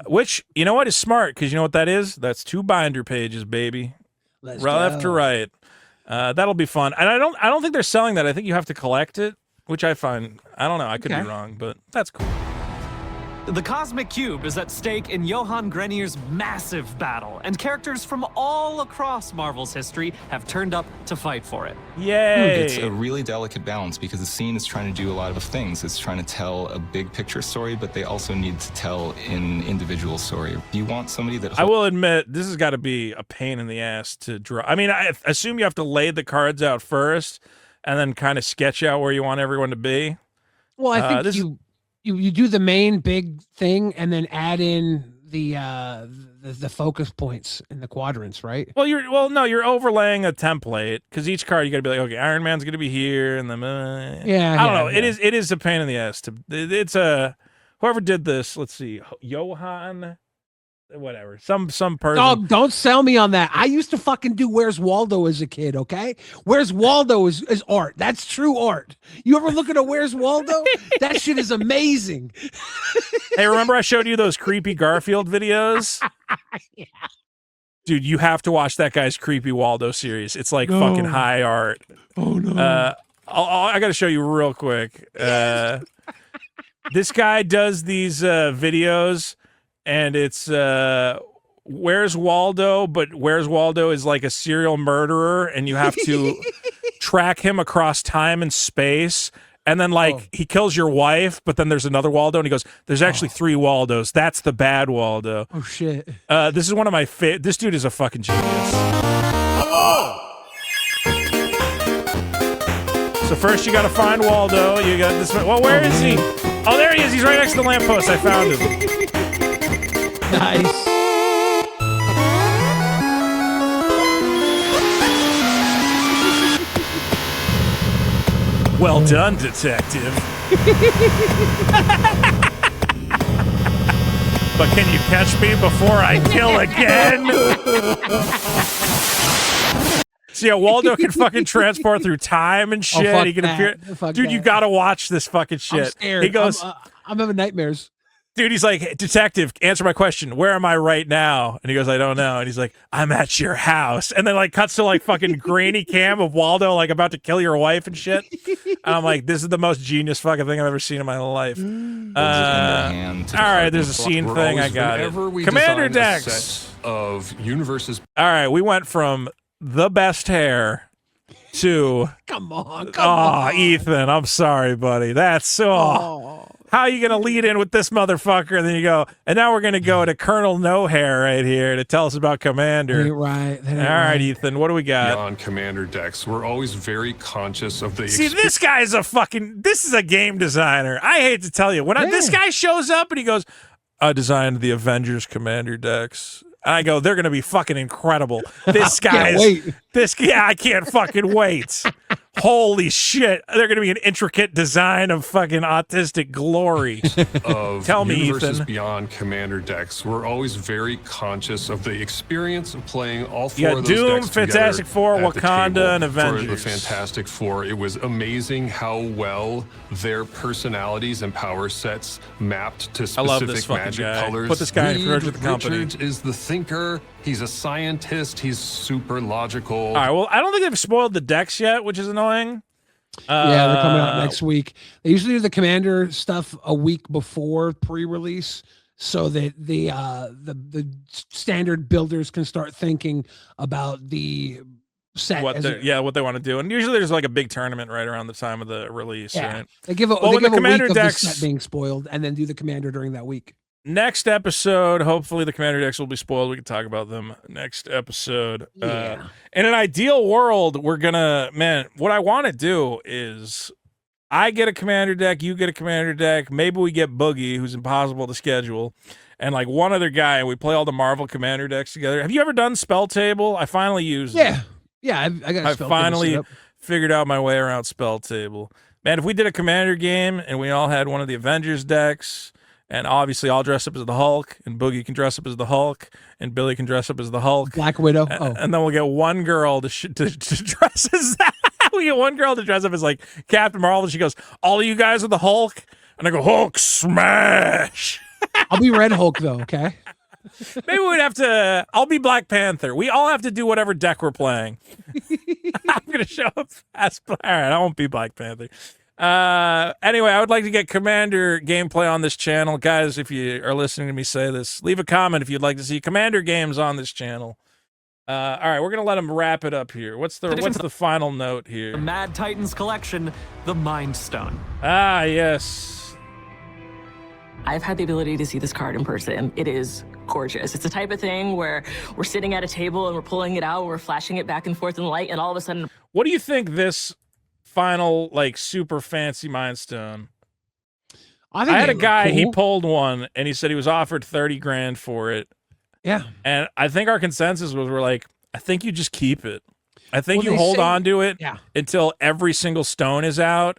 Which, you know what, is smart, because you know what that is? That's 2 binder pages, baby. Left to right. That'll be fun. And I don't think they're selling that. I think you have to collect it, which I find, I don't know, I could be wrong, but that's cool. The Cosmic Cube is at stake in Johann Grenier's massive battle, and characters from all across Marvel's history have turned up to fight for it. Yay! It's a really delicate balance because the scene is trying to do a lot of things. It's trying to tell a big picture story, but they also need to tell an individual story. You want somebody that... I will admit, this has got to be a pain in the ass to draw. I mean, I assume you have to lay the cards out first and then kind of sketch out where you want everyone to be. Well, I think you do the main big thing and then add in the focus points in the quadrants, right? Well, you're overlaying a template because each card you got to be like, okay, Iron Man's gonna be here, and then I don't know. Yeah. It is a pain in the ass it's a whoever did this. Let's see, Johann, whatever, some person. Oh, don't sell me on that. I used to fucking do Where's Waldo as a kid. Okay, Where's Waldo is art. That's true art. You ever look at a Where's Waldo? That shit is amazing. Hey, remember I showed you those creepy Garfield videos? Yeah. Dude, you have to watch that guy's creepy Waldo series. It's like fucking high art. Oh no. I got to show you real quick. This guy does these videos, and it's Where's Waldo, but Where's Waldo is like a serial murderer, and you have to track him across time and space. And then, he kills your wife, but then there's another Waldo, and he goes, there's actually 3 Waldos. That's the bad Waldo. Oh, shit. This is one of my favorite. This dude is a fucking genius. So first you got to find Waldo. You got this. Well, where is he? Oh, there he is. He's right next to the lamppost. I found him. Nice. Well done, detective. But can you catch me before I kill again? See how Waldo can fucking transport through time and shit. He can appear. Dude, you gotta watch this fucking shit. I'm scared. He goes, I'm having nightmares. Dude, he's like, detective, answer my question. Where am I right now? And he goes, I don't know. And he's like, I'm at your house. And then cuts to fucking grainy cam of Waldo about to kill your wife and shit. And I'm like, this is the most genius fucking thing I've ever seen in my life. All right, there's a scene thing. I got it. Commander Dex of universes. All right, we went from the best hair to come on. Ethan, I'm sorry, buddy. That's so. How are you going to lead in with this motherfucker? And then you go, and now we're going to go to Colonel No Hair right here to tell us about Commander. Right. All right, Ethan, what do we got? On Commander Dex, we're always very conscious of the... See, this guy's this is a game designer. I hate to tell you. When this guy shows up and he goes, I designed the Avengers Commander Dex. I go, they're going to be fucking incredible. This guy's... I can't fucking wait. Holy shit. They're going to be an intricate design of fucking autistic glory. Tell me, Ethan. Beyond Commander Dex, we're always very conscious of the experience of playing all 4 of those Doom, decks Fantastic Four, Wakanda, and Avengers. For the Fantastic Four, it was amazing how well their personalities and power sets mapped to specific magic colors. Put this guy in charge of the company. Richards is the thinker. He's a scientist. He's super logical. All right, well, I don't think they've spoiled the decks yet, which is annoying. Yeah, they're coming out next week. They usually do the Commander stuff a week before pre-release so that the standard builders can start thinking about the set. What they want to do. And usually there's a big tournament right around the time of the release, right? They give a week of the set being spoiled and then do the Commander during that week. Next episode, hopefully the Commander decks will be spoiled. We can talk about them next episode. Yeah. In an ideal world, we're gonna, what I want to do is I get a Commander deck, you get a Commander deck, maybe we get Boogie, who's impossible to schedule, and one other guy, and we play all the Marvel Commander decks together. Have you ever done Spell Table? I finally used it. Yeah, I finally figured out my way around Spell Table. Man, if we did a Commander game and we all had one of the Avengers decks, and obviously I'll dress up as the Hulk, and Boogie can dress up as the Hulk, and Billy can dress up as the Hulk. Black Widow. And then we'll get one girl to dress as that. We get one girl to dress up as Captain Marvel, and she goes, all of you guys are the Hulk? And I go, Hulk smash! I'll be Red Hulk, though, okay? Maybe we'd have to... I'll be Black Panther. We all have to do whatever deck we're playing. I'm going to show up as... All right, I won't be Black Panther. Anyway, I would like to get Commander gameplay on this channel. Guys, if you are listening to me say this, leave a comment if you'd like to see Commander games on this channel. All right, we're gonna let him wrap it up here. What's the final note here? The Mad Titans collection, the Mind Stone. Ah, yes. I've had the ability to see this card in person. It is gorgeous. It's the type of thing where we're sitting at a table and we're pulling it out, and we're flashing it back and forth in the light, and all of a sudden. What do you think this final, like, super fancy Mind Stone? I had a guy, cool. He pulled one, and he said he was offered 30 grand for it. Yeah. And I think our consensus was, we're like, I think you just keep it. I think you hold on to it until every single stone is out,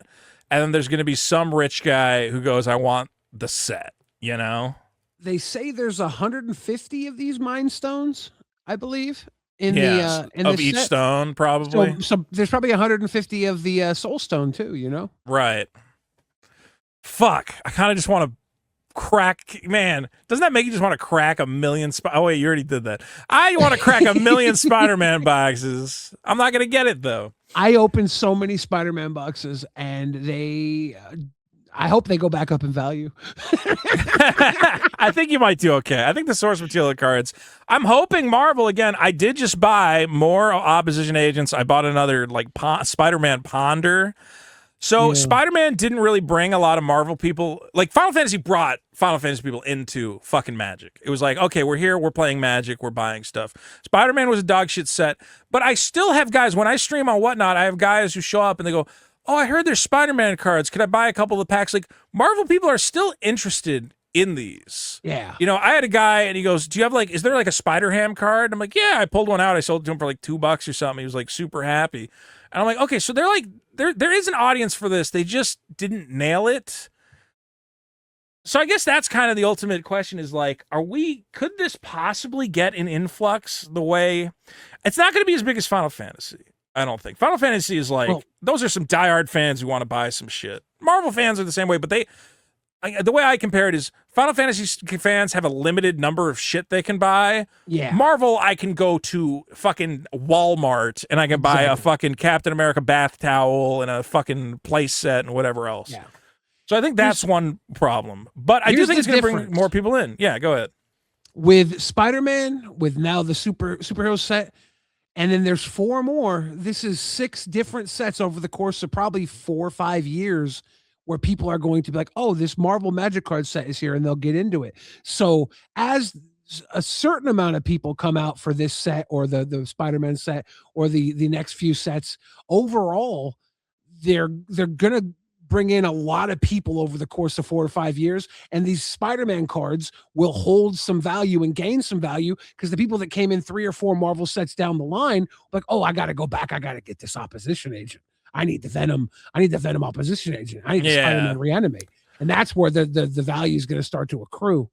and then there's going to be some rich guy who goes, I want the set, you know? They say there's 150 of these Mind Stones, I believe. In each set. Stone, probably. So there's probably 150 of the Soul Stone too, you know? Right. Fuck. I kind of just want to crack. Man, doesn't that make you just want to crack a million? Oh wait, you already did that. I want to crack a million Spider-Man boxes. I'm not gonna get it though. I opened so many Spider-Man boxes, and they. I hope they go back up in value. I think you might do okay. I think the source material cards. I'm hoping Marvel again. I did just buy more Opposition Agents. I bought another like Spider-Man Ponder. So Spider-Man didn't really bring a lot of Marvel people. Like Final Fantasy brought Final Fantasy people into fucking Magic. It was like, okay, we're here, we're playing Magic, we're buying stuff. Spider-Man was a dog shit set, but I still have guys when I stream on Whatnot. I have guys who show up and they go, oh, I heard there's Spider-Man cards. Could I buy a couple of the packs? Like, Marvel people are still interested in these. Yeah. You know, I had a guy, and he goes, do you have, like, is there, like, a Spider-Ham card? I'm like, yeah, I pulled one out. I sold it to him for, like, $2 or something. He was, like, super happy. And I'm like, okay, so they're, like, there is an audience for this. They just didn't nail it. So I guess that's kind of the ultimate question is, like, could this possibly get an influx the way... It's not going to be as big as Final Fantasy. I don't think. Final Fantasy is like, those are some diehard fans who want to buy some shit. Marvel fans are the same way, but the way I compare it is Final Fantasy fans have a limited number of shit they can buy. Yeah. Marvel, I can go to fucking Walmart and I can buy a fucking Captain America bath towel and a fucking place set and whatever else. Yeah. So I think that's one problem. But I do think it's going to bring more people in. Yeah, go ahead. With Spider-Man, with now the superhero set, and then there's 4 more. This is 6 different sets over the course of probably 4 or 5 years where people are going to be like, oh, this Marvel Magic card set is here, and they'll get into it. So as a certain amount of people come out for this set or the Spider-Man set or the next few sets, overall, they're going to bring in a lot of people over the course of 4 or 5 years, and these Spider-Man cards will hold some value and gain some value because the people that came in 3 or 4 Marvel sets down the line, like, oh, I got to go back. I got to get this Opposition Agent. I need the Venom. I need the Venom Opposition Agent. I need the Spider-Man Reanimate. And that's where the value is going to start to accrue.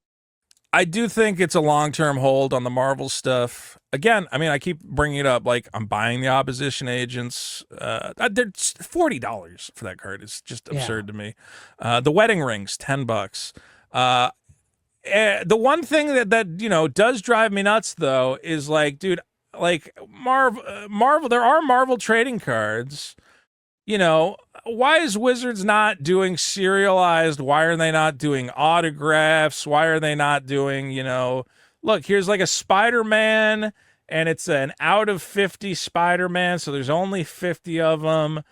I do think it's a long-term hold on the Marvel stuff. Again, I mean, I keep bringing it up. Like, I'm buying the Opposition Agents. They're $40 for that card. It's just absurd to me. The Wedding Rings, $10. The one thing that you know does drive me nuts though is like, dude, like Marvel. There are Marvel trading cards. You know, why is Wizards not doing serialized? Why are they not doing autographs? Why are they not doing, you know, look, here's like a Spider-Man, and it's an out of 50 Spider-Man, so there's only 50 of them.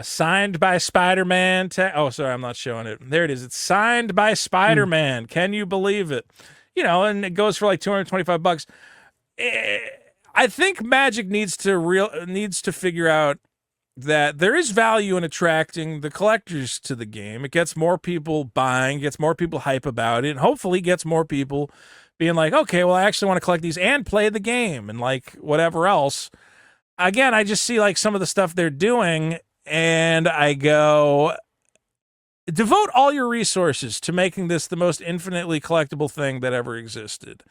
Signed by Spider-Man. Oh, sorry, I'm not showing it. There it is. It's signed by Spider-Man. Can you believe it? You know, and it goes for like $225. I think Magic needs to figure out that there is value in attracting the collectors to the game. It gets more people buying, gets more people hype about it, and hopefully gets more people being like, okay, well, I actually want to collect these and play the game and like whatever else. Again, I just see like some of the stuff they're doing, and I go, devote all your resources to making this the most infinitely collectible thing that ever existed.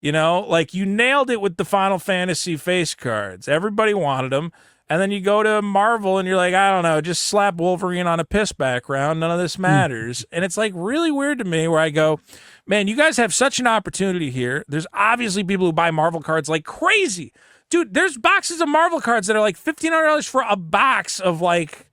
You know, like you nailed it with the Final Fantasy face cards. Everybody wanted them. And then you go to Marvel and you're like, I don't know, just slap Wolverine on a piss background. None of this matters. And it's like really weird to me where I go, man, you guys have such an opportunity here. There's obviously people who buy Marvel cards like crazy. Dude, there's boxes of Marvel cards that are like $1,500 for a box of like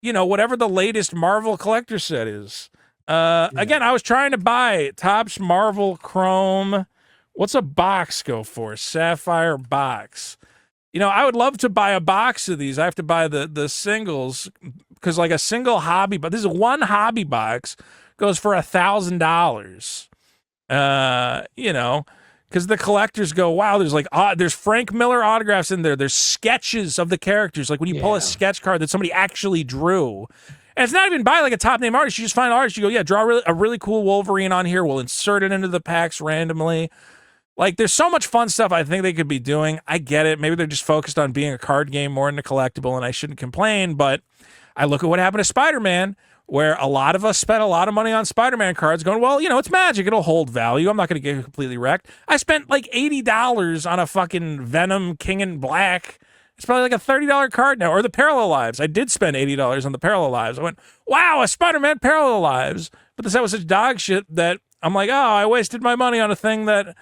you know, whatever the latest Marvel collector set is. Again, I was trying to buy Topps Marvel Chrome. What's a box go for? Sapphire box. You know, I would love to buy a box of these. I have to buy the singles because like a single hobby, but this is one hobby box goes for $1,000. You know, because the collectors go, wow, there's like there's Frank Miller autographs in there. There's sketches of the characters. Like when you pull a sketch card that somebody actually drew. And it's not even by like a top name artist. You just find an artist. You go, yeah, draw a really cool Wolverine on here. We'll insert it into the packs randomly. Like, there's so much fun stuff I think they could be doing. I get it. Maybe they're just focused on being a card game more than a collectible, and I shouldn't complain. But I look at what happened to Spider-Man, where a lot of us spent a lot of money on Spider-Man cards going, well, you know, it's magic. It'll hold value. I'm not going to get completely wrecked. I spent like $80 on a fucking Venom King in Black. It's probably like a $30 card now. Or the Parallel Lives. I did spend $80 on the Parallel Lives. I went, wow, a Spider-Man Parallel Lives. But the set was such dog shit that I'm like, oh, I wasted my money on a thing that...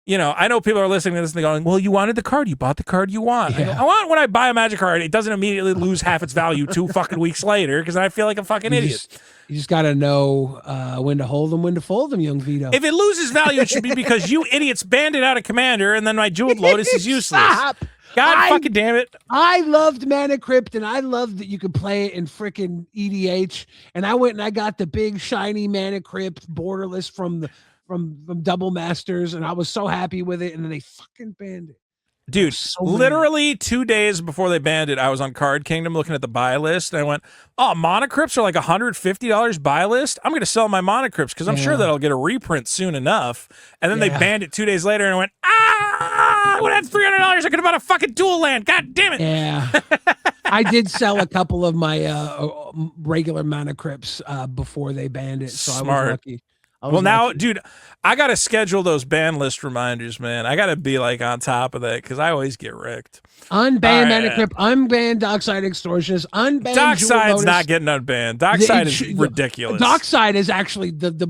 You know, I know people are listening to this and they're going, well, you wanted the card. You bought the card you want. Yeah. I want when I buy a Magic card, it doesn't immediately lose half its value 2 fucking weeks later because I feel like a fucking idiot. You just got to know when to hold them, when to fold them, young Vito. If it loses value, it should be because you idiots banned it out of Commander and then my Jeweled Lotus is useless. Stop. God fucking damn it. I loved Mana Crypt and I loved that you could play it in freaking EDH. And I went and I got the big shiny Mana Crypt borderless from Double Masters, and I was so happy with it, and then they fucking banned it. Dude, so literally 2 days before they banned it, I was on Card Kingdom looking at the buy list, and I went, oh, Monocrypts are like $150 buy list? I'm going to sell my Monocrypts because I'm sure that I'll get a reprint soon enough. And then they banned it 2 days later, and I went, I would have had $300. I could have bought a fucking dual land. God damn it. Yeah. I did sell a couple of my regular Monocrypts before they banned it, so I was lucky. Well, now, dude, I got to schedule those ban list reminders, man. I got to be like on top of that because I always get wrecked. Unban Mana Crypt, unban Dockside Extortionist, unban Dockside's not getting unbanned. Dockside is ridiculous. Dockside is actually the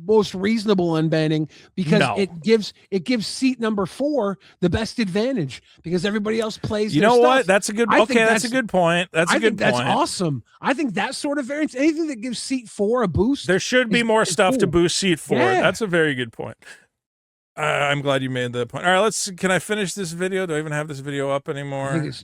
most reasonable unbanning because it gives seat number 4 the best advantage because everybody else plays. You know what? That's a good. That's a good point. That's a good point. That's awesome. I think that sort of variance, anything that gives seat 4 a boost. There should be more stuff to boost seat 4. Yeah. That's a very good point. I'm glad you made that point. All right, can I finish this video? Do I even have this video up anymore? I think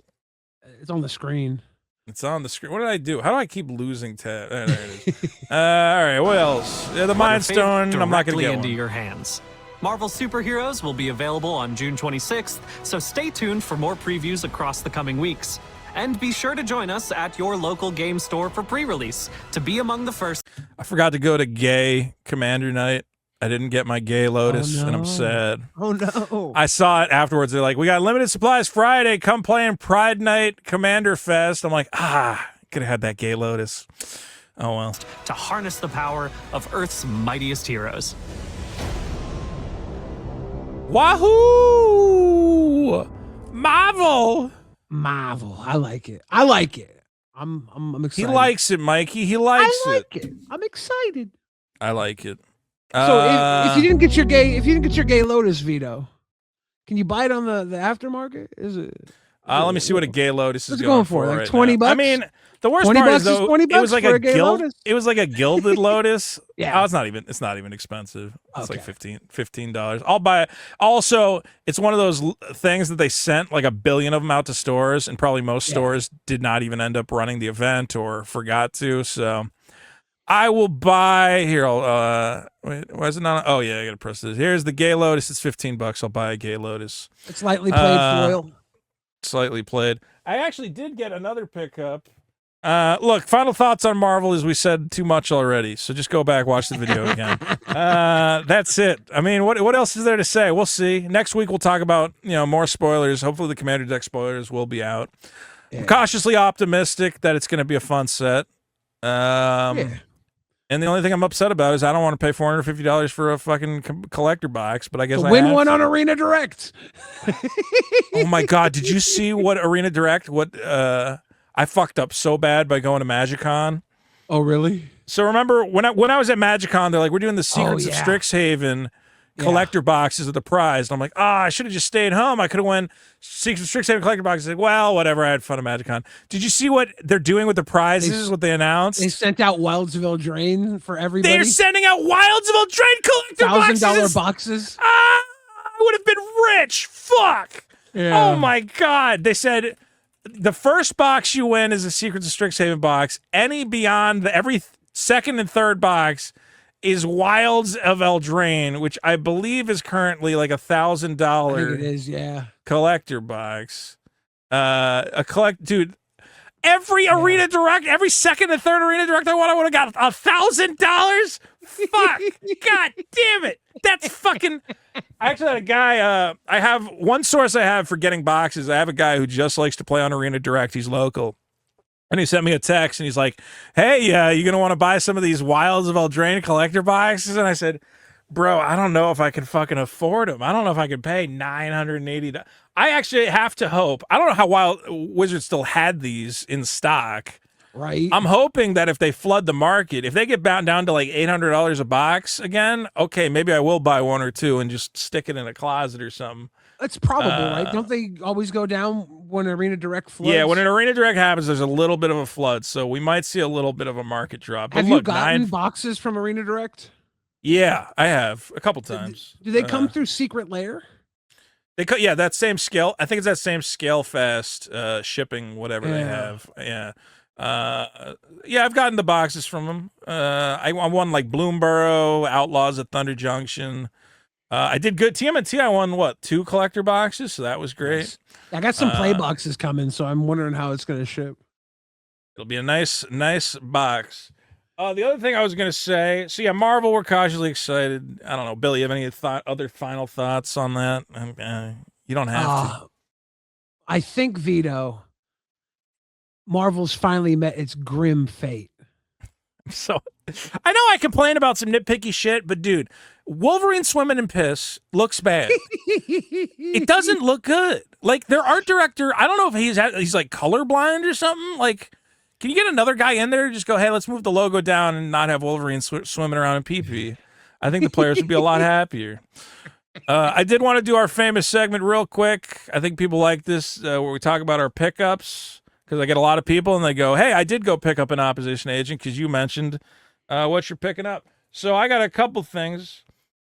it's on the screen. It's on the screen. What did I do? How do I keep losing tab? There it is. All right, what else? The Mind Stone. I'm not going to get into one. Your hands. Marvel Superheroes will be available on June 26th, so stay tuned for more previews across the coming weeks. And be sure to join us at your local game store for pre-release to be among the first. I forgot to go to Gay Commander Night. I didn't get my Gay Lotus, and I'm sad. Oh, no. I saw it afterwards. They're like, we got limited supplies Friday. Come play in Pride Night Commander Fest. I'm like, could have had that Gay Lotus. Oh, well. To harness the power of Earth's mightiest heroes. Wahoo! Marvel! I like it. I'm excited. He likes it, Mikey. He likes it. I like it. I'm excited. I like it. So if you didn't get your Gay Lotus, Vito, can you buy it on the aftermarket? Is it? Let me see what a Gay Lotus is going for. Like 20 bucks. I mean, the worst part is though, it was like a gilded Lotus. Yeah, it's not even expensive. It's like $15. I'll buy it. Also, it's one of those things that they sent like a billion of them out to stores, and probably most stores did not even end up running the event or forgot to. So I will buy here. Wait, why is it not? Oh yeah, I gotta press this. Here's the Gay Lotus. It's $15. I'll buy a Gay Lotus. It's lightly played foil. Slightly played. I actually did get another pickup. Look, final thoughts on Marvel is we said too much already, so just go back, watch the video again. That's it. I mean, what else is there to say? We'll see. Next week we'll talk about more spoilers. Hopefully the Commander Deck spoilers will be out. I'm cautiously optimistic that it's going to be a fun set. And the only thing I'm upset about is I don't want to pay $450 for a fucking collector box, but I guess I win one on Arena Direct. Oh my God. Did you see what Arena Direct, I fucked up so bad by going to MagicCon. Oh, really? So remember when I was at MagicCon, they're like, we're doing the Secrets of Strixhaven collector boxes of the prize. And I'm like, I should have just stayed home. I could have won Strixhaven collector boxes. Like, well, whatever. I had fun at MagicCon. Did you see what they're doing with the prizes? What they announced? They sent out Wildsville Drain for everybody. They're sending out Wildsville Drain collector boxes. $1,000 boxes. I would have been rich. Fuck. Yeah. Oh my God. They said the first box you win is a Secrets of Strixhaven box. Any beyond every second and third box is Wilds of Eldraine, which I believe is currently like $1,000. It is, yeah. Collector box. Dude. Every Arena Direct, every second and third Arena Direct I would have got $1,000. Fuck. God damn it. That's fucking. I actually had a guy. I have one source I have for getting boxes. I have a guy who just likes to play on Arena Direct. He's local. And he sent me a text and he's like, hey, you going to want to buy some of these Wilds of Eldraine collector boxes? And I said, bro, I don't know if I can fucking afford them. I don't know if I can pay $980. I actually have to hope. I don't know how Wild Wizards still had these in stock. Right. I'm hoping that if they flood the market, if they get down to like $800 a box again, okay, maybe I will buy one or two and just stick it in a closet or something. That's probable, right? Don't they always go down when Arena Direct floods? Yeah, when an Arena Direct happens, there's a little bit of a flood, so we might see a little bit of a market drop. Have you gotten boxes from Arena Direct? Yeah, I have a couple times. Do they come through Secret Lair? Yeah, that same scale. I think it's that same scale fast shipping, whatever they have. Yeah. Yeah, I've gotten the boxes from them. I won like Bloomborough, Outlaws at Thunder Junction. I did good. TMNT, I won, 2 collector boxes, so that was great. Nice. I got some play boxes coming, so I'm wondering how it's going to ship. It'll be a nice box. The other thing I was going to say, so yeah, Marvel, we're cautiously excited. I don't know, Billy, you have any other final thoughts on that? You don't have to. I think, Vito, Marvel's finally met its grim fate. So, I know I complain about some nitpicky shit, but dude, Wolverine swimming in piss looks bad. It doesn't look good. Like, their art director, I don't know if he's like colorblind or something. Like, can you get another guy in there and just go, hey, let's move the logo down and not have Wolverine swimming around in pee-pee? I think the players would be a lot happier. I did want to do our famous segment real quick. I think people like this, where we talk about our pickups, because I get a lot of people and they go, hey, I did go pick up an opposition agent because you mentioned what you're picking up. So I got a couple things.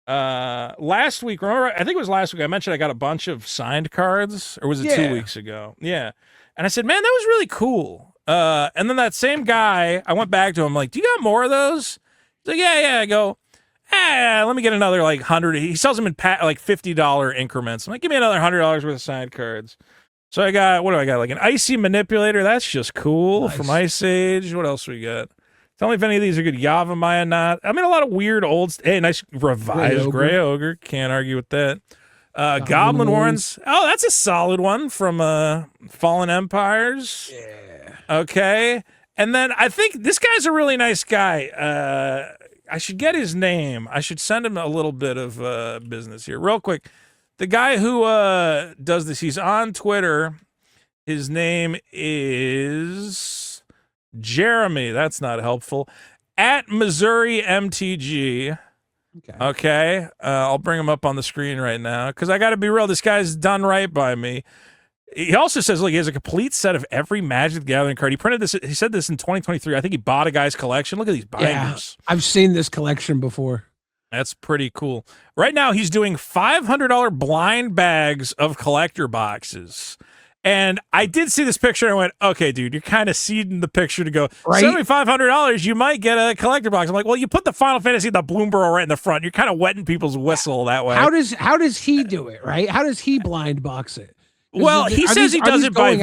Last week, remember, I think it was last week, I mentioned I got a bunch of signed cards, or was it 2 weeks ago? Yeah. And I said, man, that was really cool. And then that same guy, I went back to him like, do you got more of those? He's like, yeah. I go, let me get another like 100. He sells them in like $50 increments. I'm like, give me another $100 worth of signed cards. So I got, what do I got? Like an Icy Manipulator. That's just cool. Nice. From Ice Age. What else we got? Tell me if any of these are good. Yavimaya, not. I mean, a lot of weird old. Hey, nice revised Grey Ogre. Can't argue with that. Goblin Warrens. Oh, that's a solid one from Fallen Empires. Yeah. Okay. And then I think this guy's a really nice guy. I should get his name. I should send him a little bit of business here. Real quick. The guy who does this, he's on Twitter. His name is Jeremy. That's not helpful. At Missouri MTG. Okay. I'll bring him up on the screen right now because I got to be real. This guy's done right by me. He also says, look, he has a complete set of every Magic the Gathering card. He printed this. He said this in 2023. I think he bought a guy's collection. Look at these binders. Yeah, I've seen this collection before. That's pretty cool. Right now, he's doing $500 blind bags of collector boxes. And I did see this picture and I went, okay, dude, you're kind of seeding the picture to go, right? $7,500, you might get a collector box. I'm like, well, you put the Final Fantasy, the Bloomborough right in the front. You're kind of wetting people's whistle that way. How does he do it, right? How does he blind box it? Well, he says he does it by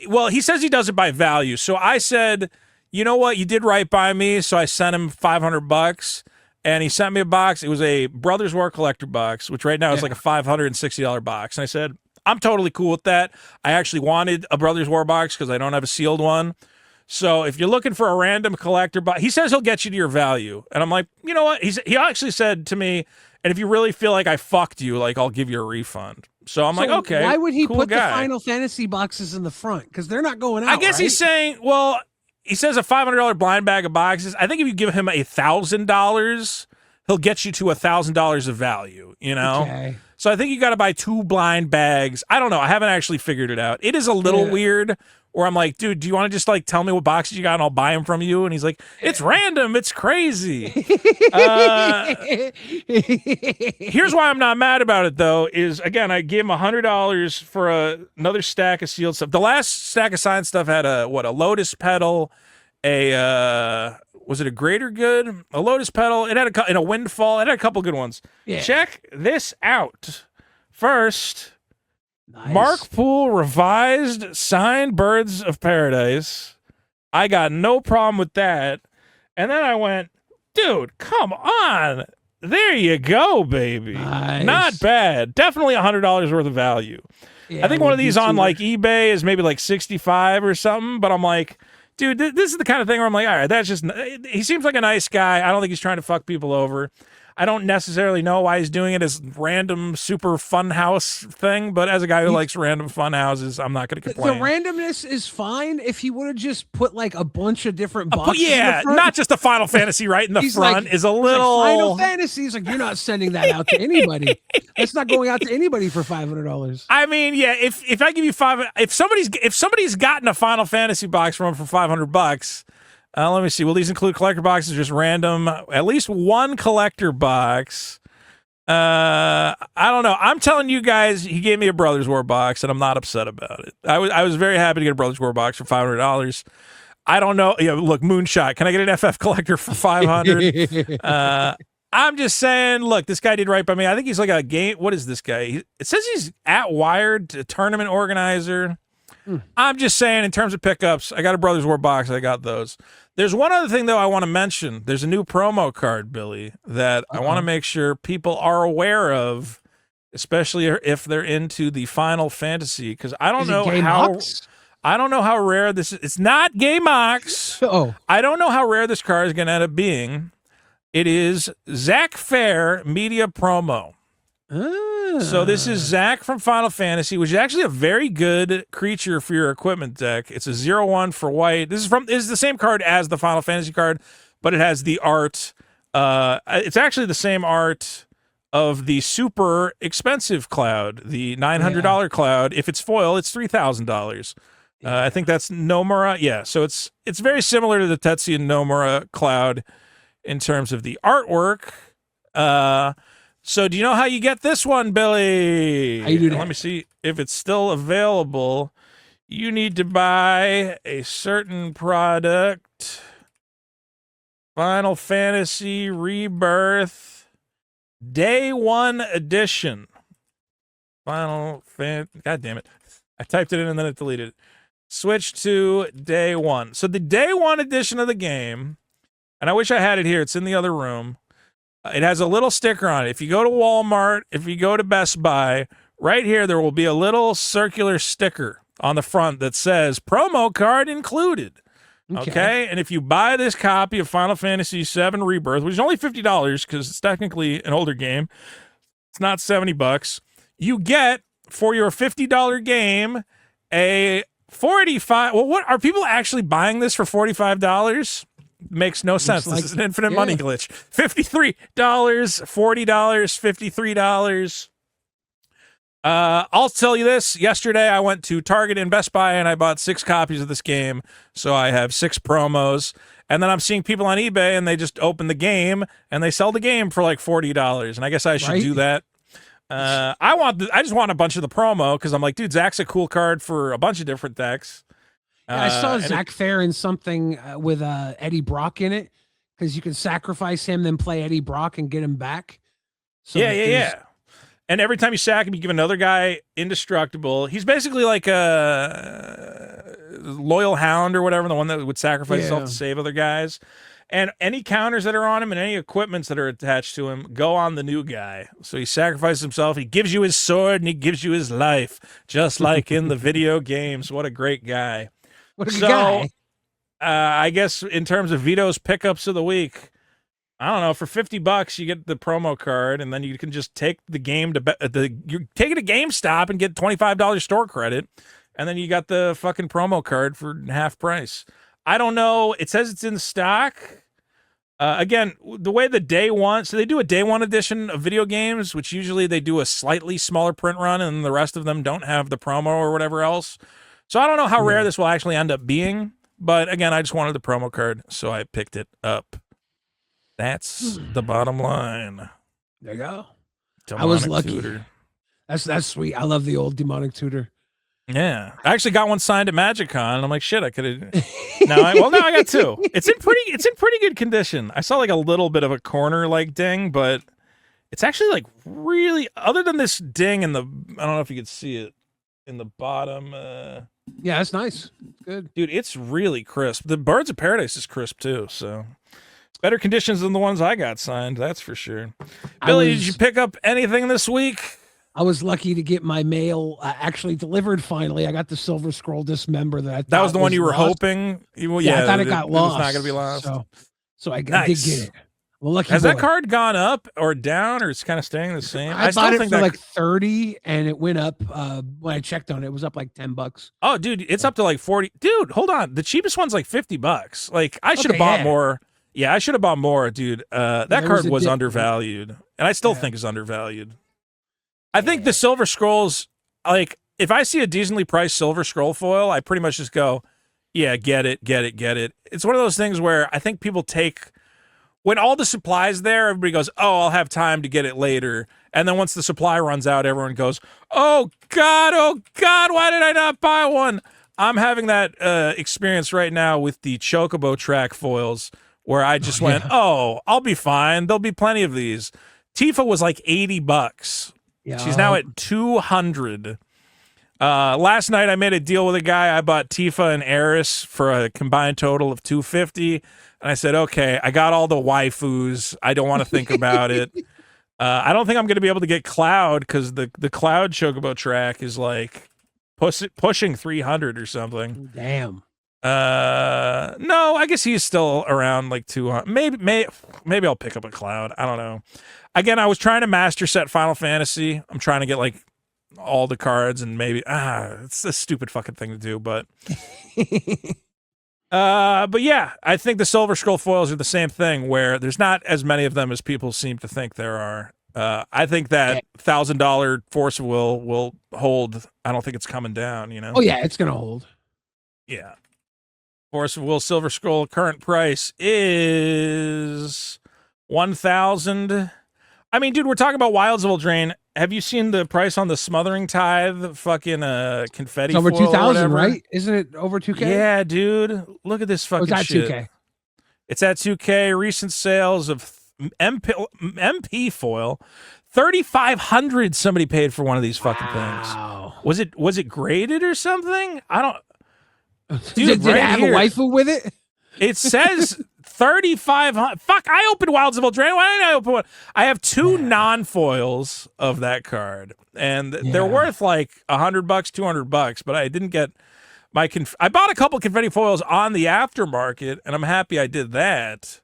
Well, he says he does it by value. So I said, you know what? You did right by me. So I sent him $500. And he sent me a box. It was a Brothers War collector box, which right now is like a $560 box. And I said, I'm totally cool with that. I actually wanted a Brothers War box because I don't have a sealed one. So if you're looking for a random collector box, he says he'll get you to your value. And I'm like, you know what? He actually said to me, and if you really feel like I fucked you, like I'll give you a refund. So I'm like, okay. Why would he cool put guy. the Final Fantasy boxes in the front? Because they're not going out. I guess he's saying, well, he says a $500 blind bag of boxes. I think if you give him $1,000, he'll get you to $1,000 of value, you know? Okay. So I think you got to buy 2 blind bags. I don't know. I haven't actually figured it out. It is a little weird where I'm like, dude, do you want to just like tell me what boxes you got and I'll buy them from you? And he's like, it's random. It's crazy. Here's why I'm not mad about it, though, is, again, I gave him $100 for another stack of sealed stuff. The last stack of signed stuff had a Lotus pedal, was it a Greater Good? A Lotus pedal. It had a Windfall. It had a couple good ones. Yeah. Check this out. First, Nice. Mark Poole revised signed Birds of Paradise. I got no problem with that. And then I went, dude, come on. There you go, baby. Nice. Not bad. Definitely $100 worth of value. Yeah, I think one of these on like eBay is maybe like 65 or something, but I'm like, dude, this is the kind of thing where I'm like, all right, that's just, he seems like a nice guy. I don't think he's trying to fuck people over. I don't necessarily know why he's doing it as random super fun house thing, but as a guy who likes random fun houses, I'm not going to complain. The randomness is fine if he would have just put like a bunch of different boxes. Yeah, in the front. not just a Final Fantasy right in the front like, is a little. Like Final Fantasy. He's like, you're not sending that out to anybody. That's not going out to anybody for $500. I mean, yeah, if I give you if somebody's gotten a Final Fantasy box from him for $500. Let me see. Will these include collector boxes? Just random? At least one collector box. I don't know. I'm telling you guys, he gave me a Brothers War box, and I'm not upset about it. I was very happy to get a Brothers War box for $500. I don't know. Look, Moonshot. Can I get an FF collector for $500? I'm just saying. Look, this guy did right by me. I think he's like a game. What is this guy? It says he's at Wired, a tournament organizer. I'm just saying, in terms of pickups, I got a Brothers War box. I got those. There's one other thing, though, I want to mention. There's a new promo card, Billy, that I want to make sure people are aware of, especially if they're into the Final Fantasy, because I don't know how. I don't know how rare this is. It's not Gay Mox. Oh, I don't know how rare this card is going to end up being. It is Zach Fair media promo. So this is Zach from Final Fantasy, which is actually a very good creature for your equipment deck. It's a 0/1 for white. This is the same card as the Final Fantasy card, but it has the art. It's actually the same art of the super expensive Cloud, the $900 Cloud. If it's foil, it's $3,000. I think that's Nomura. Yeah, so it's very similar to the Tetsuya Nomura Cloud in terms of the artwork. So do you know how you get this one, Billy? How you do that? Let me see if it's still available. You need to buy a certain product. Final Fantasy Rebirth Day 1 Edition. God damn it. I typed it in and then it deleted it. Switch to Day 1. So the Day 1 edition of the game, and I wish I had it here. It's in the other room. It has a little sticker on it. If you go to Walmart, if you go to Best Buy, right here, there will be a little circular sticker on the front that says promo card included. Okay? And if you buy this copy of Final Fantasy VII Rebirth, which is only $50 because it's technically an older game, it's not $70, you get for your $50 game a $45. Well, what are people actually buying this for $45? Makes no sense. This is an infinite money glitch. $53, $40, $53. I'll tell you this. Yesterday, I went to Target and Best Buy, and I bought 6 copies of this game. So I have 6 promos. And then I'm seeing people on eBay, and they just open the game, and they sell the game for like $40. And I guess I should do that. I just want a bunch of the promo, because I'm like, dude, Zach's a cool card for a bunch of different decks. I saw Zach Fair in something with Eddie Brock in it, because you can sacrifice him, then play Eddie Brock and get him back. So yeah. And every time you sack him, you give another guy indestructible. He's basically like a loyal hound or whatever, the one that would sacrifice himself to save other guys. And any counters that are on him and any equipments that are attached to him go on the new guy. So he sacrifices himself. He gives you his sword and he gives you his life, just like in the video games. What a great guy. What a good guy. I guess in terms of Vito's pickups of the week, I don't know, for $50 you get the promo card, and then you can just take the game you take it to GameStop and get $25 store credit, and then you got the fucking promo card for half price. I don't know. It says it's in stock. Again, the way the day one, so they do a day one edition of video games, which usually they do a slightly smaller print run, and the rest of them don't have the promo or whatever else. So I don't know how rare this will actually end up being, but again, I just wanted the promo card, so I picked it up. That's the bottom line. There you go. Demonic I was lucky. Tutor. That's sweet. I love the old demonic tutor. Yeah, I actually got one signed at MagicCon, and I'm like, shit, I could have. Now I got two. It's in pretty good condition. I saw like a little bit of a corner like ding, but it's actually like really. Other than this ding in the, I don't know if you could see it in the bottom. Yeah, that's nice. Good, dude. It's really crisp. The Birds of Paradise is crisp too, so better conditions than the ones I got signed. That's for sure. Billy, did you pick up anything this week? I was lucky to get my mail actually delivered finally. I got the Silver Scroll Dismember that I thought that was the one you were lost. hoping. Yeah, I thought it got lost. It's not going to be lost. So I nice. did get it. Well, lucky Has boy. that card gone up or down, or it's kind of staying the same? I still bought it think for that... like 30, and it went up when I checked on it. It was up like $10. Oh, dude, it's up to like 40. Dude, hold on. The cheapest one's like $50. Like I should have bought more. Yeah, I should have bought more, dude. That card was undervalued, and I still think is undervalued. I think the Silver Scrolls, like, if I see a decently priced Silver Scroll foil, I pretty much just go, yeah, get it. It's one of those things where I think people take, when all the supply's there, everybody goes, oh, I'll have time to get it later. And then once the supply runs out, everyone goes, oh, God, why did I not buy one? I'm having that experience right now with the Chocobo track foils, where I just went, oh, I'll be fine. There'll be plenty of these. Tifa was like $80. Yeah. She's now at 200. Last night I made a deal with a guy. I bought Tifa and Eris for a combined total of 250, and I said, okay, I got all the waifus. I don't want to think about it. I don't think I'm going to be able to get Cloud, because the Cloud Chocobo track is like pushing 300 or something. Damn. No, I guess he's still around like 200. Maybe I'll pick up a Cloud. I don't know. Again, I was trying to master set Final Fantasy. I'm trying to get like all the cards, and maybe it's a stupid fucking thing to do, but but yeah, I think the Silver Scroll foils are the same thing, where there's not as many of them as people seem to think there are. I think that $1,000 Force of Will hold. I don't think it's coming down, you know? Oh yeah, it's gonna hold. Yeah. Force of Will Silver Scroll current price is 1,000. I mean, dude, we're talking about Wilds of Eldraine. Have you seen the price on the Smothering Tithe fucking confetti? It's over foil 2,000, right? Isn't it over 2K? Yeah, dude. Look at this fucking shit. It's at 2K. It's at 2K. Recent sales of MP foil, 3,500. Somebody paid for one of these fucking things. Was it graded or something? I don't. Dude, did it have a waifu with it? It says 3,500. Fuck! I opened Wilds of Eldraine. Why didn't I open one? I have two non-foils of that card, and they're worth like $100, $200. But I didn't get my. I bought a couple confetti foils on the aftermarket, and I'm happy I did that.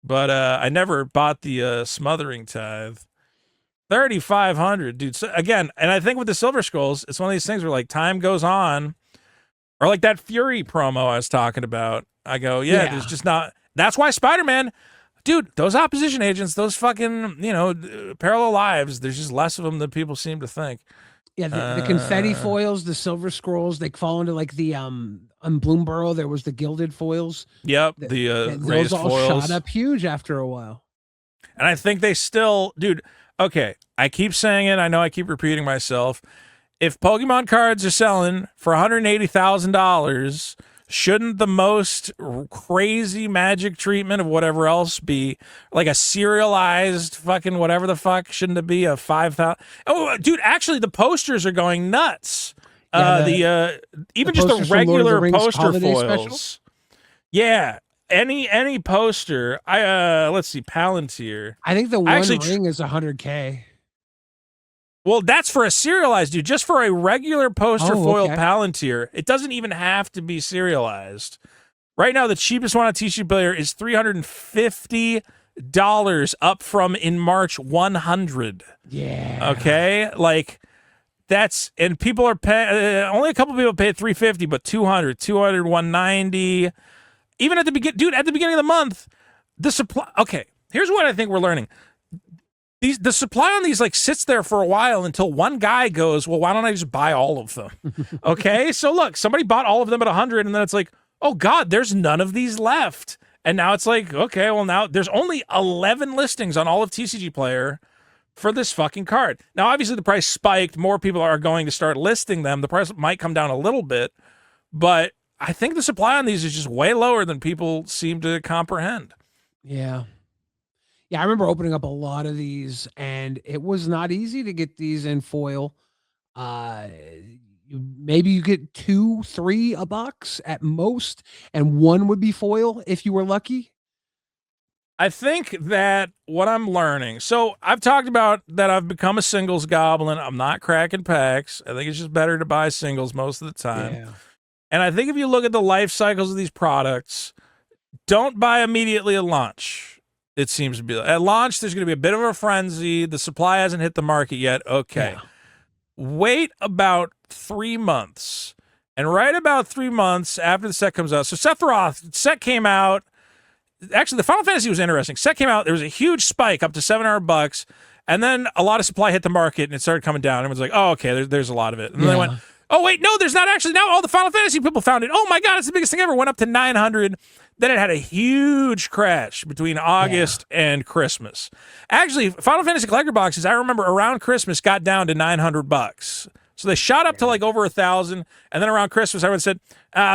But I never bought the Smothering Tithe. 3,500, dude. So, again, and I think with the Silver Scrolls, it's one of these things where like time goes on, or like that Fury promo I was talking about. I go, there's just not. That's why Spider-Man, dude, those opposition agents, those fucking, parallel lives, there's just less of them than people seem to think. Yeah, the confetti foils, the Silver Scrolls, they fall into like the on Bloomborough, there was the gilded foils. Yep, the those all foils shot up huge after a while. And I think they still, dude, okay, I keep saying it, I know I keep repeating myself. If Pokemon cards are selling for $180,000, shouldn't the most crazy Magic treatment of whatever else be like a serialized fucking whatever the fuck? Shouldn't it be a 5,000? Oh, dude, actually, the posters are going nuts. Even just the regular poster foils. Special? Yeah, any poster. Let's see, Palantir. I think the one ring is $100K. Well, that's for a serialized, dude. Just for a regular poster foil Palantir, it doesn't even have to be serialized. Right now, the cheapest one on TCG Player is $350, up from in March $100. Yeah. Okay, like that's, and people are paying. Only a couple people paid $350, but $200, $190. Even at the beginning, dude. At the beginning of the month, the supply. Okay, here's what I think we're learning. The supply on these like sits there for a while until one guy goes, well, why don't I just buy all of them? Okay, so look, somebody bought all of them at 100, and then it's like, oh God, there's none of these left. And now it's like, okay, well now there's only 11 listings on all of TCG Player for this fucking card. Now, obviously the price spiked. More people are going to start listing them. The price might come down a little bit, but I think the supply on these is just way lower than people seem to comprehend. Yeah. Yeah, I remember opening up a lot of these, and it was not easy to get these in foil. Maybe you get 2, 3 a box at most, and one would be foil if you were lucky. I think that what I'm learning, so I've talked about that I've become a singles goblin. I'm not cracking packs. I think it's just better to buy singles most of the time. Yeah. And I think if you look at the life cycles of these products, don't buy immediately at launch. It seems to be at launch, there's going to be a bit of a frenzy. The supply hasn't hit the market yet. Okay. Yeah. Wait about 3 months. And right about 3 months after the set comes out. So Sephiroth, set came out. Actually, the Final Fantasy was interesting. Set came out. There was a huge spike up to $700. And then a lot of supply hit the market and it started coming down. Everyone's like, oh, okay, there's a lot of it. And then they went, oh, wait, no, there's not actually. Now all the Final Fantasy people found it. Oh, my God, it's the biggest thing ever. Went up to 900. Then it had a huge crash between August and Christmas. Actually, Final Fantasy collector boxes, I remember around Christmas got down to $900. So they shot up to like over 1,000. And then around Christmas, everyone said,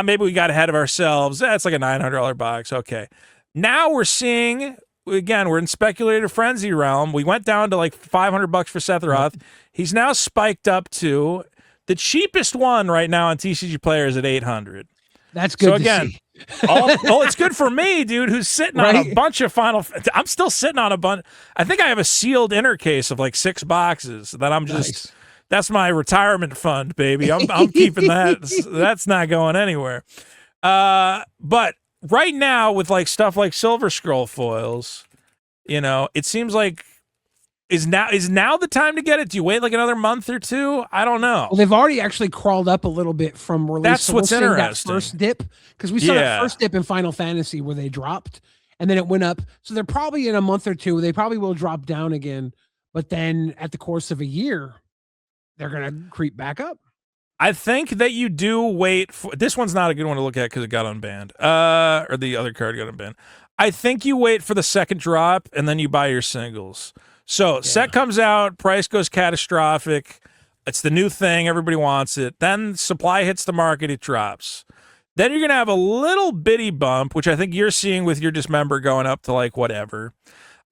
maybe we got ahead of ourselves. That's like a $900 box. Okay. Now we're seeing, again, we're in speculative frenzy realm. We went down to like $500 for Sephiroth. He's now spiked up to the cheapest one right now on TCG Player is at 800. That's good. So again, to see. It's good for me, dude, who's sitting on a bunch of I'm still sitting on a bunch. I think I have a sealed inner case of like 6 boxes that I'm just, that's my retirement fund, baby. I'm keeping that. That's not going anywhere. But right now with like stuff like Silver Scroll foils, you know, it seems like is now the time to get it? Do you wait like another month or 2? I don't know. Well, they've already actually crawled up a little bit from release. That's what's interesting. That first dip, because we saw that first dip in Final Fantasy where they dropped and then it went up. So they're probably in a month or 2. They probably will drop down again, but then at the course of a year, they're gonna creep back up. I think that you do wait for this one's not a good one to look at because it got unbanned. Or the other card got unbanned. I think you wait for the second drop and then you buy your singles. So set comes out, price goes catastrophic. It's the new thing. Everybody wants it. Then supply hits the market, it drops. Then you're going to have a little bitty bump, which I think you're seeing with your Dismember going up to like whatever.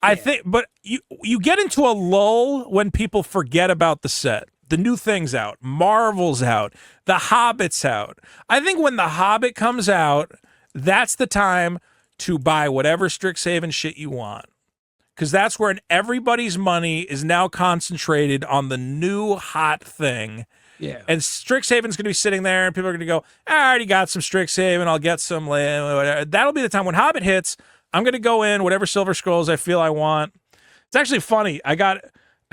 I think, but you get into a lull when people forget about the set. The new thing's out. Marvel's out. The Hobbit's out. I think when the Hobbit comes out, that's the time to buy whatever Strixhaven shit you want. Because that's where everybody's money is now concentrated on the new hot thing. Yeah. And Strixhaven's going to be sitting there, and people are going to go, I already got some Strixhaven. I'll get some. Whatever. That'll be the time when Hobbit hits. I'm going to go in, whatever Silver Scrolls I feel I want. It's actually funny. I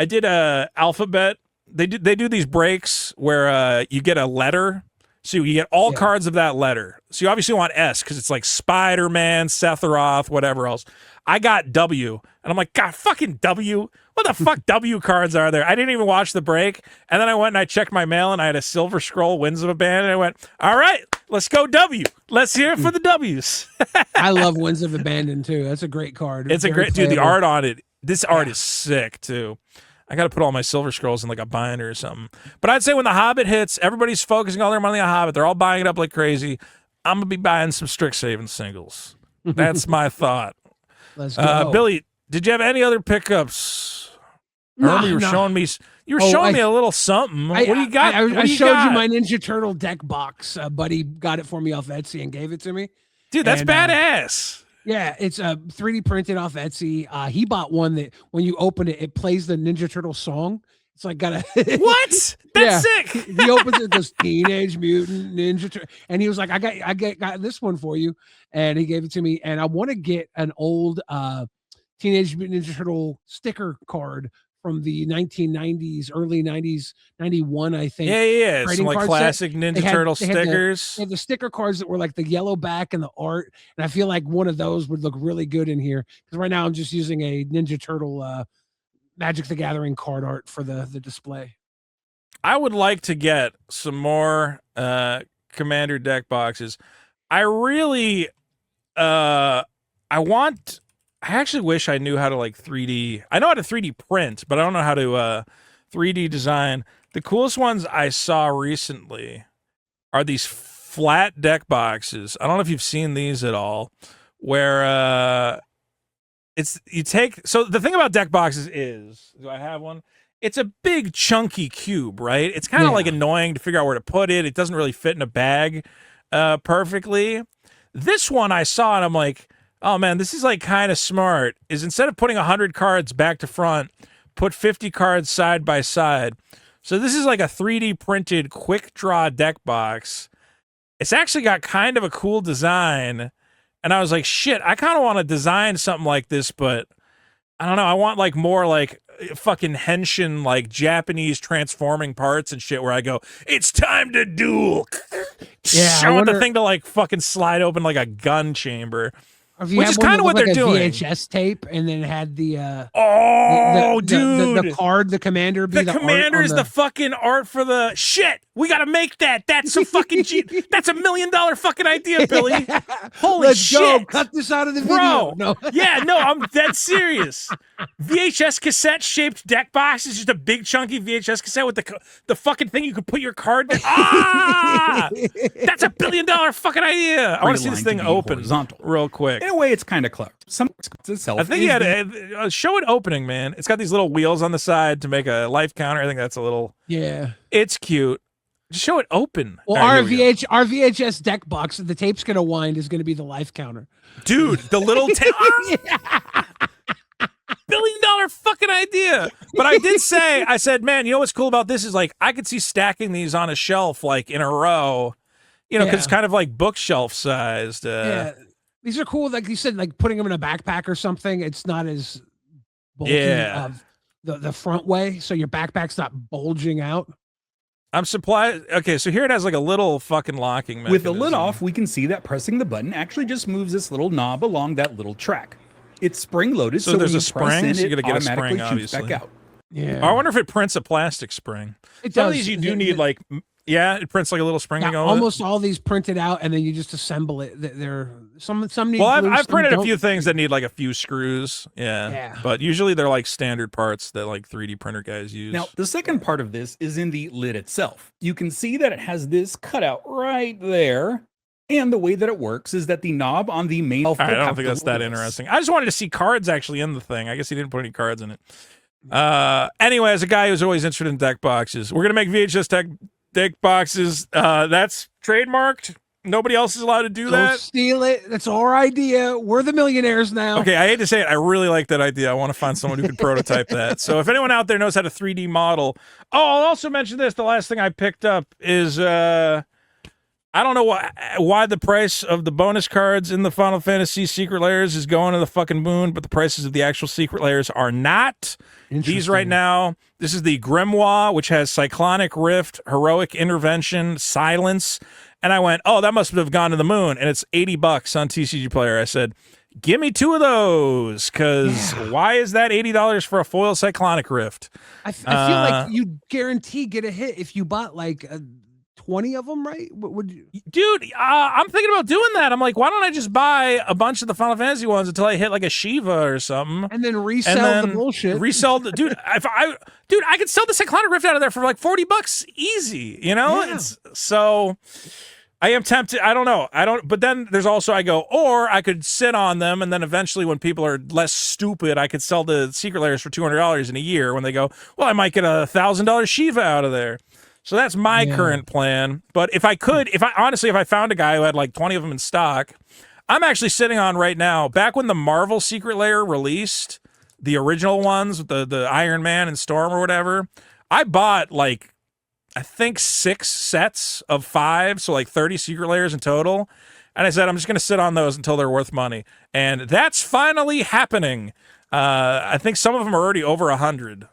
did a alphabet. They do these breaks where you get a letter. So you get all cards of that letter. So you obviously want S because it's like Spider-Man, Sephiroth, whatever else. I got W. And I'm like, God, fucking W. What the fuck W cards are there? I didn't even watch the break. And then I went and I checked my mail and I had a Silver Scroll Winds of Abandon. And I went, all right, let's go W. Let's hear it for the W's. I love Winds of Abandon too. That's a great card. It's a great, dude, the art on it. This art is sick too. I got to put all my Silver Scrolls in like a binder or something. But I'd say when the Hobbit hits, everybody's focusing all their money on Hobbit. They're all buying it up like crazy. I'm going to be buying some Strixhaven singles. That's my thought. Let's go. Billy, did you have any other pickups? I remember you were showing me. You were showing me a little something. What do you got? I showed you my Ninja Turtle deck box. Buddy got it for me off Etsy and gave it to me. Dude, that's badass. Yeah, it's 3D printed off Etsy. He bought one that when you open it, it plays the Ninja Turtle song. It's like got a what? That's sick. He opens it, goes Teenage Mutant Ninja Turtle, and he was like, I got this one for you, and he gave it to me. And I want to get an old Teenage Mutant Ninja Turtle sticker card from the 1990s, early 90s, 91, I think. Yeah. Some like classic Ninja Turtle stickers. They had the sticker cards that were like the yellow back and the art. And I feel like one of those would look really good in here. Because right now I'm just using a Ninja Turtle Magic the Gathering card art for the display. I would like to get some more Commander deck boxes. I really I actually wish I knew how to like 3D. I know how to 3D print, but I don't know how to 3D design. The coolest ones I saw recently are these flat deck boxes. I don't know if you've seen these at all, where so the thing about deck boxes is, do I have one? It's a big chunky cube, right? It's kind of like annoying to figure out where to put it. It doesn't really fit in a bag perfectly. This one I saw and I'm like, oh man, this is like kind of smart. Is instead of putting 100 cards back to front, put 50 cards side by side. So this is like a 3D printed quick draw deck box. It's actually got kind of a cool design. And I was like, shit, I kind of want to design something like this, but I don't know. I want like more like fucking henshin, like Japanese transforming parts and shit where I go, it's time to duel. Yeah, I want the thing to like fucking slide open like a gun chamber. Which is kind of what they're doing. VHS tape, and then it had the dude, the card, the commander. The commander is the fucking art for the shit. We gotta make that. That's a fucking that's $1 million fucking idea, Billy. Holy shit! Go. Cut this out of the video. No, I'm dead serious. VHS cassette shaped deck box is just a big chunky VHS cassette with the fucking thing you could put your card in. That's $1 billion fucking idea. I want to see this thing open real quick. In a way, it's kind of clever. Some itself. I think you had to show it opening, man. It's got these little wheels on the side to make a life counter. I think that's a little. Yeah. It's cute. Just show it open. Well, our VHS deck box, the tape's gonna wind, is gonna be the life counter. Dude, the little tape. $1 billion fucking idea. But I did say, I said, man, you know what's cool about this is like I could see stacking these on a shelf like in a row, you know, because it's kind of like bookshelf sized. Yeah. These are cool, like you said, like putting them in a backpack or something. It's not as bulky of the front way, so your backpack's not bulging out. I'm surprised. Okay, so here it has like a little fucking locking mechanism. With the lid off, we can see that pressing the button actually just moves this little knob along that little track. It's spring-loaded, so there's when a spring, in, so you gotta get a automatically spring, shoots obviously. back out. Yeah. I wonder if it prints a plastic spring. Some of these you do need like, it prints like a little spring to go with it. Almost all these printed out, and then you just assemble it. They're some need. Well, glue, I've printed don't. a few things that need like a few screws. Yeah. But usually they're like standard parts that like 3D printer guys use. Now, the second part of this is in the lid itself. You can see that it has this cutout right there. And the way that it works is that the knob on the main... I don't think that's that interesting. I just wanted to see cards actually in the thing. I guess he didn't put any cards in it. Anyway, as a guy who's always interested in deck boxes, we're going to make VHS deck boxes. That's trademarked. Nobody else is allowed to do that. Don't steal it. That's our idea. We're the millionaires now. Okay, I hate to say it. I really like that idea. I want to find someone who can prototype that. So if anyone out there knows how to 3D model... Oh, I'll also mention this. The last thing I picked up is... I don't know why the price of the bonus cards in the Final Fantasy Secret Layers is going to the fucking moon, but the prices of the actual Secret Layers are not. These right now, this is the Grimoire, which has Cyclonic Rift, Heroic Intervention, Silence, and I went, oh, that must have gone to the moon, and it's $80 on TCG Player. I said, give me 2 of those, because why is that $80 for a foil Cyclonic Rift? I feel like you guarantee get a hit if you bought like 20 of them, right? What would you? Dude, I'm thinking about doing that. I'm like, why don't I just buy a bunch of the Final Fantasy ones until I hit like a Shiva or something, and then resell the bullshit. Resell the dude. I could sell the Cyclonic Rift out of there for like $40 easy. You know, it's so. I am tempted. I don't know. But then there's also or I could sit on them, and then eventually, when people are less stupid, I could sell the Secret Layers for $200 in a year. When they go, well, I might get $1,000 Shiva out of there. So that's my current plan. But if I found a guy who had like 20 of them in stock, I'm actually sitting on right now, back when the Marvel Secret Layer released, the original ones with the Iron Man and Storm or whatever, I bought like, I think 6 sets of 5, so like 30 Secret Layers in total. And I said, I'm just going to sit on those until they're worth money. And that's finally happening. I think some of them are already over 100.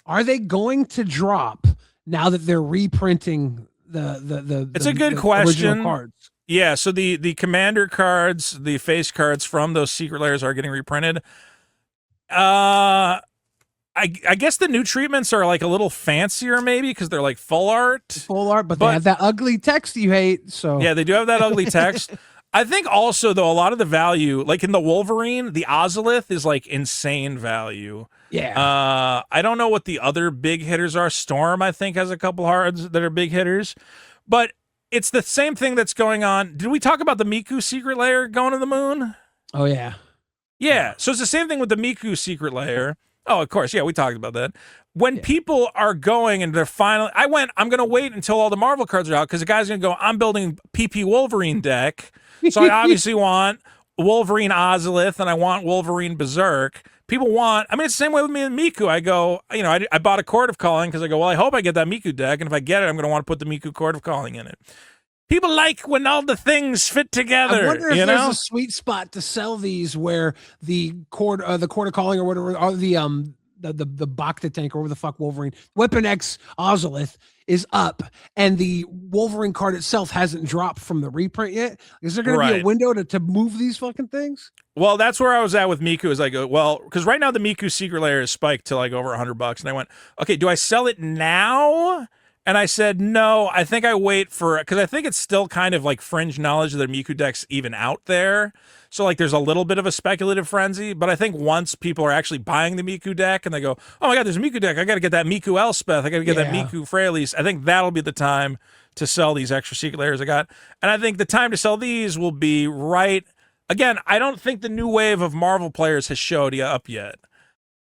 Are they going to drop now that they're reprinting It's a good question. Original cards? Yeah, so the commander cards, the face cards from those secret layers are getting reprinted. I guess the new treatments are like a little fancier, maybe because they're like full art. But they have that ugly text you hate. So yeah, they do have that ugly text. I think also though a lot of the value, like in the Wolverine, the Ozolith is like insane value. Yeah. I don't know what the other big hitters are. Storm, I think, has a couple cards that are big hitters, but it's the same thing that's going on. Did we talk about the Miku secret layer going to the moon? Oh yeah. Yeah. So it's the same thing with the Miku secret layer. Oh, of course. Yeah, we talked about that. When people are going and they're finally, I'm going to wait until all the Marvel cards are out because the guy's going to go, I'm building PP Wolverine deck. So I obviously want Wolverine Ozolith and I want Wolverine Berserk. People want, I mean, it's the same way with me and Miku. I go, you know, I bought a Court of Calling because I go, well, I hope I get that Miku deck. And if I get it, I'm going to want to put the Miku Court of Calling in it. People like when all the things fit together. I wonder if there's a sweet spot to sell these where the Court of Calling or whatever, or the Bacta tank or whatever the fuck Wolverine, Weapon X Ozolith is up and the Wolverine card itself hasn't dropped from the reprint yet. Is there going to be a window to move these fucking things? Well, that's where I was at with Miku. Is I go, well, because right now the Miku secret layer is spiked to like over $100, and I went, okay, do I sell it now? And I said, no, I think I wait for, because I think it's still kind of like fringe knowledge that Miku deck's even out there. So like there's a little bit of a speculative frenzy, but I think once people are actually buying the Miku deck and they go, oh my God, there's a Miku deck. I got to get that Miku Elspeth. I got to get that Miku Freyalise. I think that'll be the time to sell these extra secret layers I got. And I think the time to sell these will be right. Again, I don't think the new wave of Marvel players has showed up yet.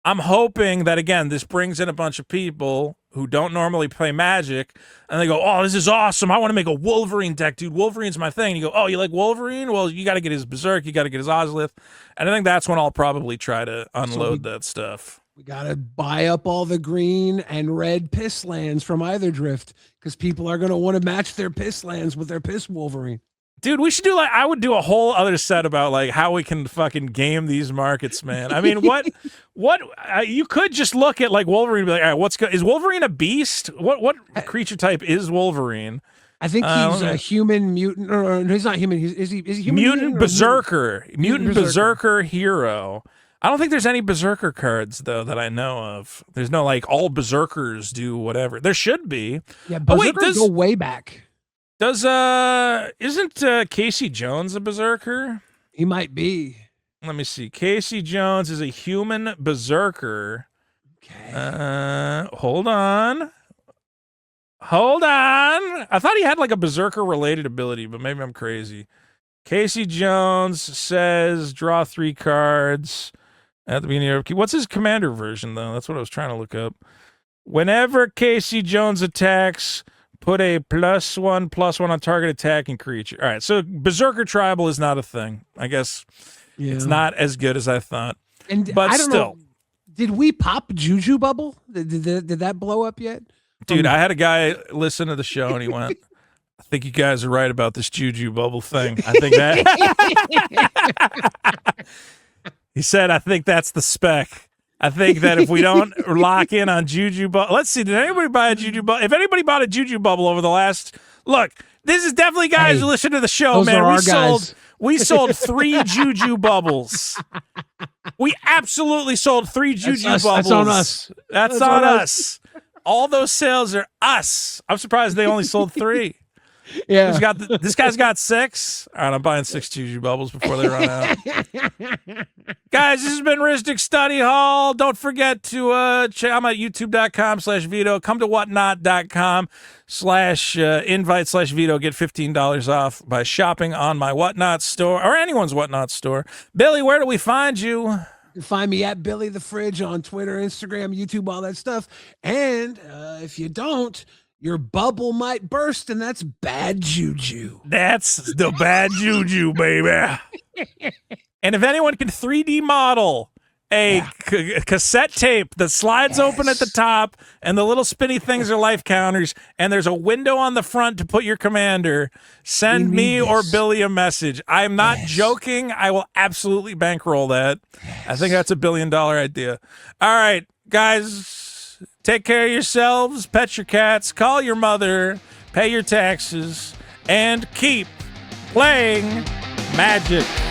I'm hoping that, again, this brings in a bunch of people who don't normally play Magic, and they go, oh, this is awesome. I want to make a Wolverine deck, dude. Wolverine's my thing. And you go, oh, you like Wolverine? Well, you got to get his Berserk. You got to get his Ozolith. And I think that's when I'll probably try to unload that stuff. We got to buy up all the green and red piss lands from either drift because people are going to want to match their piss lands with their piss Wolverine. Dude, we should do I would do a whole other set about like how we can fucking game these markets, man. I mean, what you could just look at like Wolverine and be like, all right, is Wolverine a beast? What creature type is Wolverine? I think he's a human mutant, or no, he's not human. Is he human? Mutant Berserker. Mutant Berserker hero. I don't think there's any Berserker cards though that I know of. There's no like all Berserkers do whatever. There should be. Yeah, Berserkers go way back. Isn't Casey Jones a Berserker? He might be. Let me see. Casey Jones is a human Berserker. Okay. Hold on. I thought he had like a Berserker related ability, but maybe I'm crazy. Casey Jones says draw 3 cards at the beginning of. What's his commander version though? That's what I was trying to look up. Whenever Casey Jones attacks, put a +1/+1 on target attacking creature. All right, so Berserker Tribal is not a thing. I guess it's not as good as I thought. But I don't still. know, did we pop Juju Bubble? Did that blow up yet? Dude, I had a guy listen to the show and he went, I think you guys are right about this Juju Bubble thing. I think that. He said, I think that's the spec. I think that if we don't lock in on Juju Bubble, let's see, did anybody buy a Juju Bubble? If anybody bought a Juju Bubble over the last, look, this is definitely guys who listen to the show, man. We sold 3 Juju Bubbles. We absolutely sold 3 Juju Bubbles. That's on us. That's on us. All those sales are us. I'm surprised they only sold 3. Yeah. This guy's got 6. All right, I'm buying 6 Juju Bubbles before they run out. Guys, this has been Rhystic Study Hall. Don't forget to check. I'm at youtube.com/Vito. Come to whatnot.com/invite/Vito. Get $15 off by shopping on my Whatnot store or anyone's Whatnot store. Billy, where do we find you? You can find me at Billy the Fridge on Twitter, Instagram, YouTube, all that stuff. And if you don't, your bubble might burst, and that's bad juju. That's the bad juju, baby. And if anyone can 3D model a cassette tape that slides open at the top, and the little spinny things are life counters, and there's a window on the front to put your commander, send me or Billy a message. I'm not joking. I will absolutely bankroll that. I think that's $1 billion idea. All right, guys. take care of yourselves, pet your cats, call your mother, pay your taxes, and keep playing Magic.